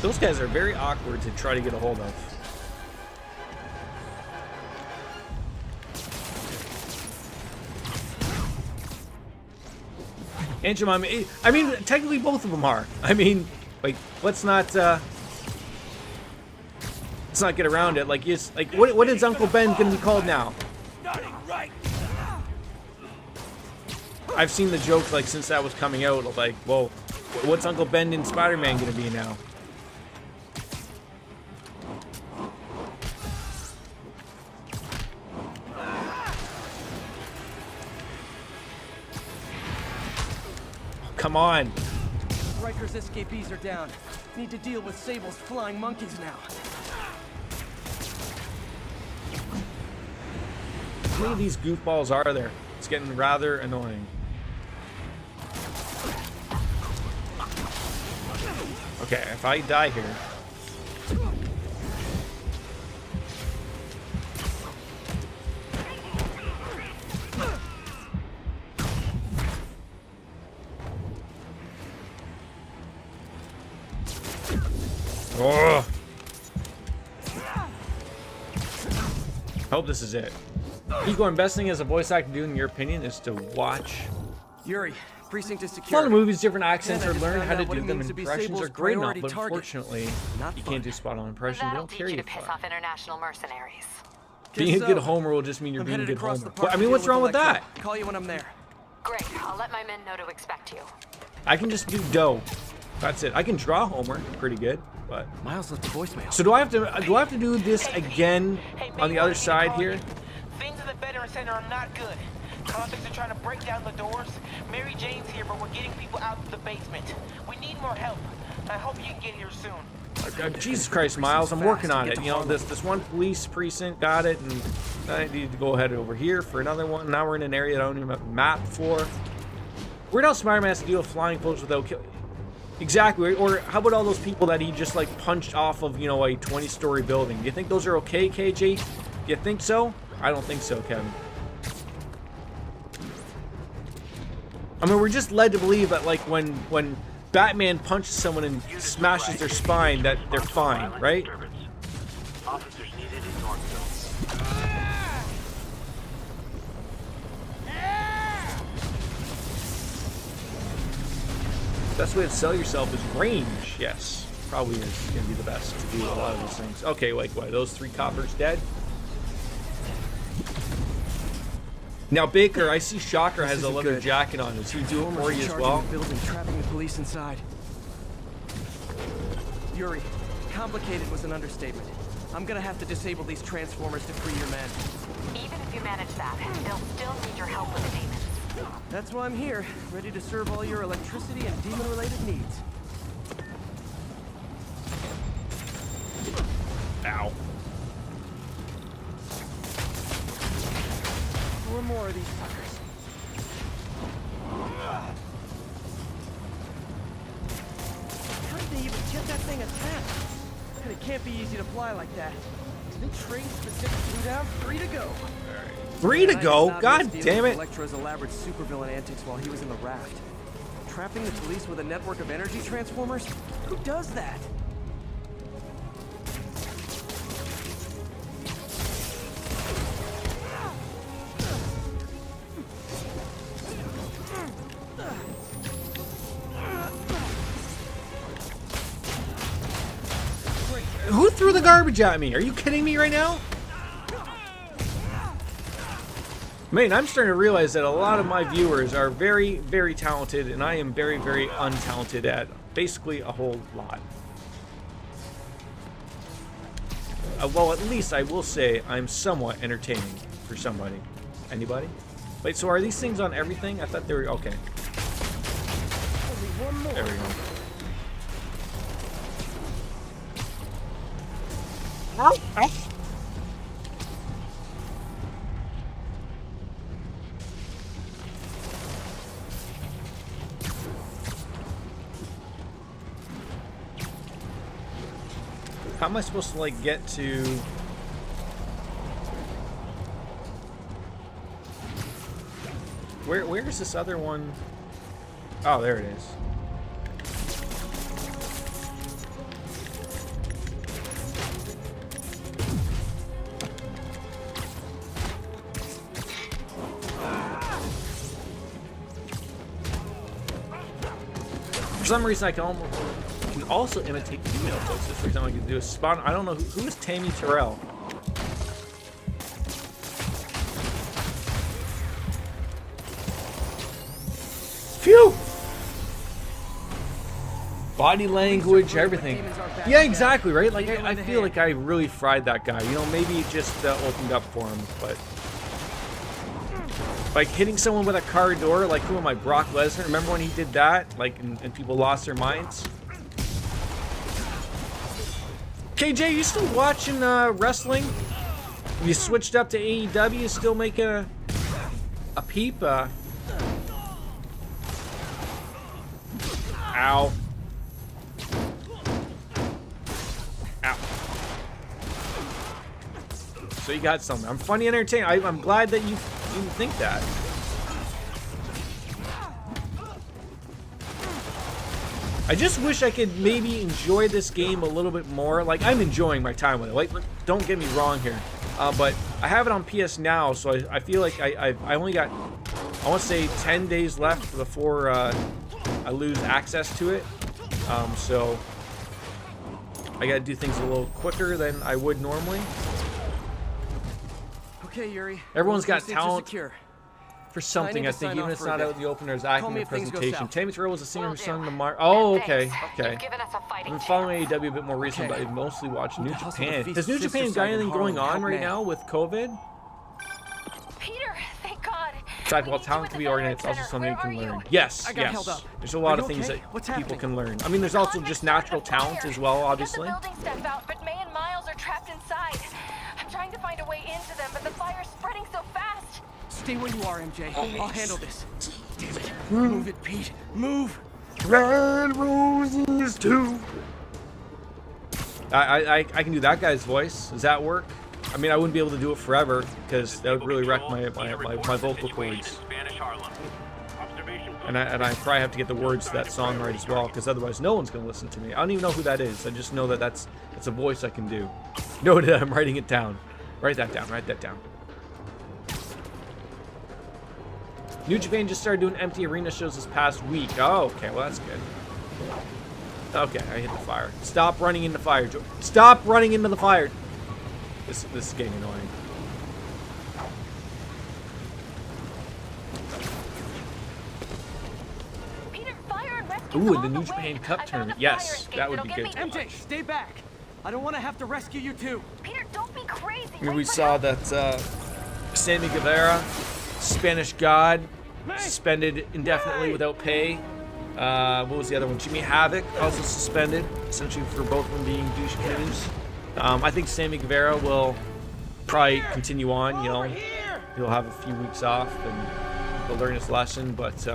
Those guys are very awkward to try to get a hold of. And Jemima, I mean, technically both of them are. I mean, like, let's not get around it. Like, what is Uncle Ben gonna be called now? I've seen the joke, like, since that was coming out, like, well, what's Uncle Ben in Spider-Man gonna be now? Come on. Riker's escapees are down. Need to deal with Sable's flying monkeys now. How many of these goofballs are there? It's getting rather annoying. Okay, if I die here. Oh. Hope this is it. Igor, best thing as a voice actor to do, in your opinion, is to watch. Yuri, precinct is A secure. lot of movies, different accents, Yeah, or learn how to what do it them. means to be Impressions are Sable's great enough, priority but target. unfortunately, Not you fun. can't do spot-on impressions. They That'll don't carry teach you you to piss far. off international mercenaries. Being a Guess good so. homer will just mean you're I'm being a headed good across homer. the park I to mean, deal what's with wrong with Electro. that? Call you when I'm there. Great, I'll let my men know to expect you. I can just do dough. That's it. I can draw Homer pretty good, but Miles left a voicemail. so do I have to do this again on the other side here? Things in the Veteran Center are not good. Convicts are trying to break down the doors. Mary Jane's here, but we're getting people out of the basement. We need more help. I hope you can get here soon. Jesus Christ, Miles, I'm working on it. You know, this one police precinct got it, and I need to go ahead over here for another one. Now we're in an area that I don't even have a map for. Weird how Spider-Man has to deal with flying folks without killing. Exactly. Or how about all those people that he just like punched off of, you know, a 20-story building? Do you think those are okay, KJ? Do you think so? I don't think so, Kevin. I mean, we're just led to believe that, like, when Batman punches someone and smashes their spine, that they're fine, right? Officers needed in Northville. Best way to sell yourself is range. Yes, probably is gonna be the best to do a lot of those things. Okay, like what? Those 3 coppers dead? Now Baker, I see Shocker has a leather jacket on. Is he doing for you as well? Building, trapping the police inside. Yuri, complicated was an understatement. I'm gonna have to disable these transformers to free your men. Even if you manage that, they'll still need your help with the demons. That's why I'm here, ready to serve all your electricity and demon-related needs. Ow. 4 more of these suckers. How did they even get that thing attached? And it can't be easy to fly like that. They trained specific down. 3 to go. 3 to go? God damn it. Electro's elaborate supervillain antics while he was in the raft. Trapping the police with a network of energy transformers? Who does that? Who threw the garbage at me? Are you kidding me right now? Man, I'm starting to realize that a lot of my viewers are very, very talented, and I am very, very untalented at basically a whole lot. Well, at least I will say I'm somewhat entertaining for somebody. Anybody? Wait, so are these things on everything? I thought they were... Okay. There we go. How am I supposed to, like, get to... Where is this other one? Oh, there it is. For some reason, I can also imitate female voices. For example, I can do a spot. I don't know who is Tammy Terrell. Phew! Body language, everything. Yeah, exactly, right? Like, I feel like I really fried that guy. You know, maybe it just opened up for him, but... Like, hitting someone with a car door, like, who am I, Brock Lesnar? Remember when he did that? Like, and people lost their minds? KJ, you still watching wrestling? You switched up to AEW, still making a peep? Ow. Ow. So you got something. I'm funny and entertaining. I'm glad that you think that. I just wish I could maybe enjoy this game a little bit more. Like, I'm enjoying my time with it. Like, don't get me wrong here. But I have it on PS Now, so I feel like I only got, I want to say, 10 days left before I lose access to it. So I got to do things a little quicker than I would normally. Okay, Yuri. Everyone's got talent for something, I think, even if it's not out in the open, there's acting in the presentation. Tammy Terrell was a singer who sung the Mar... Oh, okay, okay. I've been following AEW a bit more recently, but I mostly watch New Japan. Has New Japan got anything going on right now with COVID? Peter, thank God. Besides, while talent can be organized, it's also something you can learn. Yes, yes. There's a lot of things that people can learn. I mean, there's also just natural talent as well, obviously. Get the building stuff out, but May and Miles are trapped inside. I'm trying to find a way into them, but the fire's spreading so fast. Stay where you are, MJ. I'll handle this. Damn it. Move it, Pete. Move. Red roses too. I can do that guy's voice. Does that work? I mean, I wouldn't be able to do it forever because that would really wreck my vocal cords. And I probably have to get the words to that song right as well, because otherwise no one's gonna listen to me. I don't even know who that is. I just know that that's a voice I can do. Noted, I'm writing it down. Write that down. Write that down. New Japan just started doing empty arena shows this past week. Oh, okay. Well, that's good. Okay, I hit the fire. Stop running into fire, Joe. Stop running into the fire. This is getting annoying. Ooh, the New Japan Cup tournament. Yes, that would be good. MJ, stay back. I don't want to have to rescue you too. Peter, don't be crazy. Here we saw that Sammy Guevara, Spanish God, suspended indefinitely without pay. What was the other one? Jimmy Havoc, also suspended, essentially for both of them being douche canoes. I think Sammy Guevara will probably continue on, you know. He'll have a few weeks off and he'll learn his lesson, but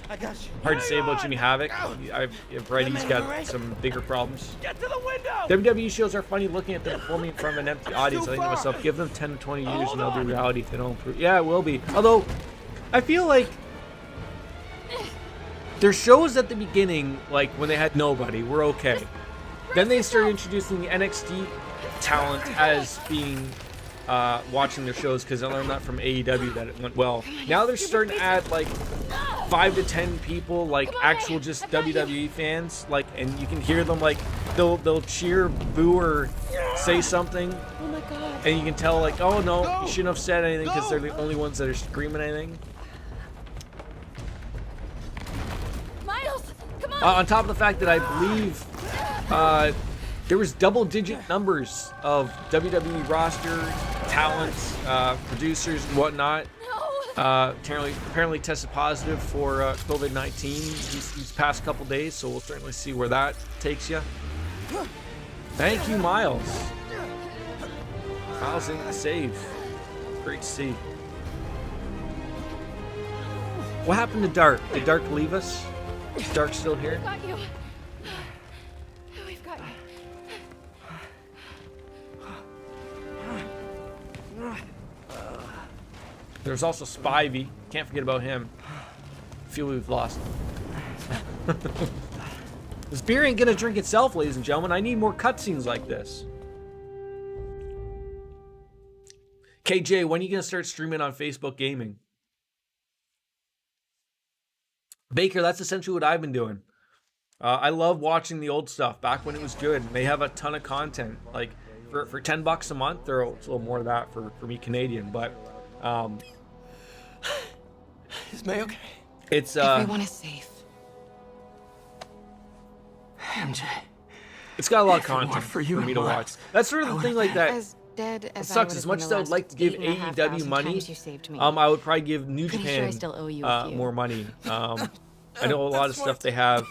I got you. hard to say about Jimmy Havoc. I've read he's got some bigger problems. Get to the window! WWE shows are funny looking at them performing in front of an empty audience. I think to myself, give them 10 to 20 years and they'll do reality if they don't improve. Yeah, it will be. Although, I feel like their shows at the beginning, like when they had nobody, were okay. Then they started introducing the NXT talent as being watching their shows because I learned that from AEW that it went well. Now they're starting to add like 5 to 10 people, like actual just WWE fans, like, and you can hear them like they'll cheer, boo, or say something. Oh my god. And you can tell like, oh no, you shouldn't have said anything because they're the only ones that are screaming anything. Miles, come on. On top of the fact that I believe there was double-digit numbers of WWE roster talent, producers, and whatnot. Apparently tested positive for COVID-19 these past couple days, so we'll certainly see where that takes you. Thank you, Miles. Miles in the save. Great to see. What happened to Dark? Did Dark leave us? Is Dark still here? We've got you. We've got you. There's also Spivey. Can't forget about him. Feel we've lost. This beer ain't gonna drink itself, ladies and gentlemen. I need more cutscenes like this. KJ, when are you gonna start streaming on Facebook Gaming? Baker, that's essentially what I've been doing. I love watching the old stuff back when it was good. They have a ton of content. Like for $10 a month, or it's a little more of that for me Canadian, but Is May okay? It's everyone is safe. MJ. It's got a lot of content for me to watch. That's sort of the thing like that. As dead as it sucks. As much as I would like to give AEW money, I would probably give New Japan more money. I know a lot of stuff they have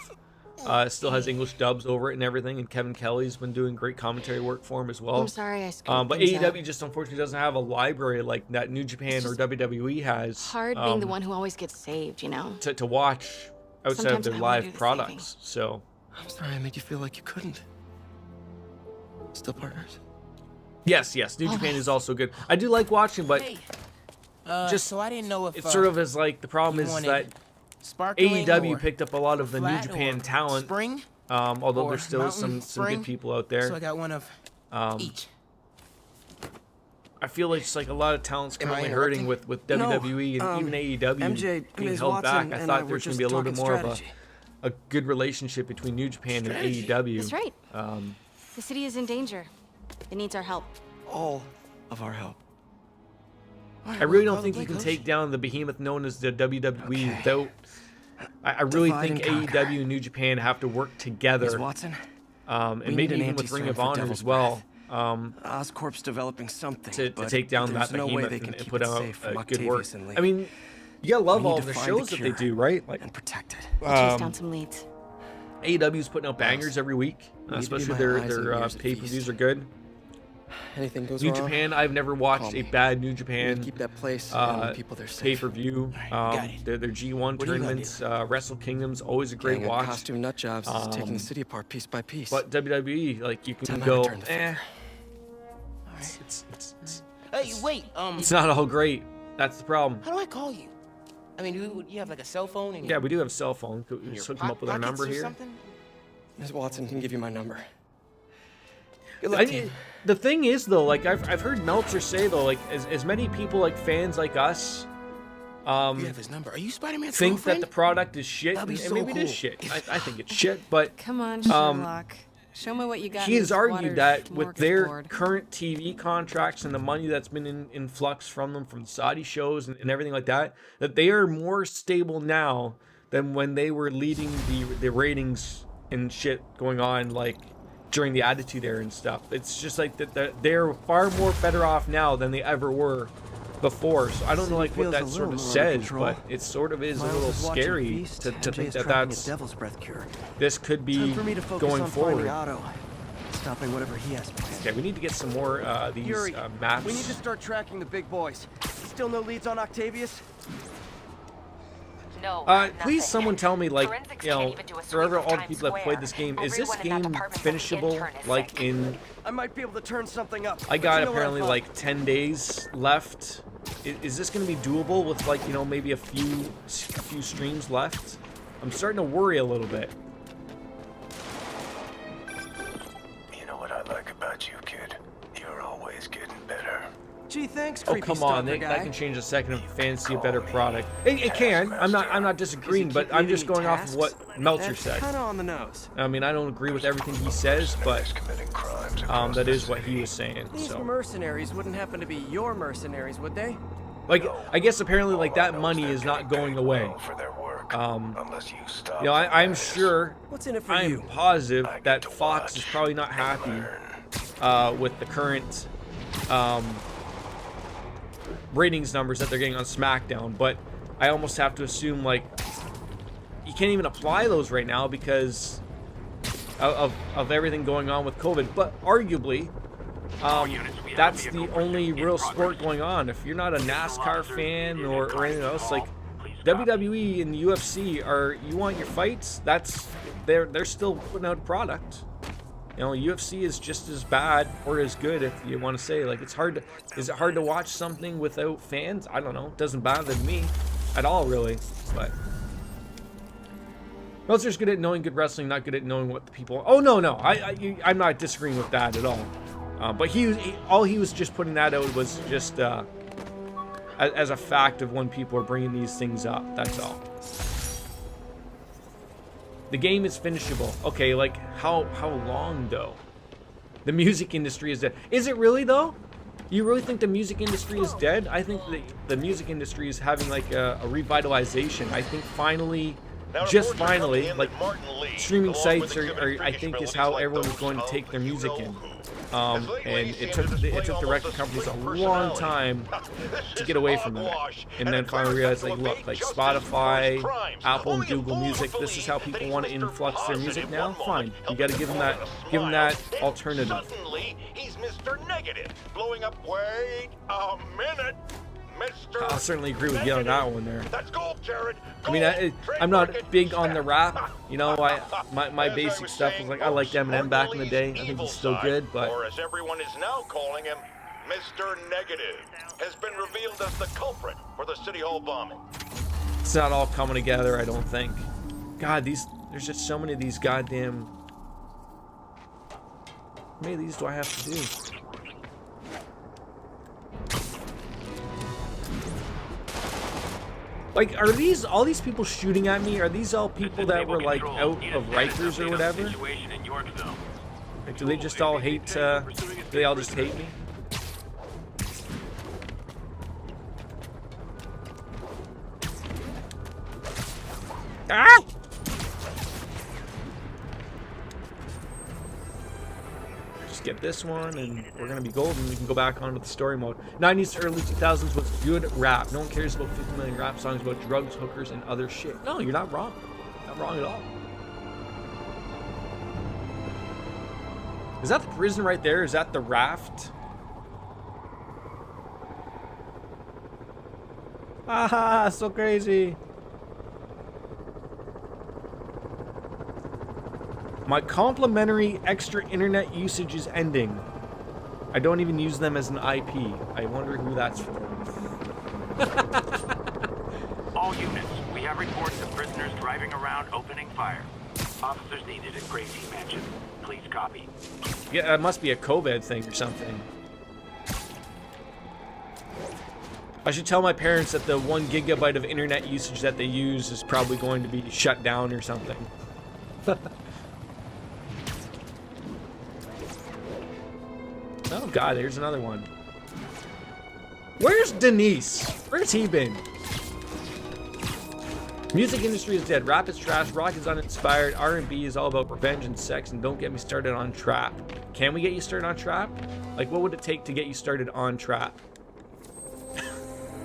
still has English dubs over it and everything, and Kevin Kelly's been doing great commentary work for him as well. I'm sorry I screwed but things AEW up. just unfortunately doesn't have a library like that New Japan or WWE has. Hard being the one who always gets saved, you know. To watch outside Sometimes of their I wanna do live the products. So I'm sorry I made you feel like you couldn't. Still partners? yes, New Japan is also good. I do like watching, but just so I didn't know if it sort of is like the problem is that AEW picked up a lot of the New Japan talent. Spring, although there still is mountain, some spring. good people out there. So I got one of each. I feel like it's like a lot of talent's Am I currently hurting with WWE and even AEW MJ, being Ms. held Watson back. I and thought were there was going just to be a little bit talking more strategy. of a good relationship between New Japan and AEW. That's right. The city is in danger. It needs our help. All of our help. I really don't think you can take down the behemoth known as the WWE without. I really Divide think and conquer. AEW and New Japan have to work together. Ms. Watson, and we maybe need an even with Ring anti-serum of for Honor Devil's as well. Oscorp's developing something To but take down there's that no way behemoth they can and keep put it out safe from good work. Octavius and Lee. I mean, you gotta love We all need of the to find the shows that they cure do, right? Like and protect it. I'll chase down some leads. AEW's putting out bangers every week, need to be especially my their eyes and ears at pay-per-views feast. are good. Anything goes New wrong, Japan, I've never watched call a me. bad New We Japan keep that place and the people there safe. pay-per-view. got it. Their G1 What do you got, tournaments, Wrestle Kingdom's always a great Gang of watch. costume nut jobs is taking the city apart piece by piece. But WWE, like you can Time I go, return the favor. Hey, wait. it's not all great. That's the problem. How do I call you? I mean, you have like a cell phone and Yeah, we do have a cell phone. Could we just hook him up with our number here? Miss Watson can give you my number. Good luck, team. The thing is, though, like I've heard Meltzer say, though, like as many people, like fans like us, You have his number. Are you Spider-Man's think girlfriend? that the product is shit, That'd be and so maybe it is cool. shit. I think it's shit, but Come on, Sherlock. Show me what you got. he has argued that with their board. current TV contracts and the money that's been in flux from them, from Saudi shows and everything like that, that they are more stable now than when they were leading the ratings and shit going on, like during the Attitude Era and stuff. It's just like that they're far more better off now than they ever were before. So I don't know like what that sort of says, but it sort of is a little scary to think that that's devil's breath cure. this could be going forward. Stopping whatever he has planned. Okay, we need to get some more these Yuri, maps. we need to start tracking the big boys. Still no leads on Octavius? No. Please, someone tell me, like, you know, for all the people that played this game, is this game finishable? Like in, I might be able to turn something up. I got apparently like 10 days left. Is this going to be doable with like, you know, maybe a few streams left? I'm starting to worry a little bit. You know what I like about you, kid? You're always getting better. Gee, thanks, Oh, creepy come on, stalker that guy. can change a second if fans see a better product. It can. I'm not disagreeing, but I'm just going off of what Meltzer said. Kind of on the nose. I mean, I don't agree with everything he says, but that is what he was saying. These So, mercenaries wouldn't happen to be your mercenaries, would they? like, I guess apparently like that money is not going away. You know, I'm sure, What's in it for I'm you? positive that Fox is probably not happy with the current ratings numbers that they're getting on SmackDown, but I almost have to assume like you can't even apply those right now because of everyththing going on with COVID. But arguably, that's the only real sport going on. If you're not a NASCAR fan or anything else, like WWE and the UFC are, you want your fights, that's they're still putting out a product. You know, UFC is just as bad or as good, if you want to say. Like, it's hard to, is it hard to watch something without fans? I don't know. It doesn't bother me at all, really. But Meltzer's good at knowing good wrestling, not good at knowing what the people. Oh no, I'm not disagreeing with that at all. But all he was just putting that out was just as a fact of when people are bringing these things up. That's all. The game is finishable. Okay, like how long though? The music industry is dead. Is it really though? You really think the music industry is dead? I think the music industry is having like a revitalization. I think finally, just finally, like streaming sites are I think is how everyone is going to take their music in. And it took the record companies a long time to get away from that, and then finally realized, like, look, like Spotify, Apple, and Google Music, this is how people want to influx their music now. Fine, you got to give them that alternative. Suddenly, he's Mr. Negative, blowing up. Wait a minute, Mr. I'll certainly agree with you on that one there. Let's go, Jared. I mean, I'm not big on the rap. You know, my basic stuff was like, I liked Eminem back in the day. I think he's still good, but or as everyone is now calling him, Mr. Negative, has been revealed as the culprit for the City Hall bombing. it's not all coming together, I don't think. God, there's just so many of these goddamn. How many of these do I have to do? Like, are all these people shooting at me? Are these all people that were like out of Rikers or whatever? Like, do they just all hate? Do they all just hate me? Ah! Just get this one, and we're gonna be golden. We can go back onto the story mode. 90s to early 2000s was good rap. No one cares about 50 million rap songs about drugs, hookers, and other shit. No, you're not wrong. Not wrong at all. Is that the prison right there? Is that the raft? Haha, so crazy. My complimentary extra internet usage is ending. I don't even use them as an IP. I wonder who that's for. units. We have reports of prisoners driving around opening fire. Officers needed at Gracie Mansion. Please copy. Yeah, that must be a COVID thing or something. I should tell my parents that the 1 gigabyte of internet usage that they use is probably going to be shut down or something. Oh god, there's another one. Where's Denise? Where's he been? Music industry is dead. Rap is trash. Rock is uninspired. R&B is all about revenge and sex. And don't get me started on trap. Can we get you started on trap? Like, what would it take to get you started on trap?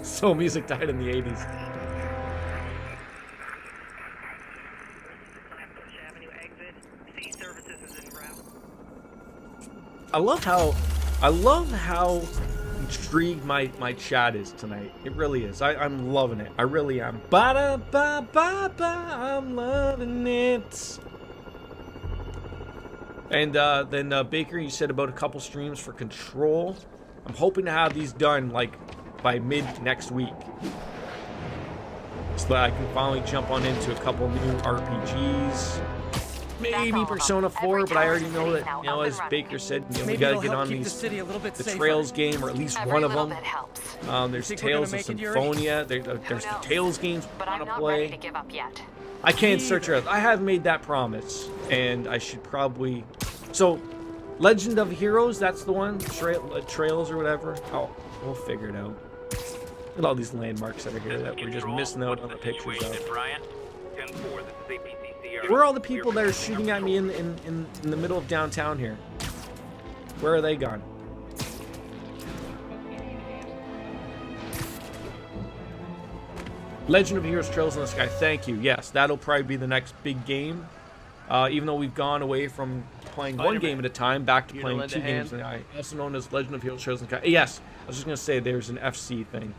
So music died in the 80s. I love how intrigued my chat is tonight. It really is. I'm loving it. I really am. Ba-da-ba-ba-ba, I'm loving it. And then Baker, you said about a couple streams for Control. I'm hoping to have these done like by mid next week, so that I can finally jump on into a couple new RPGs. Maybe Persona 4, but I already know that, you know, as Baker said, you know, we gotta get on these the Trails game, or at least one of them. There's Tales of Symphonia. There's the Tales games we want to play. I can't search Trails. I have made that promise, and I should probably. So, Legend of Heroes, that's the one. Trails or whatever. Oh, we'll figure it out. Look at all these landmarks that are here that we're just missing out on the pictures of. Where are all the people that are shooting at me in the middle of downtown here? Where are they gone? Legend of Heroes Trails in the Sky. Thank you. Yes, that'll probably be the next big game. Even though we've gone away from playing one game at a time back to playing 2 games. Also known as Legend of Heroes Trails in the Sky. Yes, I was just going to say there's an FC thing.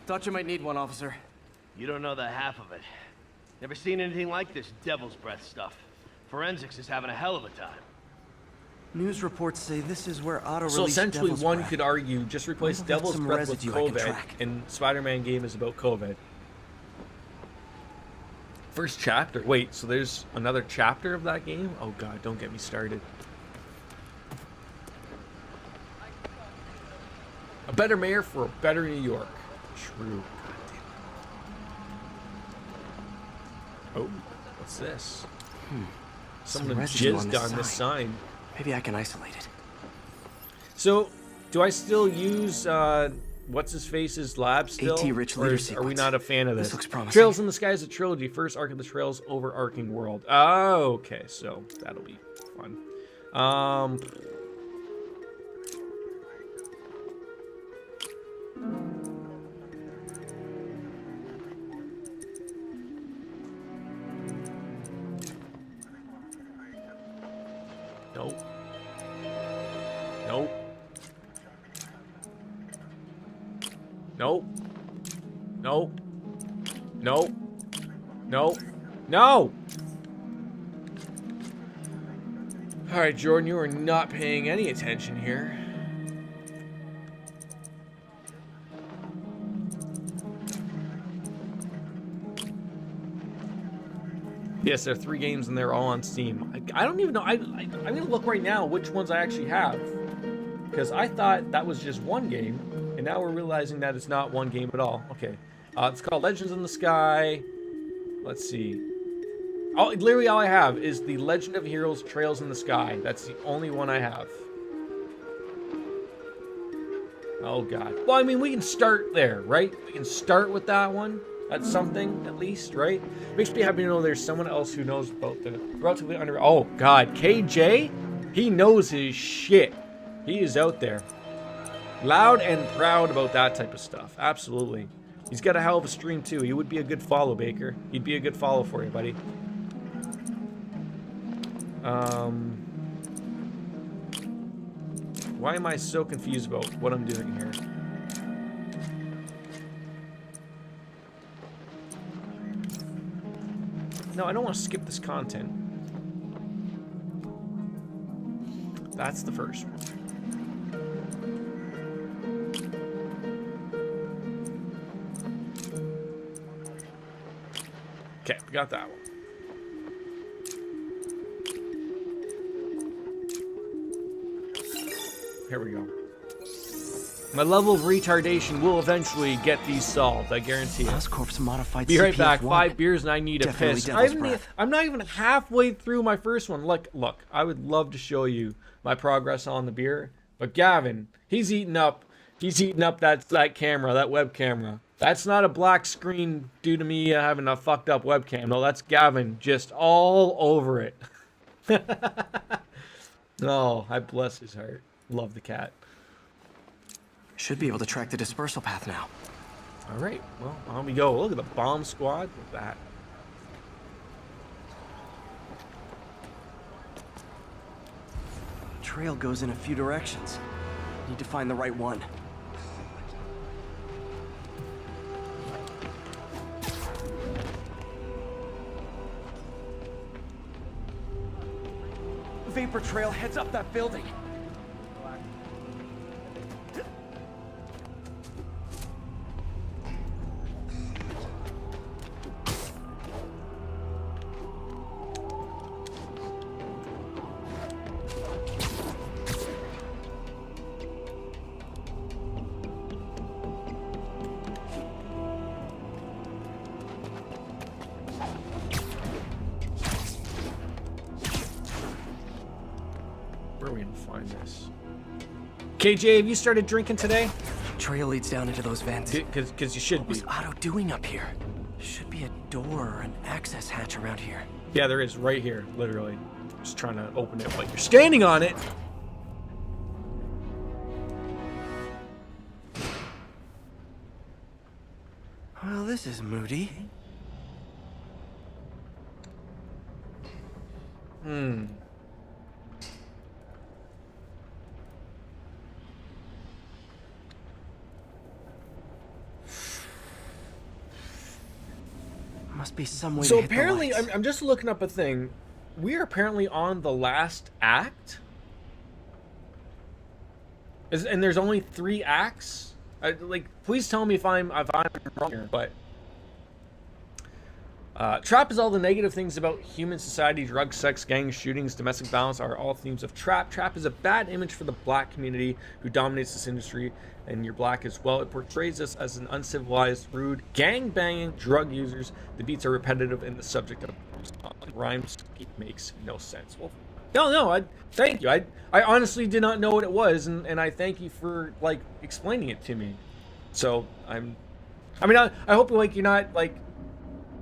Thought you might need one, officer. You don't know the half of it. Never seen anything like this devil's breath stuff. Forensics is having a hell of a time. News reports say this is where auto-release. So essentially, Devil's one Breath. could argue just replace Devil's Breath with COVID, and Spider-Man game is about COVID. First chapter. Wait, so there's another chapter of that game? Oh god, don't get me started. A better mayor for a better New York. True. Oh, what's this? Someone jizzed on this sign. Maybe I can isolate it. So, do I still use what's his face's lab still? AT Rich or leader are we not a fan of this? This looks promising. Trails in the Sky is a trilogy. First arc of the Trails overarching world. Oh, okay, so that'll be fun. Nope. Nope. Nope. Nope. Nope. Nope. No! Alright, Jordan, you are not paying any attention here. Yes, there are 3 games and they're all on Steam. I don't even know. I'm gonna look right now which ones I actually have, because I thought that was just one game, and now we're realizing that it's not one game at all. Okay, it's called Legends in the Sky. Let's see. Oh, literally all I have is the Legend of Heroes Trails in the Sky. That's the only one I have. Oh god. Well, I mean, we can start there, right? We can start with that one. That's something, at least, right? Makes me happy to know there's someone else who knows about the relatively under... Oh, God. KJ? He knows his shit. He is out there. Loud and proud about that type of stuff. Absolutely. He's got a hell of a stream, too. He would be a good follow, Baker. He'd be a good follow for you, buddy. Why am I so confused about what I'm doing here? No, I don't want to skip this content. That's the first one. Okay, we got that one. Here we go. My level of retardation will eventually get these solved. I guarantee it. Oscorp's modified. Be right back. CPF-1. 5 beers and I need a Definitely piss. devil's I'm not even halfway through my first one. Look. I would love to show you my progress on the beer, but Gavin, he's eating up that camera, that web camera. That's not a black screen due to me having a fucked up webcam. No, that's Gavin just all over it. Oh, I bless his heart. Love the cat. Should be able to track the dispersal path now. All right, well, on we go. Look at the bomb squad with that. Trail goes in a few directions. Need to find the right one. Vapor trail heads up that building. Where are we gonna find this? KJ, have you started drinking today? Trail leads down into those vents. Because you should What be. was Otto doing up here? Should be a door or an access hatch around here. Yeah, there is right here, literally. Just trying to open it, but you're standing on it. Well, this is moody. Must be some way So to hit the apparently, lights. I'm just looking up a thing. We're apparently on the last act. And there's only 3 acts? Like, please tell me if I'm wrong here, but... Trap is all the negative things about human society. Drugs, sex, gangs, shootings, domestic violence are all themes of Trap. Trap is a bad image for the black community who dominates this industry, and you're black as well. It portrays us as an uncivilized, rude, gang-banging drug users. The beats are repetitive, and the subject of rhymes makes no sense. Well, no, thank you. I honestly did not know what it was, and I thank you for, like, explaining it to me. So, I hope, like, you're not, like,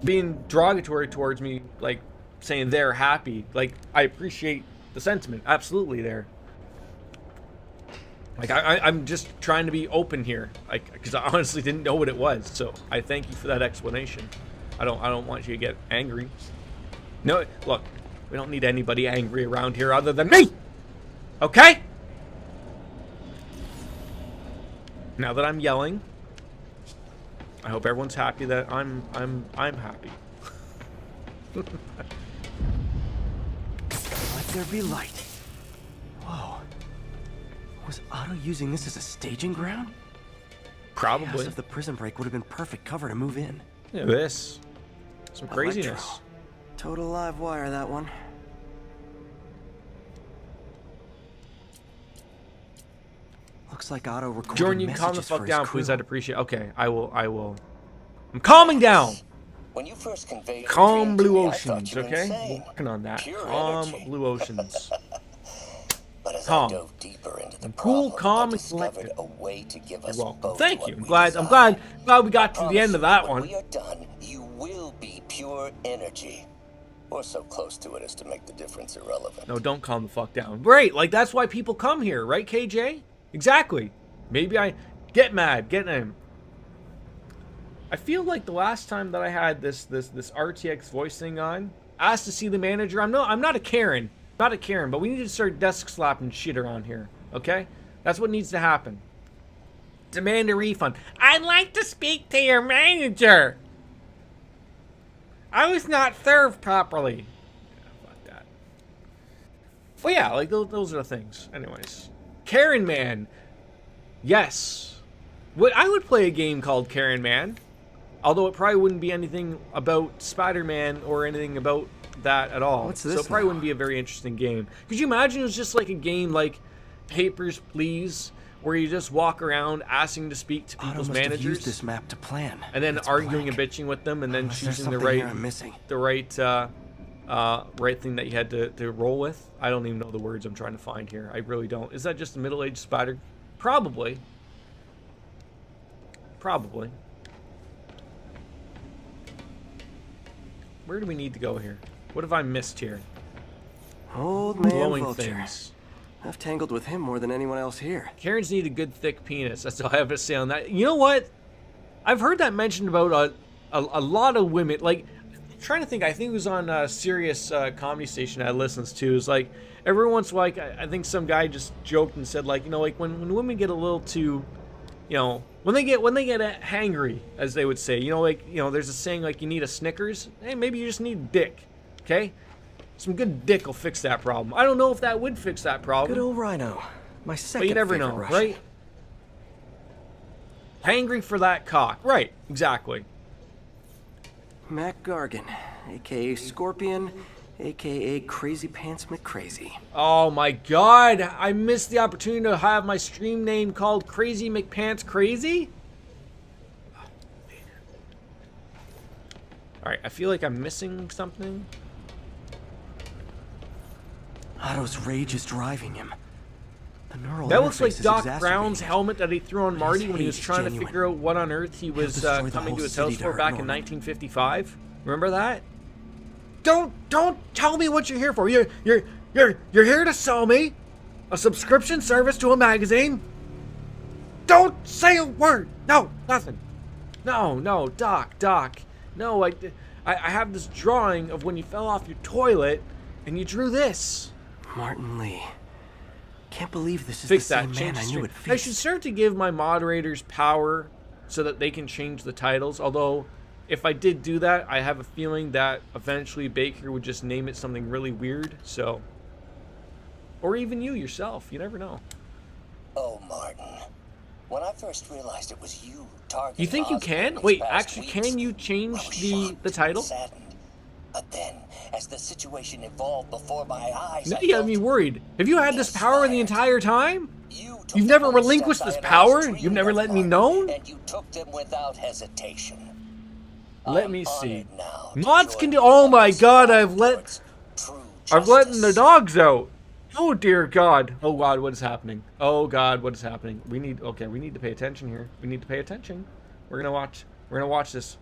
being derogatory towards me, like saying they're happy. Like, I appreciate the sentiment, absolutely there. Like, I'm just trying to be open here, like, because I honestly didn't know what it was. So I thank you for that explanation. I don't want you to get angry. No, look, we don't need anybody angry around here other than me. Okay? Now that I'm yelling, I hope everyone's happy that I'm happy. Let there be light. Whoa. Was Otto using this as a staging ground? Probably. Chaos of the prison break would have been perfect cover to move in. Yeah, this. Some craziness. Electro. Total live wire, that one. Looks like Otto recorded Jordan, you can calm the messages for fuck his down, crew. please. I'd appreciate. Okay, I will. I'm calming down. When you first conveyed Calm your dream blue to me, I thought oceans, you were okay? insane. Working on that. Pure Calm energy. blue oceans. But as I Calm. dove deeper into the Cool, problem, calm, I and discovered collected. a way to give You're us welcome. both Thank what you. we I'm glad we got to the promise end of that when one. we are done, you will be pure energy. Or so close to it as to make the difference irrelevant. No, don't calm the fuck down. Right, like that's why people come here, right, KJ? Exactly. Maybe I get mad, get him. I feel like the last time that I had this RTX voice thing on, asked to see the manager. I'm not a Karen, but we need to start desk slapping shit around here. Okay, that's what needs to happen. Demand a refund. I'd like to speak to your manager. I was not served properly. Yeah, fuck that. Well, yeah, like those are the things. Anyways, Karen Man. Yes. I would play a game called Karen Man. Although it probably wouldn't be anything about Spider-Man or anything about that at all. What's this so it probably now? wouldn't be a very interesting game. Could you imagine it was just like a game like Papers, Please, where you just walk around asking to speak to Otto people's must have managers, used this map to plan. and then It's arguing blank. and bitching with them, and then Unless there's choosing the something here right, I'm missing. right thing that you had to roll with. I don't even know the words I'm trying to find here. I really don't. Is that just a middle-aged spider? Probably. Probably. Where do we need to go here? What have I missed here? Old man Glowing Vulture. things. I've tangled with him more than anyone else here. Karens need a good thick penis. That's all I have to say on that. You know what? I've heard that mentioned about a lot of women. Like, I'm trying to think. I think it was on a Sirius comedy station I listens to. It's like every once in a while, like, I think some guy just joked and said, like, you know, like when women get a little too, you know, when they get hangry, as they would say, you know, like, you know, there's a saying like you need a Snickers. Hey, maybe you just need dick. Okay. Some good dick will fix that problem. I don't know if that would fix that problem. Good old Rhino. My second But you never favorite know, Russian. right? Hangry for that cock. Right, exactly. Mac Gargan, a.k.a. Scorpion, a.k.a. Crazy Pants McCrazy. Oh my god, I missed the opportunity to have my stream name called Crazy McPants Crazy? Alright, I feel like I'm missing something. Otto's rage is driving him. The neural That looks like interface is Doc exacerbating Brown's it. helmet that he threw on Marty when he was hate is trying to genuine. figure out what on earth he was destroy the coming whole to his city house to for hurt back in Norman. 1955. Remember that? Don't tell me what you're here for. You're here to sell me a subscription service to a magazine. Don't say a word. No, nothing. No, Doc. No, I have this drawing of when you fell off your toilet and you drew this. Martin Lee. Can't believe this is Fix the that. same Change man the I knew stream. at I Feast. should start to give my moderators power so that they can change the titles. Although, if I did do that, I have a feeling that eventually Baker would just name it something really weird. So, or even you yourself. You never know. Oh, Martin. When I first realized it was you targeting You think you Osborn can? these Wait, past actually, weeks, can you I change was the shocked title? and saddened. But then, as the situation evolved before my eyes, No, I you got felt me worried. Have you had this power the entire time? you took You've the never very relinquished steps this I had always power? dreamed You've never of, let me Martin, know? And you took them without hesitation. Let me see. now Mods can do. Oh my god! I've let the dogs out. Oh dear God. Oh God, what is happening? Oh God, what is happening? We need to pay attention here. We need to pay attention. We're gonna watch this.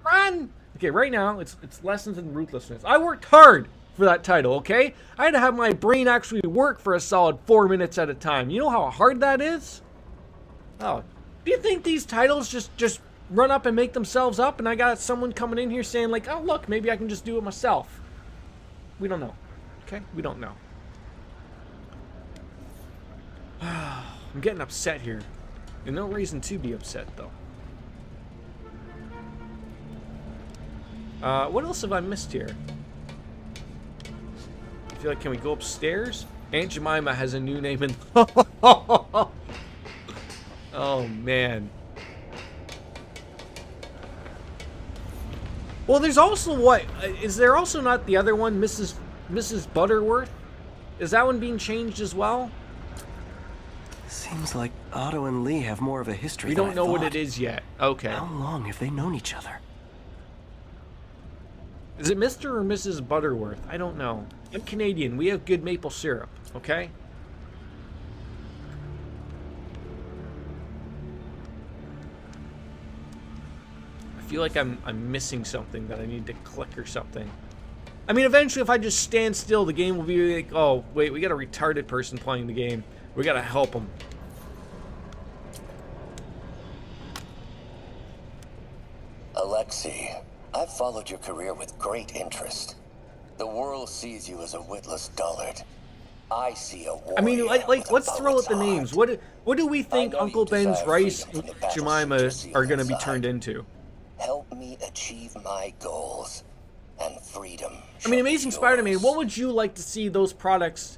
Run! Okay, right now it's Lessons in Ruthlessness. I worked hard for that title, okay? I had to have my brain actually work for a solid 4 minutes at a time. You know how hard that is? Oh, do you think these titles just run up and make themselves up, and I got someone coming in here saying like, oh look, maybe I can just do it myself? We don't know. Okay? We don't know. I'm getting upset here. And no reason to be upset, though. What else have I missed here? I feel like, can we go upstairs? Aunt Jemima has a new name in... Oh, man. Well, there's also what? Is there also not the other one, Mrs. Butterworth? Is that one being changed as well? Seems like Otto and Lee have more of a history We than don't I know what thought. it is yet. Okay. How long have they known each other? Is it Mr. or Mrs. Butterworth? I don't know. I'm Canadian. We have good maple syrup, okay? I feel like I'm missing something that I need to click or something. I mean, eventually if I just stand still, the game will be like, oh, wait, we got a retarded person playing the game. We gotta help him. Alexei, I've followed your career with great interest. The world sees you as a witless dullard. I see a warrior. I mean, like let's throw out the names. What do we think Uncle Ben's rice and Jemima are gonna be turned into? Help me achieve my goals, and freedom. I mean, Amazing Spider-Man, what would you like to see those products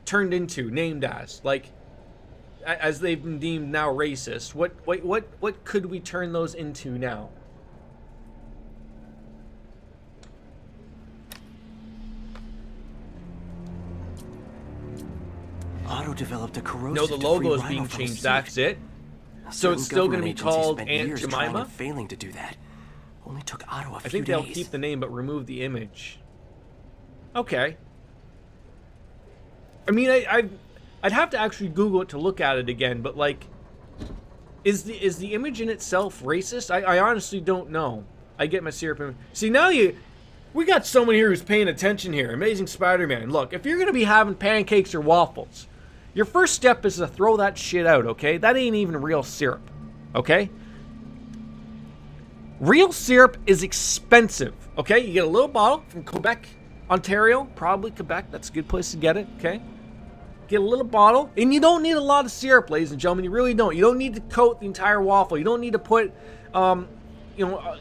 turned into, named as? Like, as they've been deemed now racist, what could we turn those into now? Otto developed a corrosive. No, the logo is being changed. That's it. So it's still going to be called Aunt Jemima? Failing to do that. Only took Otto a few I think they'll keep the name but remove the image. Okay. I mean, I'd have to actually Google it to look at it again, but like, is the image in itself racist? I honestly don't know. I get my syrup. See, now we got someone here who's paying attention here. Amazing Spider-Man. Look, if you're gonna be having pancakes or waffles, your first step is to throw that shit out, okay? That ain't even real syrup, okay? Real syrup is expensive, okay? You get a little bottle from Quebec, Ontario, probably Quebec. That's a good place to get it, okay? Get a little bottle, and you don't need a lot of syrup, ladies and gentlemen. You really don't. You don't need to coat the entire waffle. You don't need to put,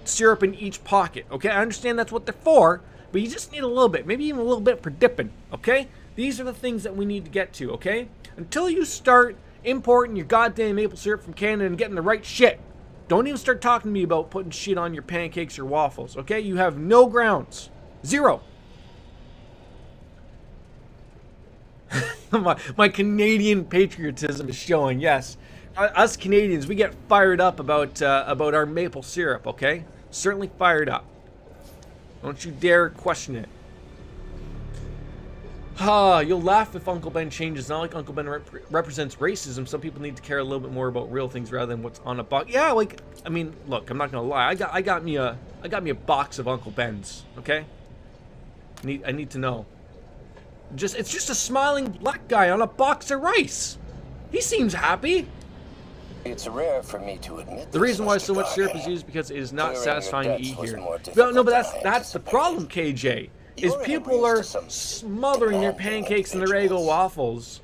syrup in each pocket, okay? I understand that's what they're for, but you just need a little bit, maybe even a little bit for dipping, okay? These are the things that we need to get to, okay? Until you start importing your goddamn maple syrup from Canada and getting the right shit, don't even start talking to me about putting shit on your pancakes or waffles, okay? You have no grounds. Zero. my Canadian patriotism is showing, yes. Us Canadians, we get fired up about our maple syrup, okay? Certainly fired up. Don't you dare question it. You'll laugh if Uncle Ben changes. Not like Uncle Ben represents racism. Some people need to care a little bit more about real things rather than what's on a box. Yeah, like, I mean, look, I'm not gonna lie. I got me a box of Uncle Ben's. Okay. I need to know. It's just a smiling black guy on a box of rice. He seems happy. It's rare for me to admit. The reason why so much syrup is used because it is not satisfying to eat here. No, but that's the problem, KJ. Is people are smothering their pancakes and their Eggo waffles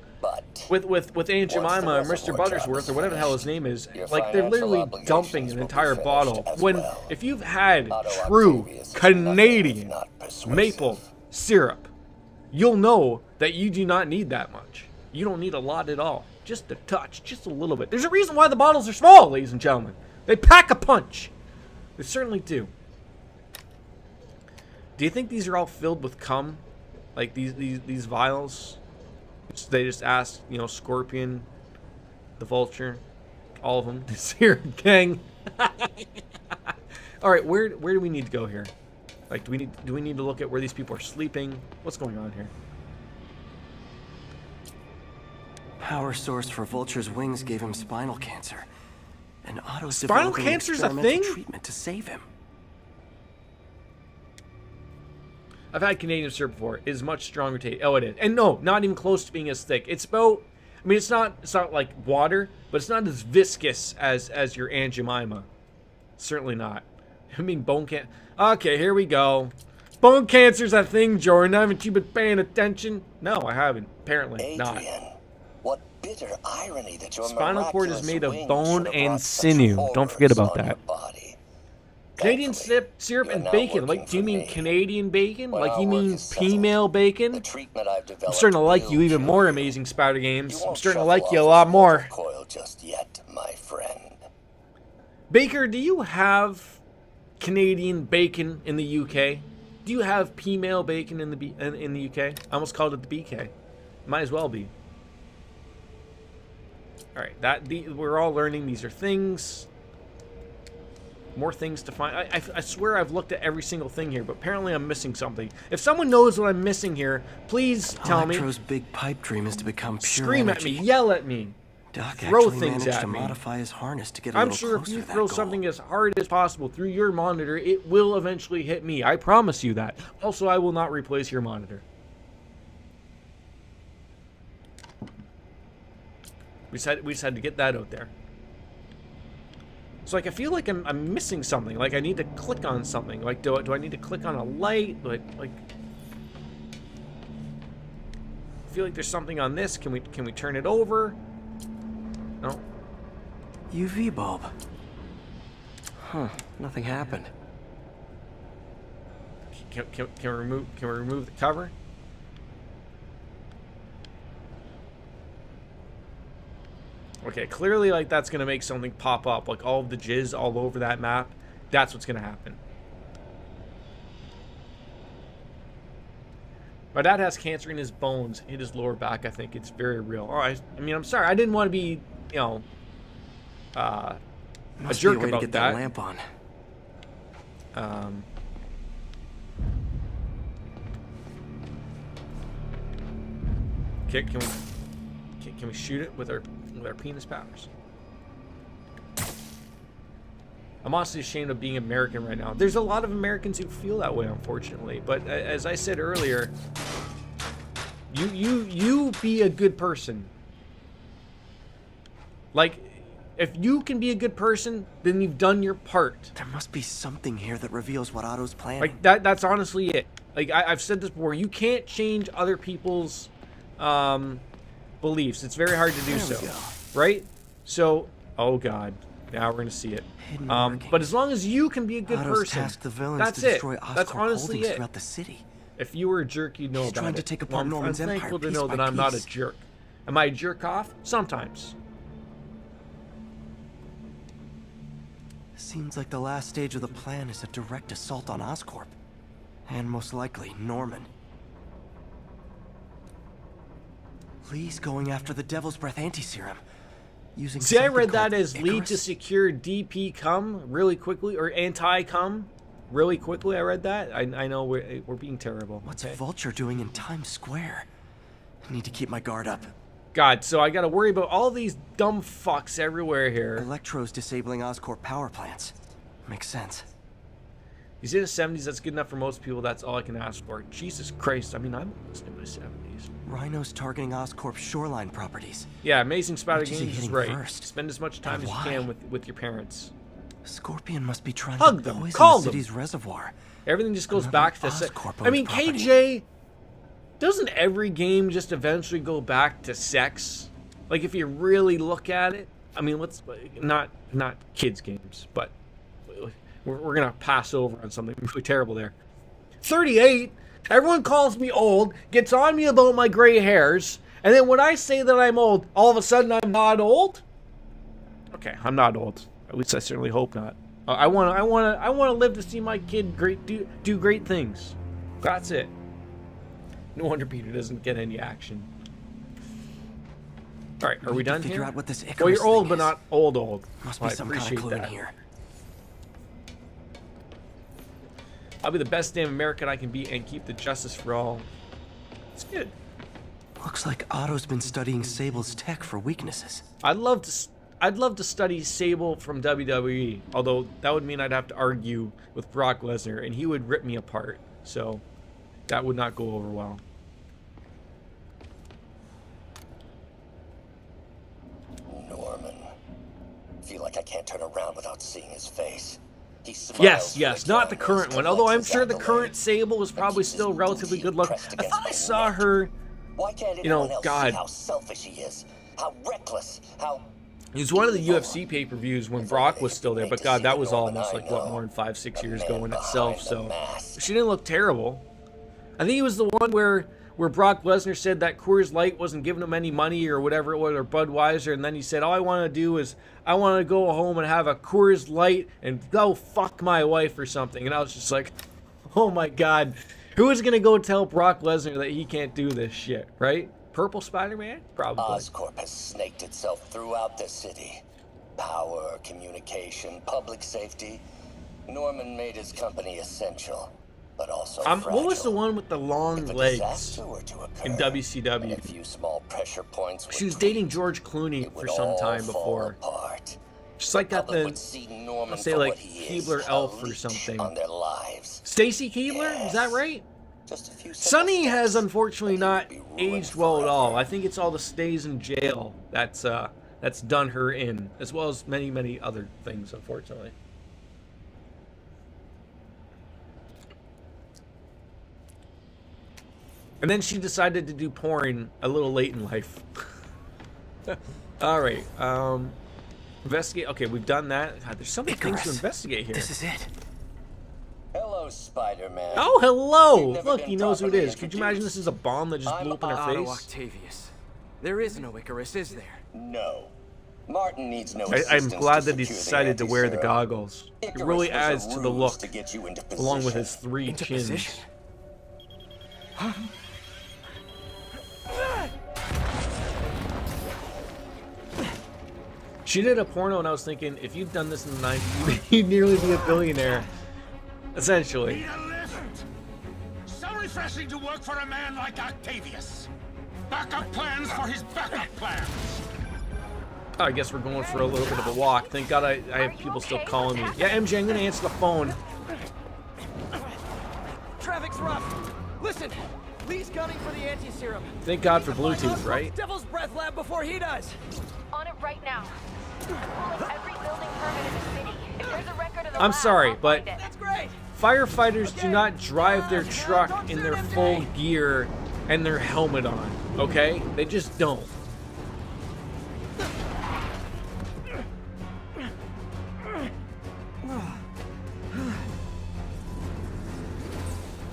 with Aunt Jemima or Mr. Buttersworth or whatever the hell his name is. Like, they're literally dumping an entire bottle. When, if you've had true Canadian maple syrup, you'll know that you do not need that much. You don't need a lot at all. Just a touch, just a little bit. There's a reason why the bottles are small, ladies and gentlemen. They pack a punch. They certainly do. Do you think these are all filled with cum? Like these vials? They just asked, Scorpion, the Vulture, all of them. This here gang. All right, where do we need to go here? Like, do we need to look at where these people are sleeping? What's going on here? Power source for Vulture's wings gave him spinal cancer, and Otto's spinal developing cancer's a experimental thing? treatment to save him. I've had Canadian syrup before. It is much stronger taste. Oh, it is. And no, not even close to being as thick. It's about, I mean, it's not like water, but it's not as viscous as your Aunt Jemima. Certainly not. I mean, bone cancer. Okay, here we go. Bone cancer's a thing, Jordan. Haven't you been paying attention? No, I haven't. Apparently not. What bitter irony that your spinal cord is made of bone and sinew. Don't forget about that. Canadian syrup and bacon. Like, do you mean Canadian bacon? Like, you mean female bacon? I'm starting to like you even more, Amazing Spider Games. I'm starting to like you a lot more. Just yet, my friend. Baker, do you have Canadian bacon in the UK? Do you have female bacon in the UK? I almost called it the BK. Might as well be. All right, we're all learning. These are things. More things to find. I swear I've looked at every single thing here, but apparently I'm missing something. If someone knows what I'm missing here, please tell me. Electro's big pipe dream is to become pure Scream energy. at me, yell at me, Doc throw actually things managed at to me. modify his harness to get a I'm little sure if closer you to that throw goal. something as hard as possible through your monitor, it will eventually hit me. I promise you that. Also, I will not replace your monitor. We just had to get that out there. So, like, I feel like I'm missing something. Like, I need to click on something. Like, do I need to click on a light? Like, I feel like there's something on this. Can we turn it over? No. UV bulb. Huh? Nothing happened. Can we remove the cover? Okay, clearly, like, that's gonna make something pop up. Like, all of the jizz all over that map. That's what's gonna happen. My dad has cancer in his bones, hit his lower back. I think it's very real. Oh, I mean, I'm sorry. I didn't want to be, you know, a jerk about get that. lamp on. Okay, can we shoot it with our penis powers? I'm honestly ashamed of being American right now. There's a lot of Americans who feel that way, unfortunately. But as I said earlier, you be a good person. Like, if you can be a good person, then you've done your part. There must be something here that reveals what Otto's planning. Like, that's honestly it. Like, I've said this before. You can't change other people's beliefs. It's very hard to do so. Right? So, oh God. Now we're going to see it. But as long as you can be a good person, that's it. That's honestly it. Throughout the city. If you were a jerk, you'd know about it. Trying to take apart Norman's I'm empire thankful to piece know by that I'm not a piece. jerk. Am I a jerk off? Sometimes. Seems like the last stage of the plan is a direct assault on Oscorp. And most likely, Norman. Lee's going after the Devil's Breath anti-serum. Using See, I read something that called as lead to Icarus? secure DP cum really quickly, or anti-cum really quickly. I read that. I know we're being terrible. What's Vulture doing in Times Square? I need to keep my guard up. God, so I gotta worry about all these dumb fucks everywhere here. Electro's disabling Oscorp power plants. Makes sense. He's in his 70s. That's good enough for most people. That's all I can ask for. Jesus Christ. I mean, I'm listening in my 70s. Rhino's targeting Oscorp's shoreline properties. Yeah, Amazing Spider Which is he Games is hitting right. first? Spend as much time And as you why? can with your parents. Scorpion must be trying Hug to them. poison Call the them. city's reservoir. Everything just goes Another back to... Oscorp I mean, property. KJ... Doesn't every game just eventually go back to sex? Like, if you really look at it? I mean, let's... Not kids' games, but... We're gonna pass over on something really terrible there. 38! Everyone calls me old, gets on me about my gray hairs, and then when I say that I'm old, all of a sudden I'm not old? Okay, I'm not old. At least I certainly hope not. I wanna live to see my kid do great things. That's it. No wonder Peter doesn't get any action. All right, are we done figure here? out what this Icarus Well, you're old, thing but is. not old. Must Well, be I some kind of appreciate clue in that. here. I'll be the best damn American I can be and keep the justice for all. It's good. Looks like Otto's been studying Sable's tech for weaknesses. I'd love to study Sable from WWE, although that would mean I'd have to argue with Brock Lesnar, and he would rip me apart. So that would not go over well. Norman. Feel like I can't turn around without seeing his face. He smiles Yes, for yes, the not the cameras, current one. Although I'm collects sure his the current Sable is probably still relatively good looking. I thought I saw her, Why can't you know, anyone else see God. how selfish he is? How reckless? How... It was one of the UFC pay-per-views when Brock was still there, but God, that was almost like, what, more than 5-6 years ago in itself, so she didn't look terrible. I think it was the one where Brock Lesnar said that Coors Light wasn't giving him any money or whatever it was, or Budweiser, and then he said, all I want to do is, I want to go home and have a Coors Light and go fuck my wife or something, and I was just like, oh my God, who is going to go tell Brock Lesnar that he can't do this shit, right? Purple Spider-Man? Probably. Oscorp has snaked itself throughout the city. Power, communication, public safety. Norman made his company essential, but also fragile. What was the one with the long If a legs disaster were to occur, in and WCW? a few small pressure points She was would dating George Clooney for some time before. Just like got the, let's say like Keebler Elf or something. on their lives. Stacy Keebler? Is that right? Sonny has unfortunately not aged well at all. I think it's all the stays in jail that's done her in, as well as many, many other things, unfortunately. And then she decided to do porn a little late in life. All right. Investigate. Okay, we've done that. God, there's so many things to investigate here. This is it. Hello, Spider-Man. Oh, hello! You've never Look, been he knows who it properly is. Could you imagine this is a bomb that just blew up in her Otto face? Octavius. There is no Icarus, is there? No. Martin needs no I'm assistance glad to that he secure the decided to wear the anti-serum. goggles. It Icarus really was a adds to the ruse look, to get you into along with position. his 3 Into chins. position? She did a porno, and I was thinking, if you'd done this in the 90s, you'd nearly be a billionaire. Essentially. Need a lift? So refreshing to work for a man like Octavius. Backup plans for his backup plans. I guess we're going for a little bit of a walk. Thank God I have people still calling me. Yeah, MJ, I'm gonna answer the phone. Traffic's rough. Listen, Lee's gunning for the anti-serum. Thank God for Bluetooth, right? Devil's Breath Lab before he does. On it right now. Pulling every building permit in the city. If there's a record of the I'm lab, sorry, I'll but find it. That's great. firefighters do not drive their truck in their full gear and their helmet on, okay? They just don't.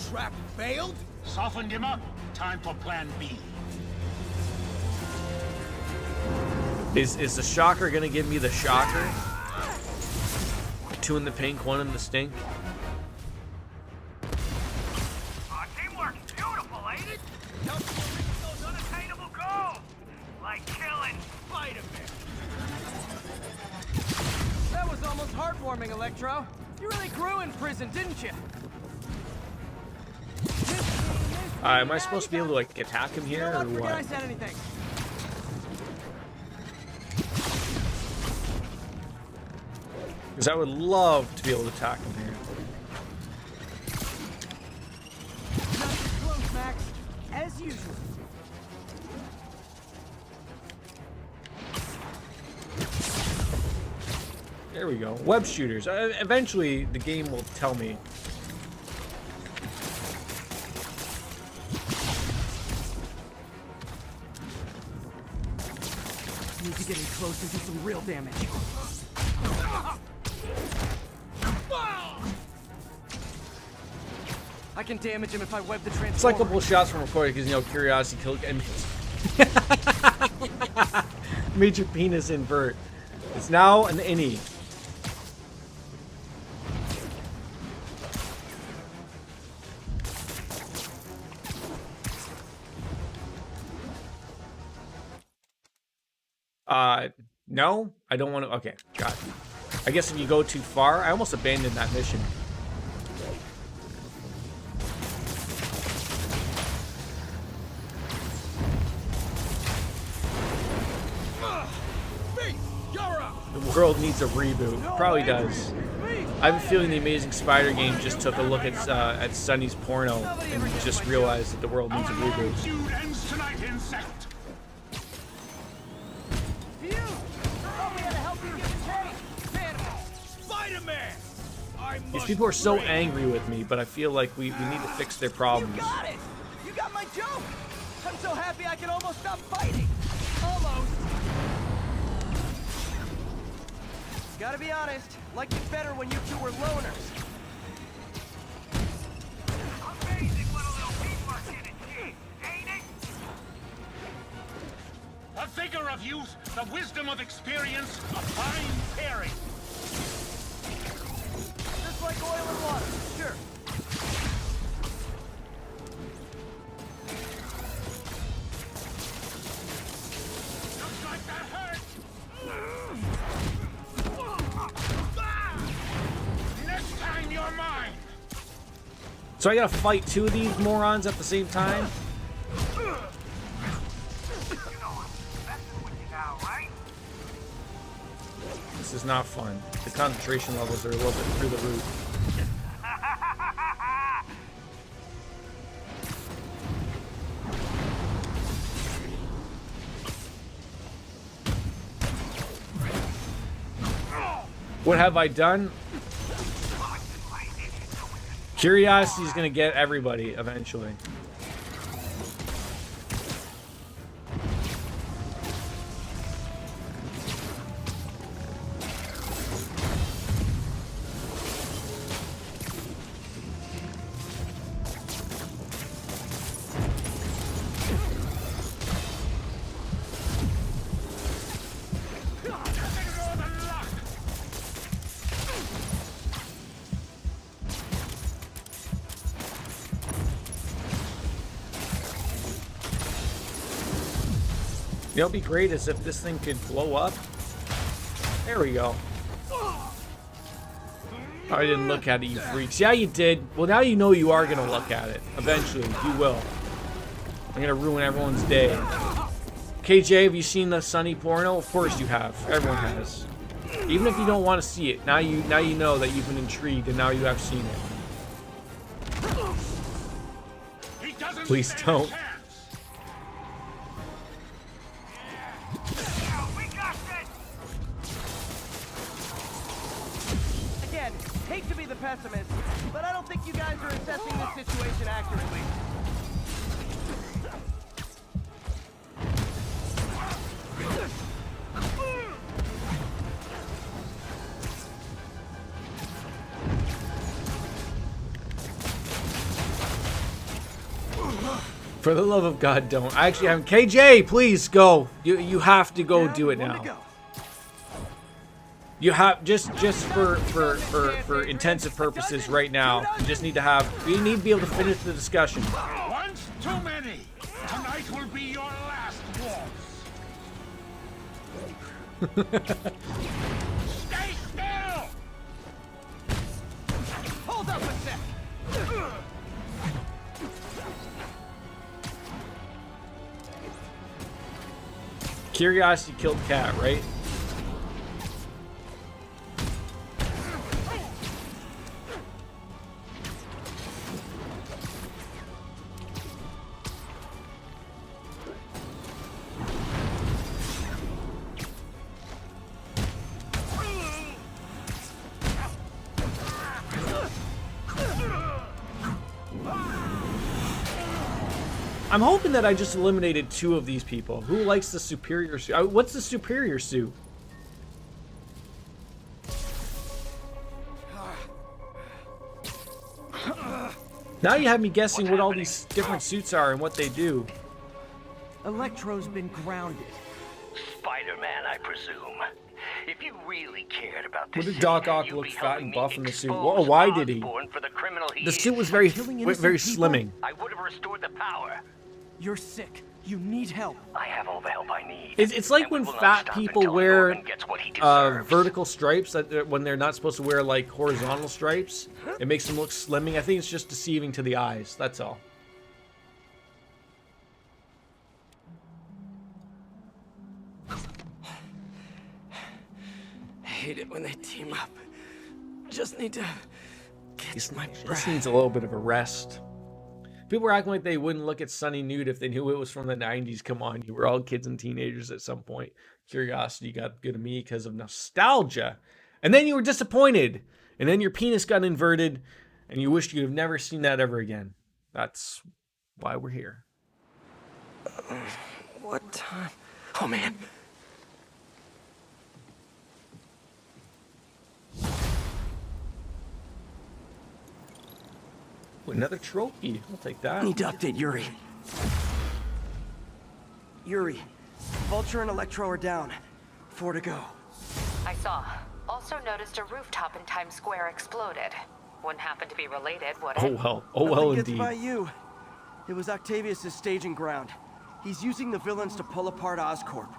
Trap failed? Softened him up. Time for plan B. Is the shocker gonna give me the shocker? 2 in the pink, 1 in the stink. Teamwork's beautiful, ain't it? Helps you reach those unattainable goals, like killing Spider-Man. That was almost heartwarming, Electro. You really grew in prison, didn't you? Am I supposed to be able to like attack him here or Forget I what? said anything. Because I would love to be able to attack him here. Not too close, Max. As usual. There we go. Web shooters. Eventually, the game will tell me. Need to get in close and do some real damage. I can damage him if I web the transformer. It's like a couple of shots from recording because, you know, curiosity killed enemies. Major penis invert. It's now an innie. No, I don't want to. Okay, got it. I guess if you go too far, I almost abandoned that mission. The world needs a reboot. Probably does. I have a feeling the Amazing Spider game just took a look at Sunny's porno and just realized that the world needs a reboot. Ends tonight, insect. Spider-Man! These people are so angry with me, but I feel like we need to fix their problems. You got it! You got my joke! I'm so happy I can almost stop fighting! Almost! Gotta be honest, liked it better when you two were loners. Amazing what a little teamwork can achieve, ain't it? The vigor of youth, the wisdom of experience, a fine pairing. Just like oil and water, sure. Looks like that hurt. Next time you're mine. So I gotta fight 2 of these morons at the same time? This is not fun. The concentration levels are a little bit through the roof. What have I done? Curiosity is gonna get everybody eventually. You know, it'd be great is if this thing could blow up. There we go. I didn't look at it, you freaks. Yeah, you did. Well, now you know you are going to look at it. Eventually, you will. I'm going to ruin everyone's day. KJ, have you seen the Sunny porno? Of course you have. Everyone has. Even if you don't want to see it, now you know that you've been intrigued and now you have seen it. Please don't. Again, hate to be the pessimist, but I don't think you guys are assessing this situation accurately. For the love of God, don't. I actually haven't. KJ, please go. You have to go do it now. You have just for intensive purposes right now. You just need to have. We need to be able to finish the discussion. Once too many. Tonight will be your last waltz. Stay still. Hold up a sec. Curiosity killed cat, right? I'm hoping that I just eliminated 2 of these people. Who likes the superior suit? What's the superior suit? Now you have me guessing what all these different suits are and what they do. Electro's been grounded. Spider-Man, I presume. If you really cared about this, What did Doc Ock look fat and buff in the suit? Or why did he? The suit was very slimming. I would have restored the power. You're sick. You need help. I have all the help I need. It's like when fat people wear vertical stripes when they're not supposed to wear like horizontal stripes. It makes them look slimming. I think it's just deceiving to the eyes. That's all. I hate it when they team up. Just need to catch my breath. This needs a little bit of a rest. People were acting like they wouldn't look at Sunny Nude if they knew it was from the 90s. Come on, you were all kids and teenagers at some point. Curiosity got good of me because of nostalgia. And then you were disappointed. And then your penis got inverted. And you wished you'd have never seen that ever again. That's why we're here. What time? Oh, man. Another trophy. I'll take that. Need to update Yuri. Yuri, Vulture and Electro are down. 4 to go. I saw. Also noticed a rooftop in Times Square exploded. Wouldn't happen to be related, would it? Oh well. Oh well, Nothing gets indeed. by you. It was Octavius' staging ground. He's using the villains to pull apart Oscorp.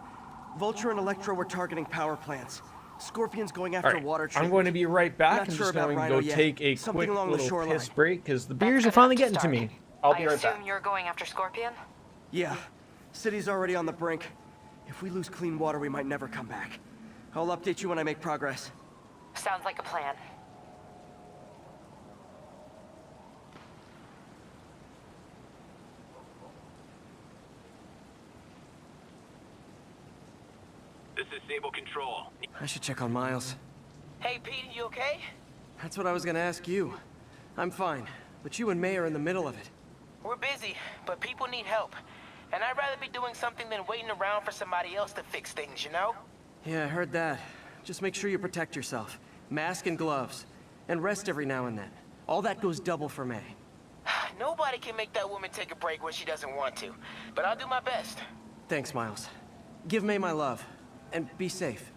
Vulture and Electro were targeting power plants. Scorpion's going after water treatment. I'm going to be right back. I'm just going to go take a quick little piss break because the beers are finally getting to me. I'll be right back. I assume you're going after Scorpion? Yeah. City's already on the brink. If we lose clean water, we might never come back. I'll update you when I make progress. Sounds like a plan. This is Sable Control. I should check on Miles. Hey, Pete, you okay? That's what I was gonna ask you. I'm fine, but you and May are in the middle of it. We're busy, but people need help. And I'd rather be doing something than waiting around for somebody else to fix things, you know? Yeah, I heard that. Just make sure you protect yourself. Mask and gloves. And rest every now and then. All that goes double for May. Nobody can make that woman take a break when she doesn't want to. But I'll do my best. Thanks, Miles. Give May my love. And be safe.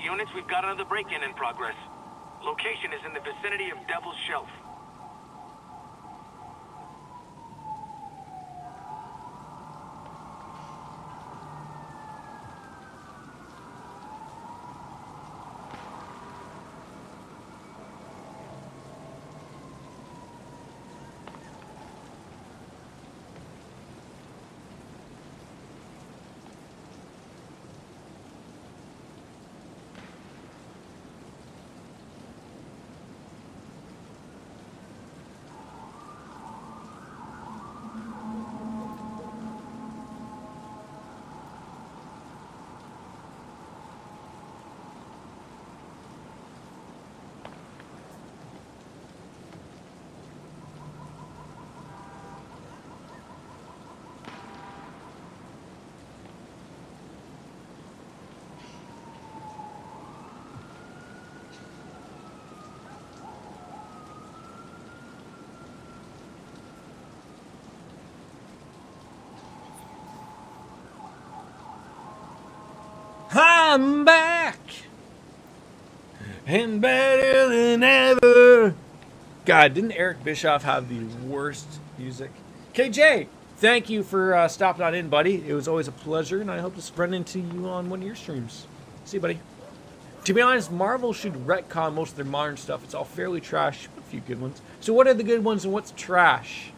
units, we've got another break-in in progress. Location is in the vicinity of Devil's Shelf. I'm back and better than ever. God, didn't Eric Bischoff have the worst music? KJ, thank you for stopping on in, buddy. It was always a pleasure, and I hope to run into you on one of your streams. See you, buddy. To be honest, Marvel should retcon most of their modern stuff. It's all fairly trash, but a few good ones. So what are the good ones and what's trash?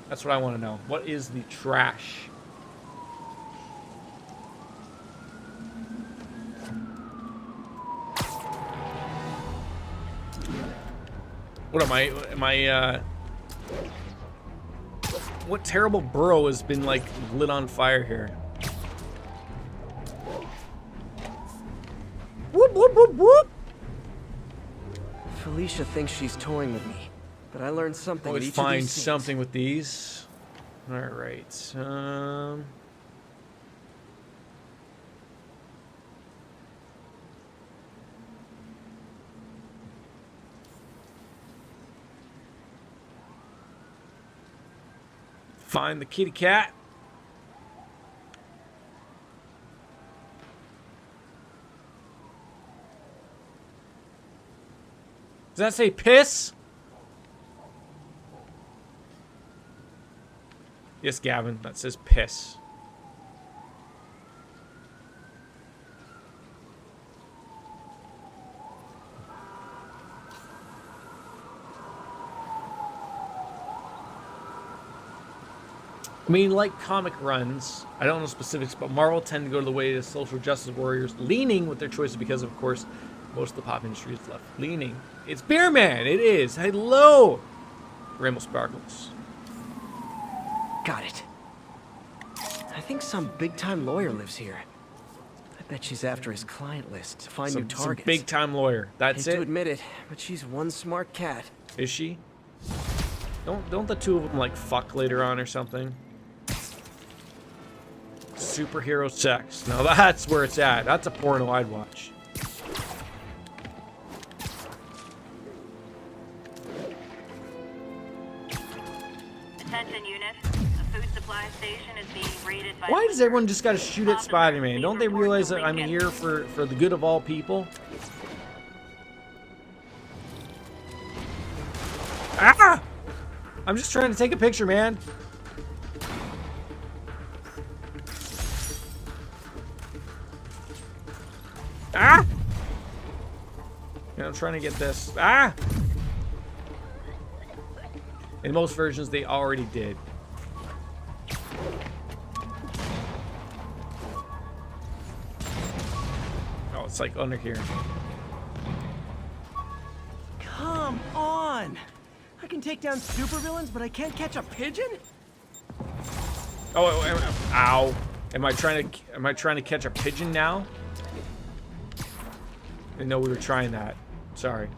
That's what I want to know. What is the trash? What am I, what terrible burrow has been, like, lit on fire here? Whoop, whoop, whoop, whoop! Felicia thinks she's toying with me, but I learned something at Always each find of these scenes. something with these. Alright, find the kitty cat. Does that say piss? Yes, Gavin, that says piss. I mean, like comic runs, I don't know specifics, but Marvel tend to go to the way of social justice warriors, leaning with their choices because, of course, most of the pop industry is left leaning. It's Beer Man, it is. Hello, Rainbow Sparkles. Got it. I think some big-time lawyer lives here. I bet she's after his client list to find new targets. Some big-time lawyer. That's Hate it. to admit it, but she's one smart cat. Is she? Don't the two of them like fuck later on or something? Superhero sex. Now that's where it's at. That's a porno I'd watch. Attention units. The food supply station is being raided by... Why does everyone just gotta shoot at Spider-Man? Don't they realize that I'm here for the good of all people? Ah! I'm just trying to take a picture, man. Ah! Yeah, I'm trying to get this. Ah! In most versions, they already did. Oh, it's like under here. Come on! I can take down supervillains, but I can't catch a pigeon? Oh, ow. Am I trying to catch a pigeon now? I didn't know we were trying that. Sorry.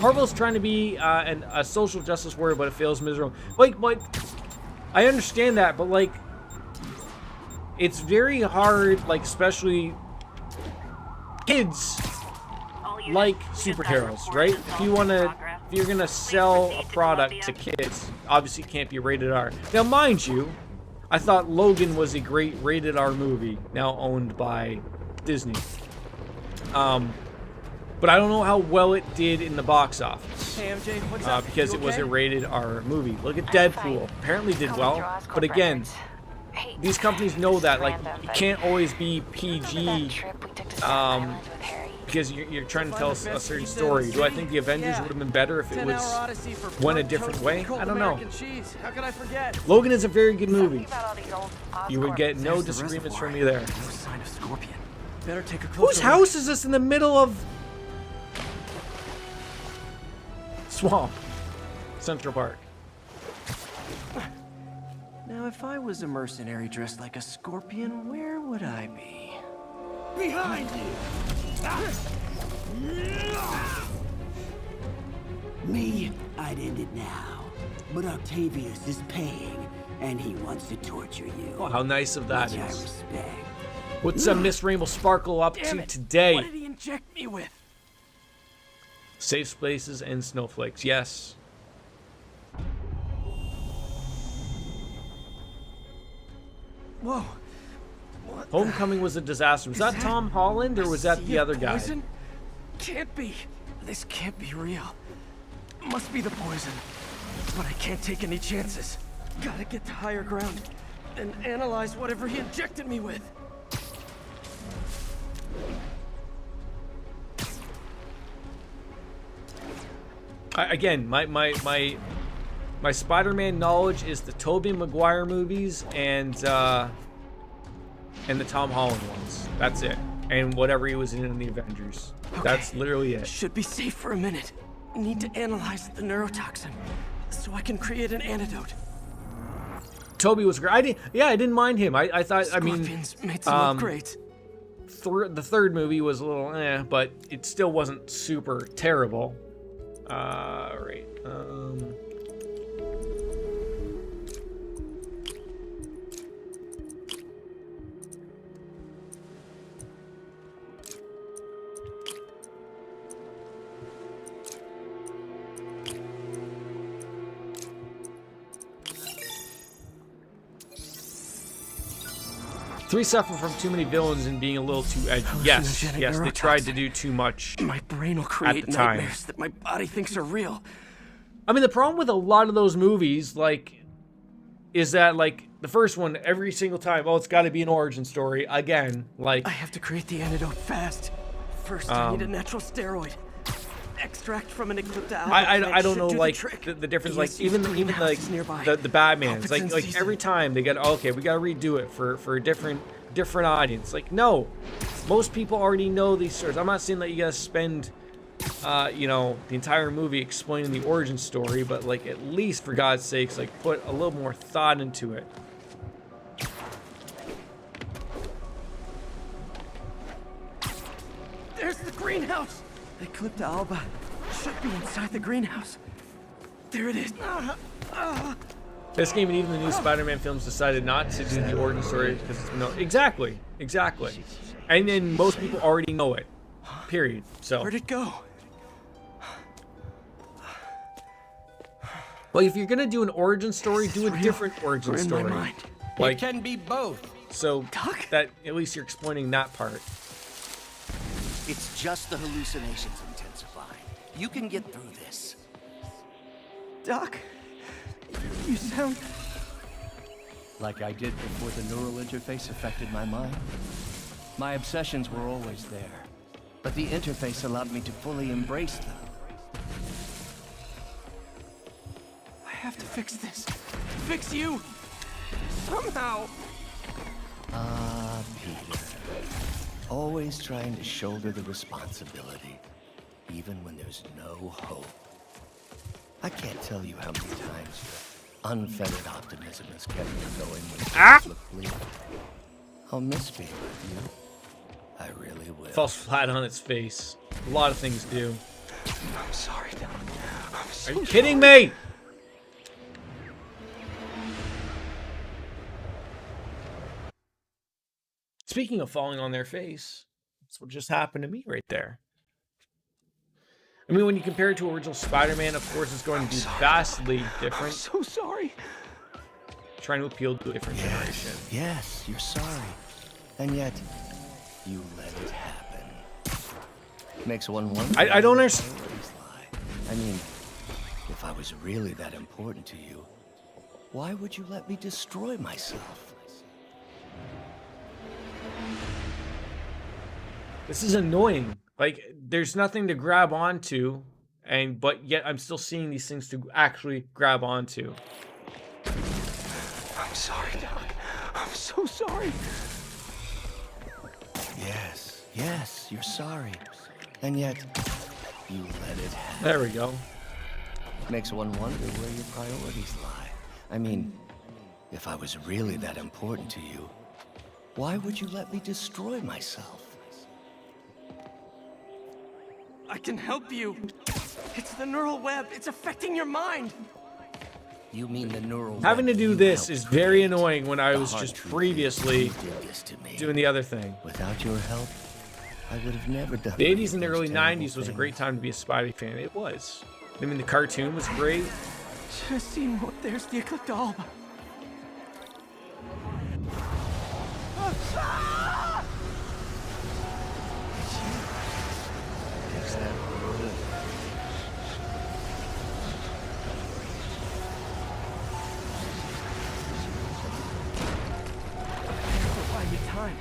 Marvel's trying to be a social justice warrior, but it fails miserably. Like, I understand that, but like, it's very hard, like, especially kids like superheroes, right? If you're gonna sell a product to kids, obviously it can't be rated R. Now, mind you, I thought Logan was a great rated R movie, now owned by Disney. But I don't know how well it did in the box office. Hey, MJ, what's up? Because You it was okay? a rated R movie. Look at Deadpool. Apparently did well. But again, these companies know that, like, you can't always be PG because you're trying to tell a certain story. Do I think the Avengers would have been better if it went a different way? I don't know. How could I forget? Logan is a very good movie. You would get no disagreements from me there. No sign of Scorpion. Better take a closer Whose house is this in the middle of swamp? Central Park. Now, if I was a mercenary dressed like a scorpion, where would I be? Behind you! Me, I'd end it now. But Octavius is paying, and he wants to torture you. Oh, how nice of that which I is. respect. What's Miss Rainbow Sparkle up to today? What did he inject me with? Safe spaces and snowflakes. Yes. Whoa. Homecoming was a disaster. Was that Tom Holland or was that the other guy? Poison? Can't be. This can't be real. Must be the poison. But I can't take any chances. Gotta get to higher ground and analyze whatever he injected me with. Again, my Spider-Man knowledge is the Tobey Maguire movies and the Tom Holland ones. That's it. And whatever he was in the Avengers. Okay. That's literally it. Should be safe for a minute. Need to analyze the neurotoxin so I can create an antidote. Toby was great. I didn't mind him. I thought, Scorpions made some upgrades. The third movie was a little but it still wasn't super terrible. Right. 3 suffer from too many villains and being a little too edgy. Yes, they tried to do too much. My brain will create nightmares that my body thinks are real. I mean, the problem with a lot of those movies, is that, the first one, every single time, it's got to be an origin story. Again, I have to create the antidote fast. First, I need a natural steroid. Extract from an Eclipta alba I don't know, the difference, even the Batmans, every time they get, okay, we gotta redo it for a different audience. No, most people already know these stories. I'm not saying that you gotta spend, the entire movie explaining the origin story, but, at least, for God's sakes, put a little more thought into it. There's the greenhouse! Eclipta alba should be inside the greenhouse. There it is. This game and even the new Spider-Man films decided not to do the origin story because it's exactly. And then most people already know it. Period. So where'd it go? Well, if you're gonna do an origin story, do a different origin story. In my mind. It can be both. So that at least you're explaining that part. It's just the hallucinations intensifying. You can get through this. Doc, you sound... like I did before the neural interface affected my mind. My obsessions were always there, but the interface allowed me to fully embrace them. I have to fix this. Fix you! Somehow! Peter. Always trying to shoulder the responsibility, even when there's no hope. I can't tell you how many times your unfettered optimism has kept me going when things look bleak. I'll miss being with you. I really will. Falls flat on its face. A lot of things do. I'm sorry, Doc. Are you kidding me? Speaking of falling on their face, that's what just happened to me right there. I mean, when you compare it to original Spider-Man, of course, it's going to be vastly different. I'm so sorry. Trying to appeal to a different generation. Yes, you're sorry. And yet, you let it happen. Makes one wonder. I don't understand. I mean, if I was really that important to you, why would you let me destroy myself? This is annoying. Like, there's nothing to grab onto, but yet I'm still seeing these things to actually grab onto. I'm sorry, Doc. I'm so sorry. Yes, you're sorry. And yet, you let it happen. There we go. Makes one wonder where your priorities lie. I mean, if I was really that important to you, why would you let me destroy myself? I can help you. It's the neural web. It's affecting your mind. You mean the neural web? Having to do this is very annoying when I was just previously doing the other thing. Without your help, I would have never done. The 80s and the early 90s was a great time to be a Spidey fan. It was. I mean, the cartoon was great. Should have seen what there's the Eclipse. Time,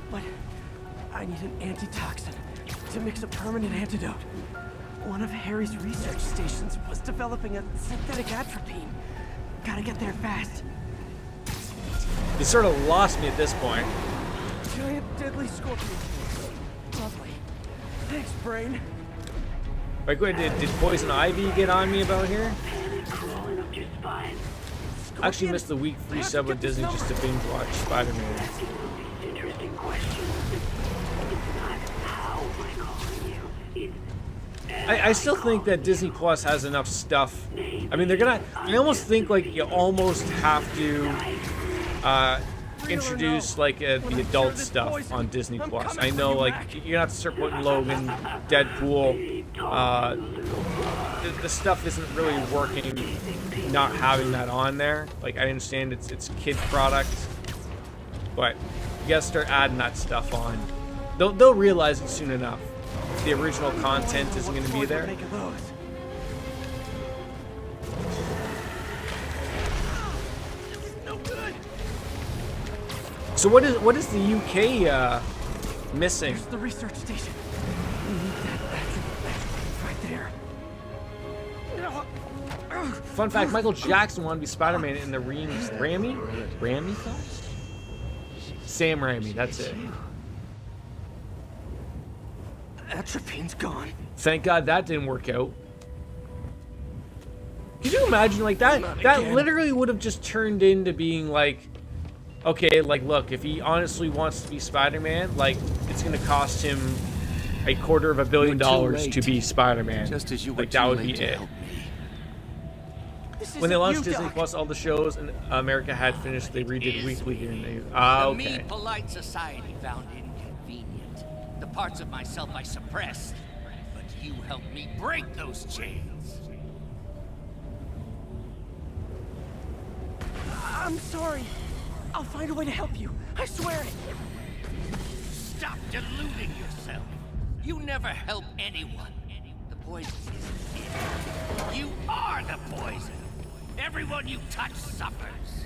but I need an antitoxin to mix a permanent antidote. One of Harry's research stations was developing a synthetic atropine. Gotta get there fast. You sort of lost me at this point. Giant deadly scorpion. Lovely. Thanks, brain. Like, wait, did Poison Ivy get on me about here? I actually missed the week free sub with Disney just to binge watch Spider-Man. Interesting question. It's not how I call you. I still think that Disney Plus has enough stuff. I mean, I almost think like you almost have to introduce like the adult stuff on Disney Plus. I know like you're gonna have to start putting Logan, Deadpool. The stuff isn't really working not having that on there. Like, I understand it's kid product, but you gotta start adding that stuff on. They'll realize it soon enough. The original content isn't gonna be there. So what is the UK missing? There's the research station. We need that right there. Fun fact, Michael Jackson wanted to be Spider-Man in the Raimi films? Sam Raimi, that's it. Atropine's gone. Thank God that didn't work out. Could you imagine like that? That literally would have just turned into being like, okay, like look, if he honestly wants to be Spider-Man, like it's gonna cost him $250 million to be Spider-Man. Just as you were like that would be too late to it. help me. When they launched Disney Plus, all the shows in America had finished. They redid weekly here. And okay. Me, polite society found inconvenient. The parts of myself I suppressed, but you helped me break those chains. I'm sorry. I'll find a way to help you. I swear it. Stop deluding yourself. You never help anyone. The poison isn't it. You are the poison. Everyone you touch suffers.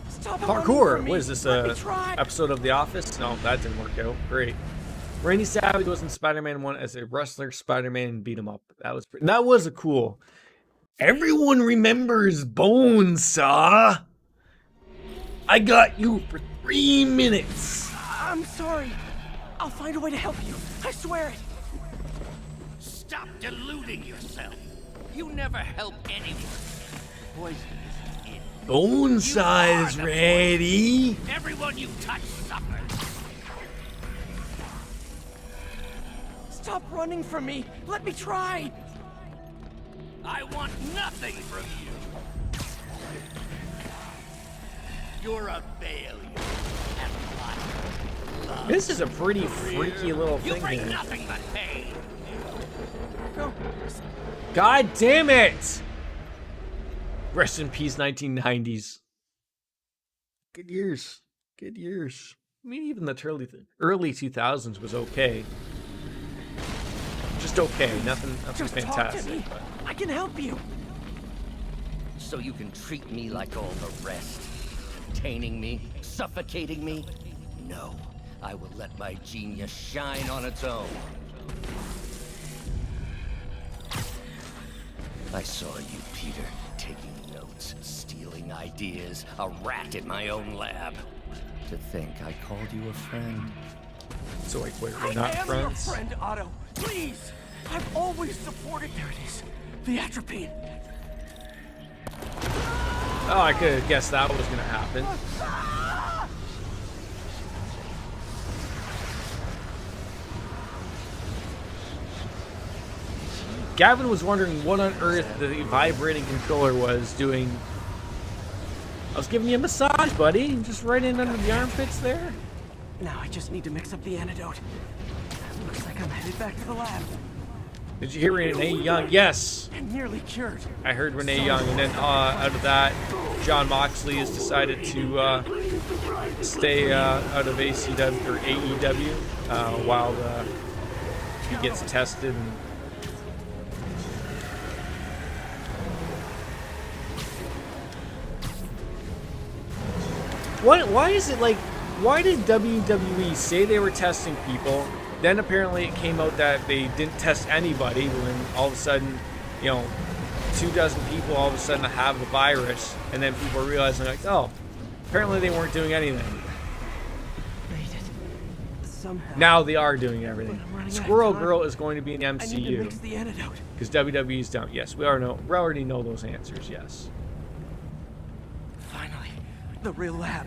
Stop Parkour. What is this? Episode of The Office? No, that didn't work out. Great. Randy Savage was in Spider-Man 1 as a wrestler. Spider-Man beat him up. That was a cool. Everyone remembers Bonesaw. I got you for 3 minutes. I'm sorry. I'll find a way to help you. I swear it. Stop deluding yourself. You never help anyone. Poison isn't it. Bonesaw is ready. Everyone you touch suffers. Stop running from me. Let me try. I want nothing from you. You're a failure. This is a pretty freaky little thing. You bring here. nothing but pain. No. God damn it! Rest in peace, 1990s. Good years. Good years. I mean, even the early 2000s was okay. Just okay, nothing Just fantastic. Talk to me. But... I can help you. So you can treat me like all the rest. Containing me, suffocating me? No, I will let my genius shine on its own. I saw you, Peter, taking notes, stealing ideas, a rat in my own lab. To think I called you a friend. So wait, we're not friends? I am your friend, Otto. Please! I've always supported... There it is. The atropine. Oh, I could have guessed that was going to happen. Gavin was wondering what on earth the vibrating controller was doing. I was giving you a massage, buddy. Just right in under the armpits there. Now I just need to mix up the antidote. Looks like I'm headed back to the lab. Did you hear Renee Young? Yes. I'm nearly cured. I heard Renee Young, and then out of that, John Moxley has decided to stay out of ACW or AEW while he gets tested. And why is it like? Why did WWE say they were testing people? Then apparently it came out that they didn't test anybody. When all of a sudden, you know, 24 people all of a sudden have the virus, and then people are realizing like, oh, apparently they weren't doing anything. Somehow. Now they are doing everything. Squirrel Girl is going to be in the MCU. I need to mix the antidote. Because WWE's down. Yes, we already know those answers. Yes. Finally, the real lab.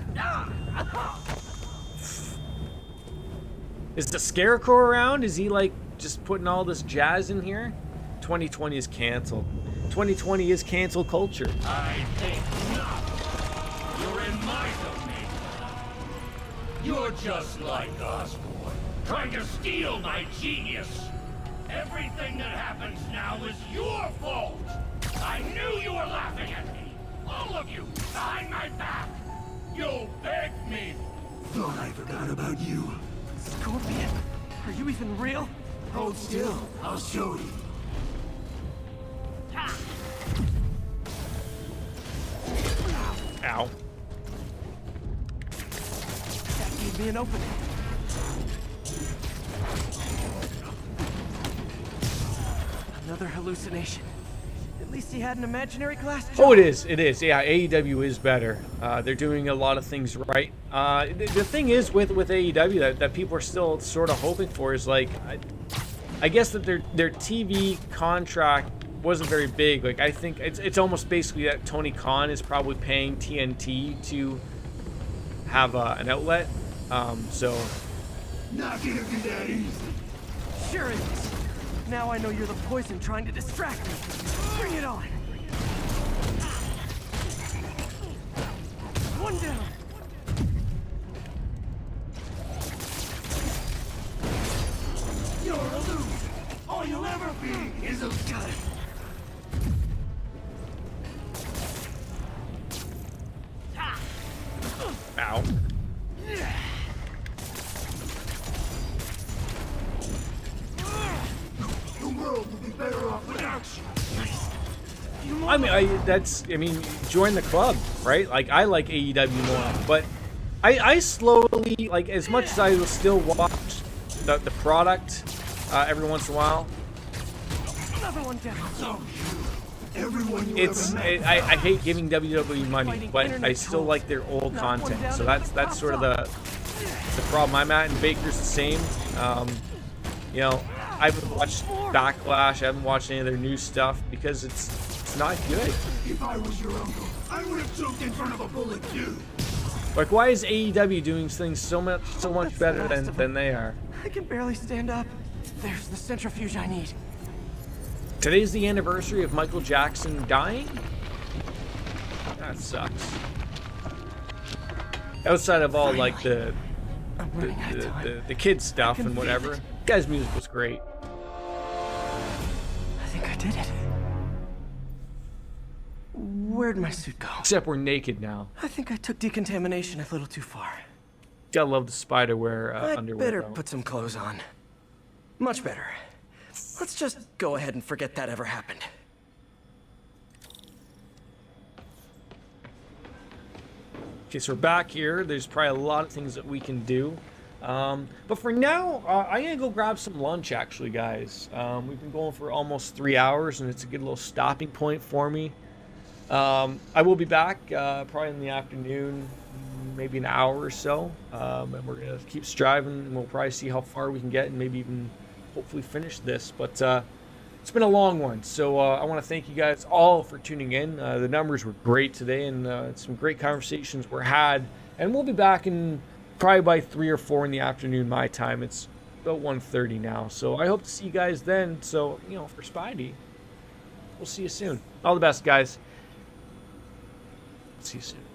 Is the Scarecrow around? Is he like just putting all this jazz in here? 2020 is canceled. 2020 is cancel culture. I think not. You're in my domain. You're just like Osborn, trying to steal my genius. Everything that happens now is your fault. I knew you were laughing at me. All of you, behind my back. You begged me. Thought I forgot about you. Scorpion, are you even real? Hold still, I'll show you. Ow. That gave me an opening. Another hallucination. At least he had an imaginary glass jaw. Oh, it is. It is. Yeah, AEW is better. They're doing a lot of things right. The thing is with AEW that people are still sort of hoping for is like, I guess that their TV contract wasn't very big. Like I think it's almost basically that Tony Khan is probably paying TNT to have an outlet. So. Not gonna be that easy. Sure it is. Now I know you're the poison trying to distract me. Bring it on. One down. You're a loser. All you'll ever be is a guy. Ow. The world would be better off without you. I mean, join the club, right? Like, I like AEW more, but I slowly, like, as much as I will still watch the product every once in a while, Another one down. I hate giving WWE money, but I still like their old content. So that's sort of the problem I'm at, and Baker's the same. You know, I haven't watched Backlash, I haven't watched any of their new stuff because it's not good. If I was your uncle, I would have choked in front of a bullet too. Like, why is AEW doing things so much better than they are? I can barely stand up. There's the centrifuge I need. Today's the anniversary of Michael Jackson dying? That sucks. Outside of all, like, the kid stuff and whatever, the guy's music was great. I think I did it. Where'd my suit go? Except we're naked now. I think I took decontamination a little too far. Gotta love the spider wear underwear. Better though. put some clothes on. Much better. Let's just go ahead and forget that ever happened. Okay, so we're back here. There's probably a lot of things that we can do. But for now, I'm going to go grab some lunch, actually, guys. We've been going for almost 3 hours, and it's a good little stopping point for me. I will be back probably in the afternoon, maybe an hour or so. And we're going to keep striving, and we'll probably see how far we can get and maybe even hopefully finish this. But it's been a long one, so I want to thank you guys all for tuning in. The numbers were great today, and some great conversations were had. And we'll be back in probably by 3 or 4 in the afternoon my time. It's about 1:30 now, so I hope to see you guys then. So, you know, for Spidey, we'll see you soon. All the best, guys. See you soon.